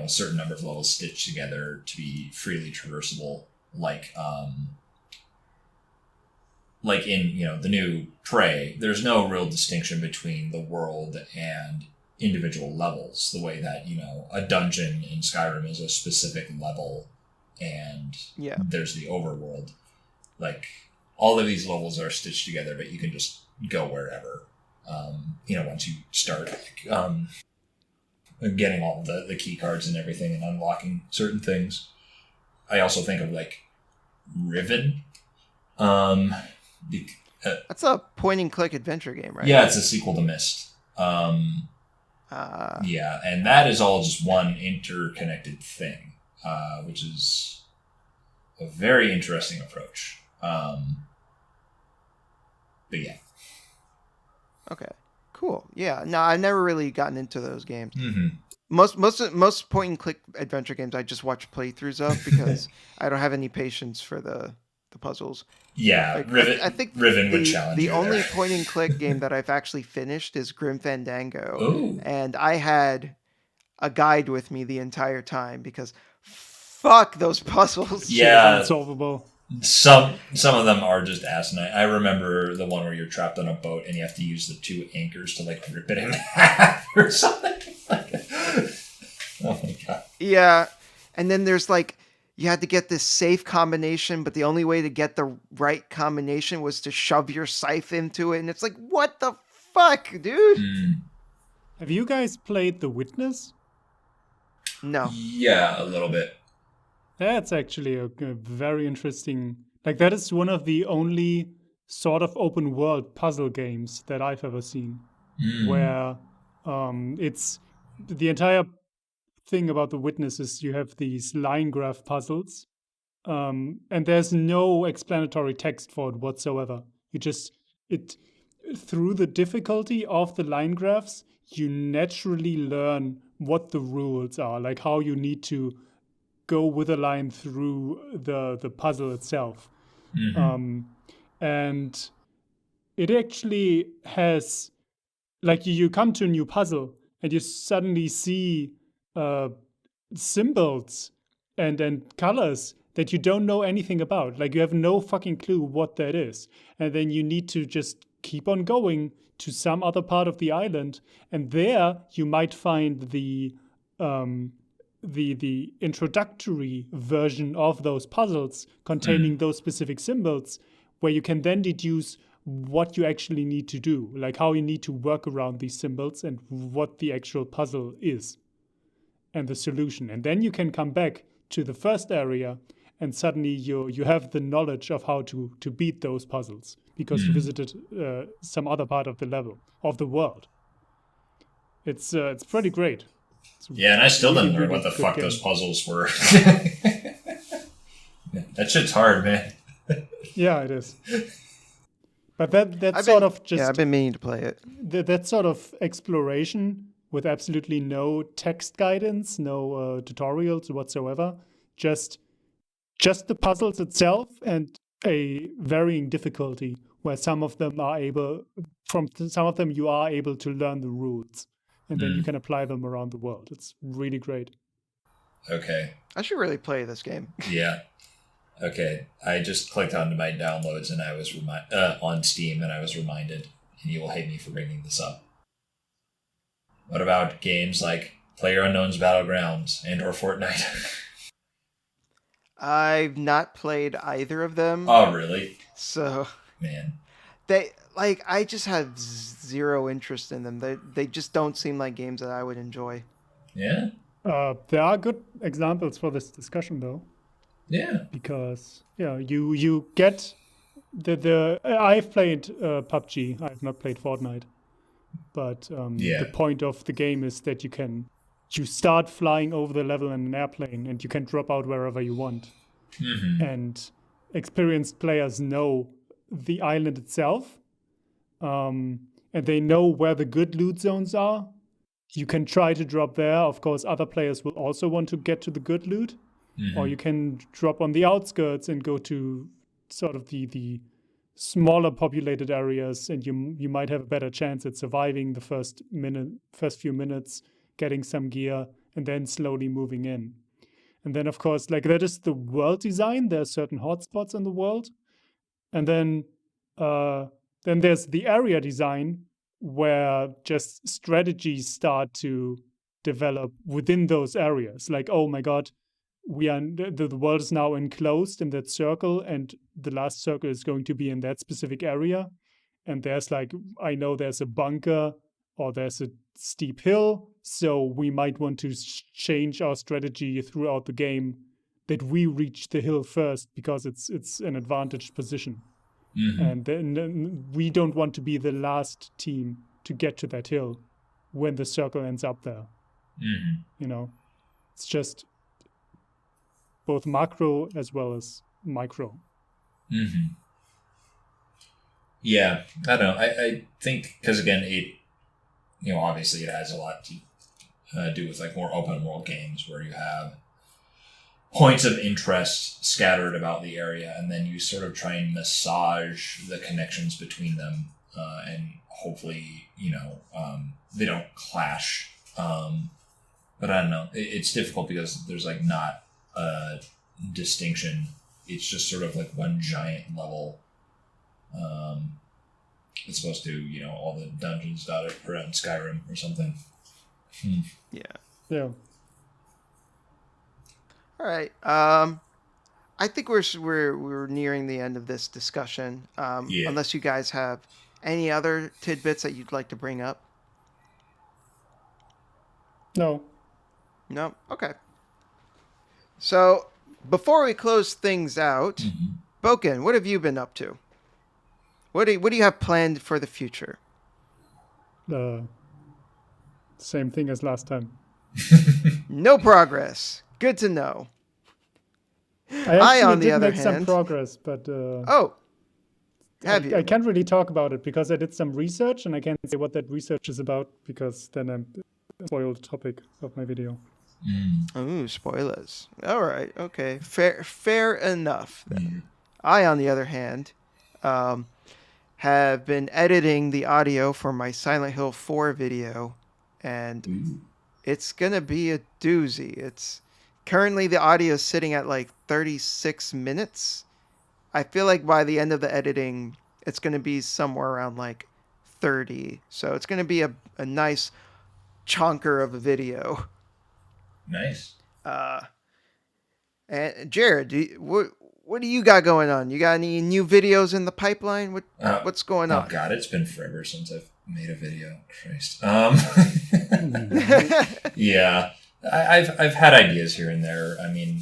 certain number of levels stitched together to be freely traversable. Like in, the new Prey, there's no real distinction between the world and individual levels, the way that, a dungeon in Skyrim is a specific level and there's the overworld. Like, all of these levels are stitched together, but you can just go wherever, once you start getting all the key cards and everything and unlocking certain things. I also think of, like, Riven.
That's a point-and-click adventure game, right?
Yeah, it's a sequel to Myst. Yeah, and that is all just one interconnected thing, which is a very interesting approach. But yeah.
Okay, cool. Yeah, no, I've never really gotten into those games.
Mm-hmm.
Most point-and-click adventure games I just watch playthroughs of because I don't have any patience for the puzzles.
Yeah,
like,
Riven,
I think
Riven would challenge
the
you
only
there.
point-and-click game that I've actually finished is Grim Fandango.
Ooh.
And I had a guide with me the entire time because fuck those puzzles.
Yeah,
Unsolvable.
Some of them are just asinine. I remember the one where you're trapped on a boat and you have to use the two anchors to, like, rip it in half or something. Oh my god.
Yeah, and then there's like you had to get this safe combination, but the only way to get the right combination was to shove your scythe into it, and it's like, what the fuck, dude?
Have you guys played The Witness?
No.
Yeah, a little bit.
That's actually a very interesting... Like, that is one of the only sort of open world puzzle games that I've ever seen, where it's the entire thing about the Witness is you have these line graph puzzles, and there's no explanatory text for it whatsoever. You just through the difficulty of the line graphs, you naturally learn what the rules are, like how you need to go with a line through the puzzle itself. And it actually has, like, you come to a new puzzle and you suddenly see symbols and colors that you don't know anything about. Like, you have no fucking clue what that is. And then you need to just keep on going to some other part of the island, and there you might find the introductory version of those puzzles containing those specific symbols, where you can then deduce what you actually need to do, like how you need to work around these symbols and what the actual puzzle is and the solution. And then you can come back to the first area, and suddenly you have the knowledge of how to beat those puzzles because you visited some other part of the level, of the world. It's pretty great.
Yeah, and I still
really,
didn't learn
really
what the
good
fuck
game.
those puzzles were. That shit's hard, man.
Yeah, it is. But that
I've
sort
been-
of just
Yeah, I've been meaning to play it.
that sort of exploration with absolutely no text guidance, no tutorials whatsoever, just the puzzles itself and a varying difficulty, where some of them you are able to learn the rules, and then you can apply them around the world. It's really great.
Okay.
I should really play this game.
Yeah. Okay. I just clicked onto my downloads and I was on Steam, and I was reminded, and you will hate me for bringing this up. What about games like PlayerUnknown's Battlegrounds and or Fortnite?
I've not played either of them,
Oh, really?
so
Man.
I just have zero interest in them. They just don't seem like games that I would enjoy.
Yeah?
There are good examples for this discussion, though,
Yeah.
because you get the I've played PUBG. I've not played Fortnite, but the point of the game is that you start flying over the level in an airplane, and you can drop out wherever you want. And experienced players know the island itself, and they know where the good loot zones are. You can try to drop there. Of course, other players will also want to get to the good loot, or you can drop on the outskirts and go to sort of the smaller populated areas, and you might have a better chance at surviving the first few minutes, getting some gear, and then slowly moving in. And then, of course, like, that is the world design. There are certain hotspots in the world. And then there's the area design, where just strategies start to develop within those areas. Like, oh my God, the world is now enclosed in that circle, and the last circle is going to be in that specific area. And there's I know there's a bunker, or there's a steep hill, so we might want to change our strategy throughout the game that we reach the hill first because it's an advantaged position. And then we don't want to be the last team to get to that hill when the circle ends up there. It's just both macro as well as micro.
Yeah, I don't know. I think, because again, obviously it has a lot to do with more open world games where you have points of interest scattered about the area, and then you sort of try and massage the connections between them, and hopefully, they don't clash. But I don't know. It's difficult because there's not a distinction. It's just sort of one giant level. It's supposed to, all the dungeons dotted around Skyrim or something.
Yeah.
All right. I think we're nearing the end of this discussion. Unless you guys have any other tidbits that you'd like to bring up.
No.
No? Okay. So, before we close things out, Boken, what have you been up to? What do you have planned for the future?
Same thing as last time.
No progress. Good to know.
I
on the
did
other
make some
hand-
progress, but
Oh, have you?
I can't really talk about it because I did some research and I can't say what that research is about because then I spoil the topic of my video.
Ooh, spoilers. All right. Okay. Fair enough. Then. I, on the other hand, have been editing the audio for my Silent Hill 4 video, and it's gonna be a doozy. It's currently the audio is sitting at like 36 minutes. I feel like by the end of the editing, it's gonna be somewhere around like 30. So it's gonna be a nice chonker of a video.
Nice.
And Jared, what do you got going on? You got any new videos in the pipeline? What's going on?
Oh God, it's been forever since I've made a video. Christ. Yeah, I've had ideas here and there. I mean,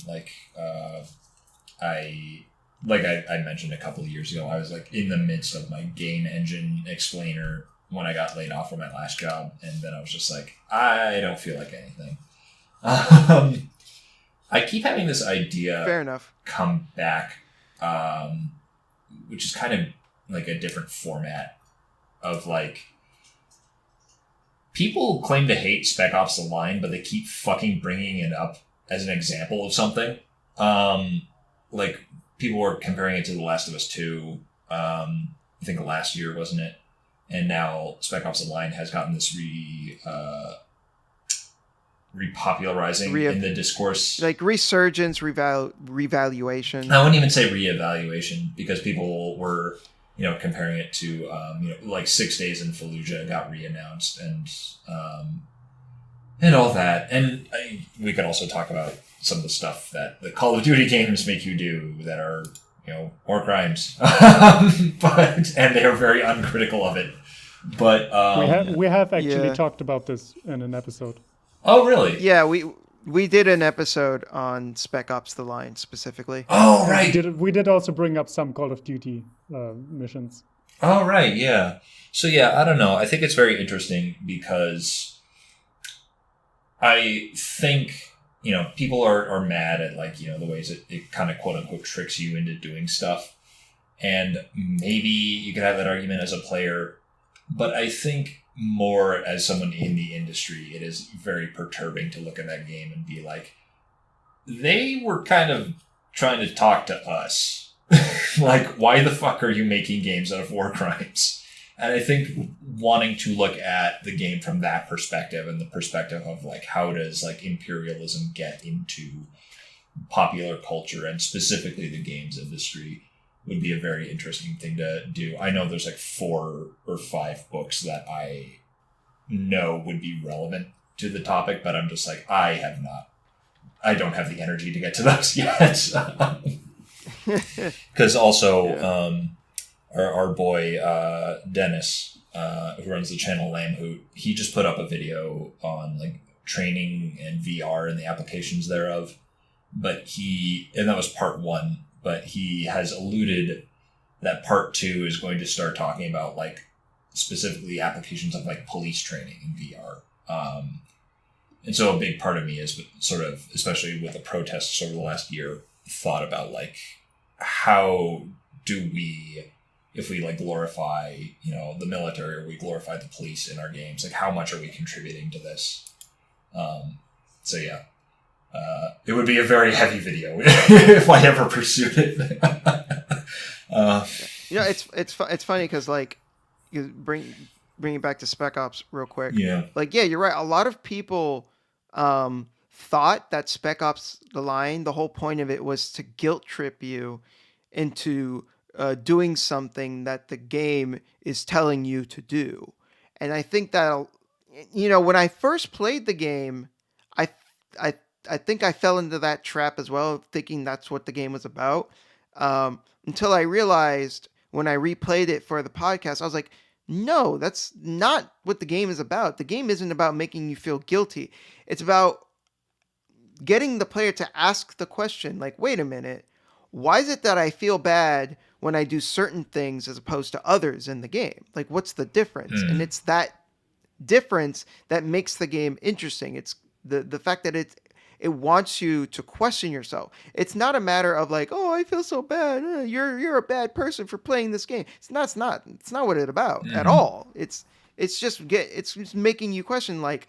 I mentioned a couple of years ago, I was like in the midst of my game engine explainer when I got laid off from my last job, and then I was just like, I don't feel like anything. I keep having this idea
Fair enough.
come back, which is kind of like a different format of like, people claim to hate Spec Ops: The Line, but they keep fucking bringing it up as an example of something. Like, people were comparing it to The Last of Us 2, I think last year, wasn't it? And now Spec Ops: The Line has gotten this repopularizing in the discourse.
Like resurgence, revaluation.
I wouldn't even say reevaluation, because people were, comparing it to, like 6 Days in Fallujah got reannounced and all that. And we could also talk about some of the stuff that the Call of Duty games make you do that are, war crimes, and they are very uncritical of it. But
we have actually talked about this in an episode.
Oh, really?
Yeah, we did an episode on Spec Ops: The Line specifically.
Oh, right.
We did also bring up some Call of Duty missions.
Oh, right, yeah. So, yeah, I don't know. I think it's very interesting because I think, people are mad at, like, the ways it kind of quote-unquote tricks you into doing stuff. And maybe you could have that argument as a player, but I think more as someone in the industry, it is very perturbing to look at that game and be like, they were kind of trying to talk to us. Like, why the fuck are you making games out of war crimes? And I think wanting to look at the game from that perspective, and the perspective of like, how does like imperialism get into popular culture and specifically the games industry, would be a very interesting thing to do. I know there's like 4 or 5 books that I know would be relevant to the topic, but I'm just like, I don't have the energy to get to those yet. Because also, our boy, Dennis, who runs the channel Lamb Hoot, he just put up a video on like training and VR and the applications thereof. And that was part 1. But he has alluded that part 2 is going to start talking about like specifically applications of like police training in VR. And so a big part of me is sort of, especially with the protests over the last year, thought about like, how do we, if we like glorify, the military, or we glorify the police in our games, like how much are we contributing to this? So yeah. It would be a very heavy video if I ever pursued it.
It's funny because like, you bring it back to Spec Ops real quick.
Yeah.
Like, yeah, you're right. A lot of people thought that Spec Ops: The Line, the whole point of it was to guilt trip you into doing something that the game is telling you to do. And I think that, when I first played the game, I think I fell into that trap as well, thinking that's what the game was about. Until I realized when I replayed it for the podcast, I was like, no, that's not what the game is about. The game isn't about making you feel guilty. It's about getting the player to ask the question, like, wait a minute, why is it that I feel bad when I do certain things as opposed to others in the game? Like, what's the difference? And it's that difference that makes the game interesting. It's The fact that it wants you to question yourself. It's not a matter of like, oh, I feel so bad. You're a bad person for playing this game. It's not. It's not what it's about at all. It's just making you question like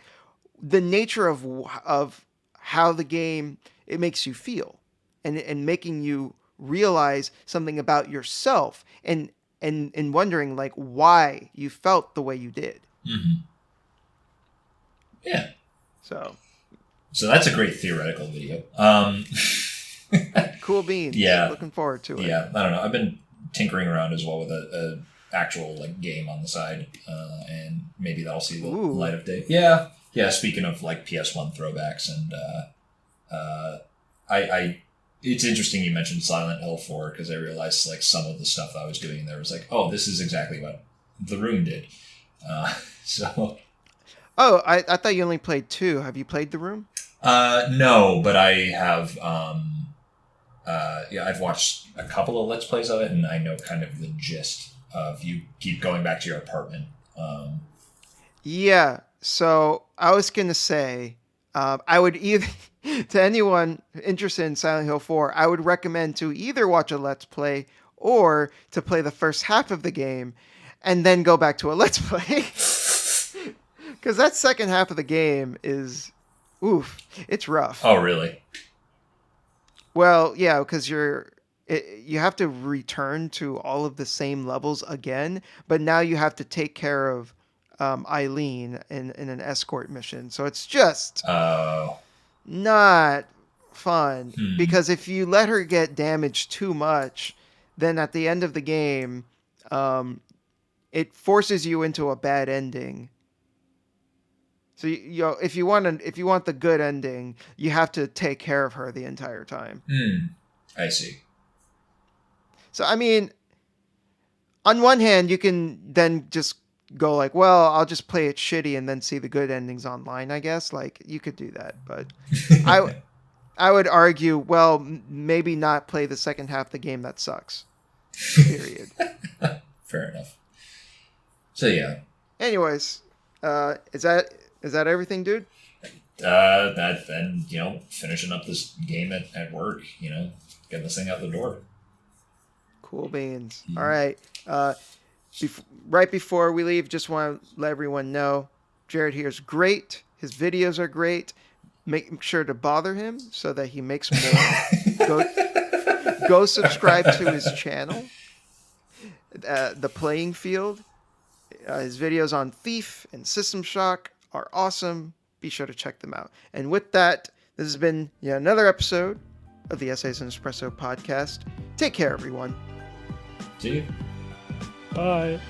the nature of how the game it makes you feel, and making you realize something about yourself, and wondering like why you felt the way you did.
Yeah.
So
that's a great theoretical video.
Cool beans.
Yeah.
Looking forward to it.
Yeah, I don't know. I've been tinkering around as well with a actual like game on the side, and maybe that'll see the light of day. Yeah. Speaking of like PS1 throwbacks, and I it's interesting you mentioned Silent Hill 4 because I realized like some of the stuff I was doing there was like, oh, this is exactly what The Room did. So.
Oh, I thought you only played 2. Have you played The Room?
No, but I have. I've watched a couple of Let's Plays of it, and I know kind of the gist of you keep going back to your apartment.
Yeah. So I was gonna say, I would either to anyone interested in Silent Hill 4, I would recommend to either watch a Let's Play or to play the first half of the game, and then go back to a Let's Play. Because that second half of the game is, it's rough.
Oh, really?
Well, yeah, because you have to return to all of the same levels again, but now you have to take care of Eileen in an escort mission. So it's just not fun. Because if you let her get damaged too much, then at the end of the game, it forces you into a bad ending. So if you want the good ending, you have to take care of her the entire time.
I see.
So I mean, on one hand, you can then just go like, well, I'll just play it shitty and then see the good endings online. I guess like you could do that, but I would argue, well, maybe not play the second half of the game that sucks. Period.
Fair enough. So yeah.
Anyways, is that everything, dude?
And finishing up this game at work, getting this thing out the door.
Cool beans. All right. Right before we leave, just want to let everyone know, Jared here is great. His videos are great. Make sure to bother him so that he makes more. Go subscribe to his channel, The Playing Field. His videos on Thief and System Shock are awesome. Be sure to check them out. And with that, this has been another episode of the Essays and Espresso podcast. Take care, everyone.
See you.
Bye.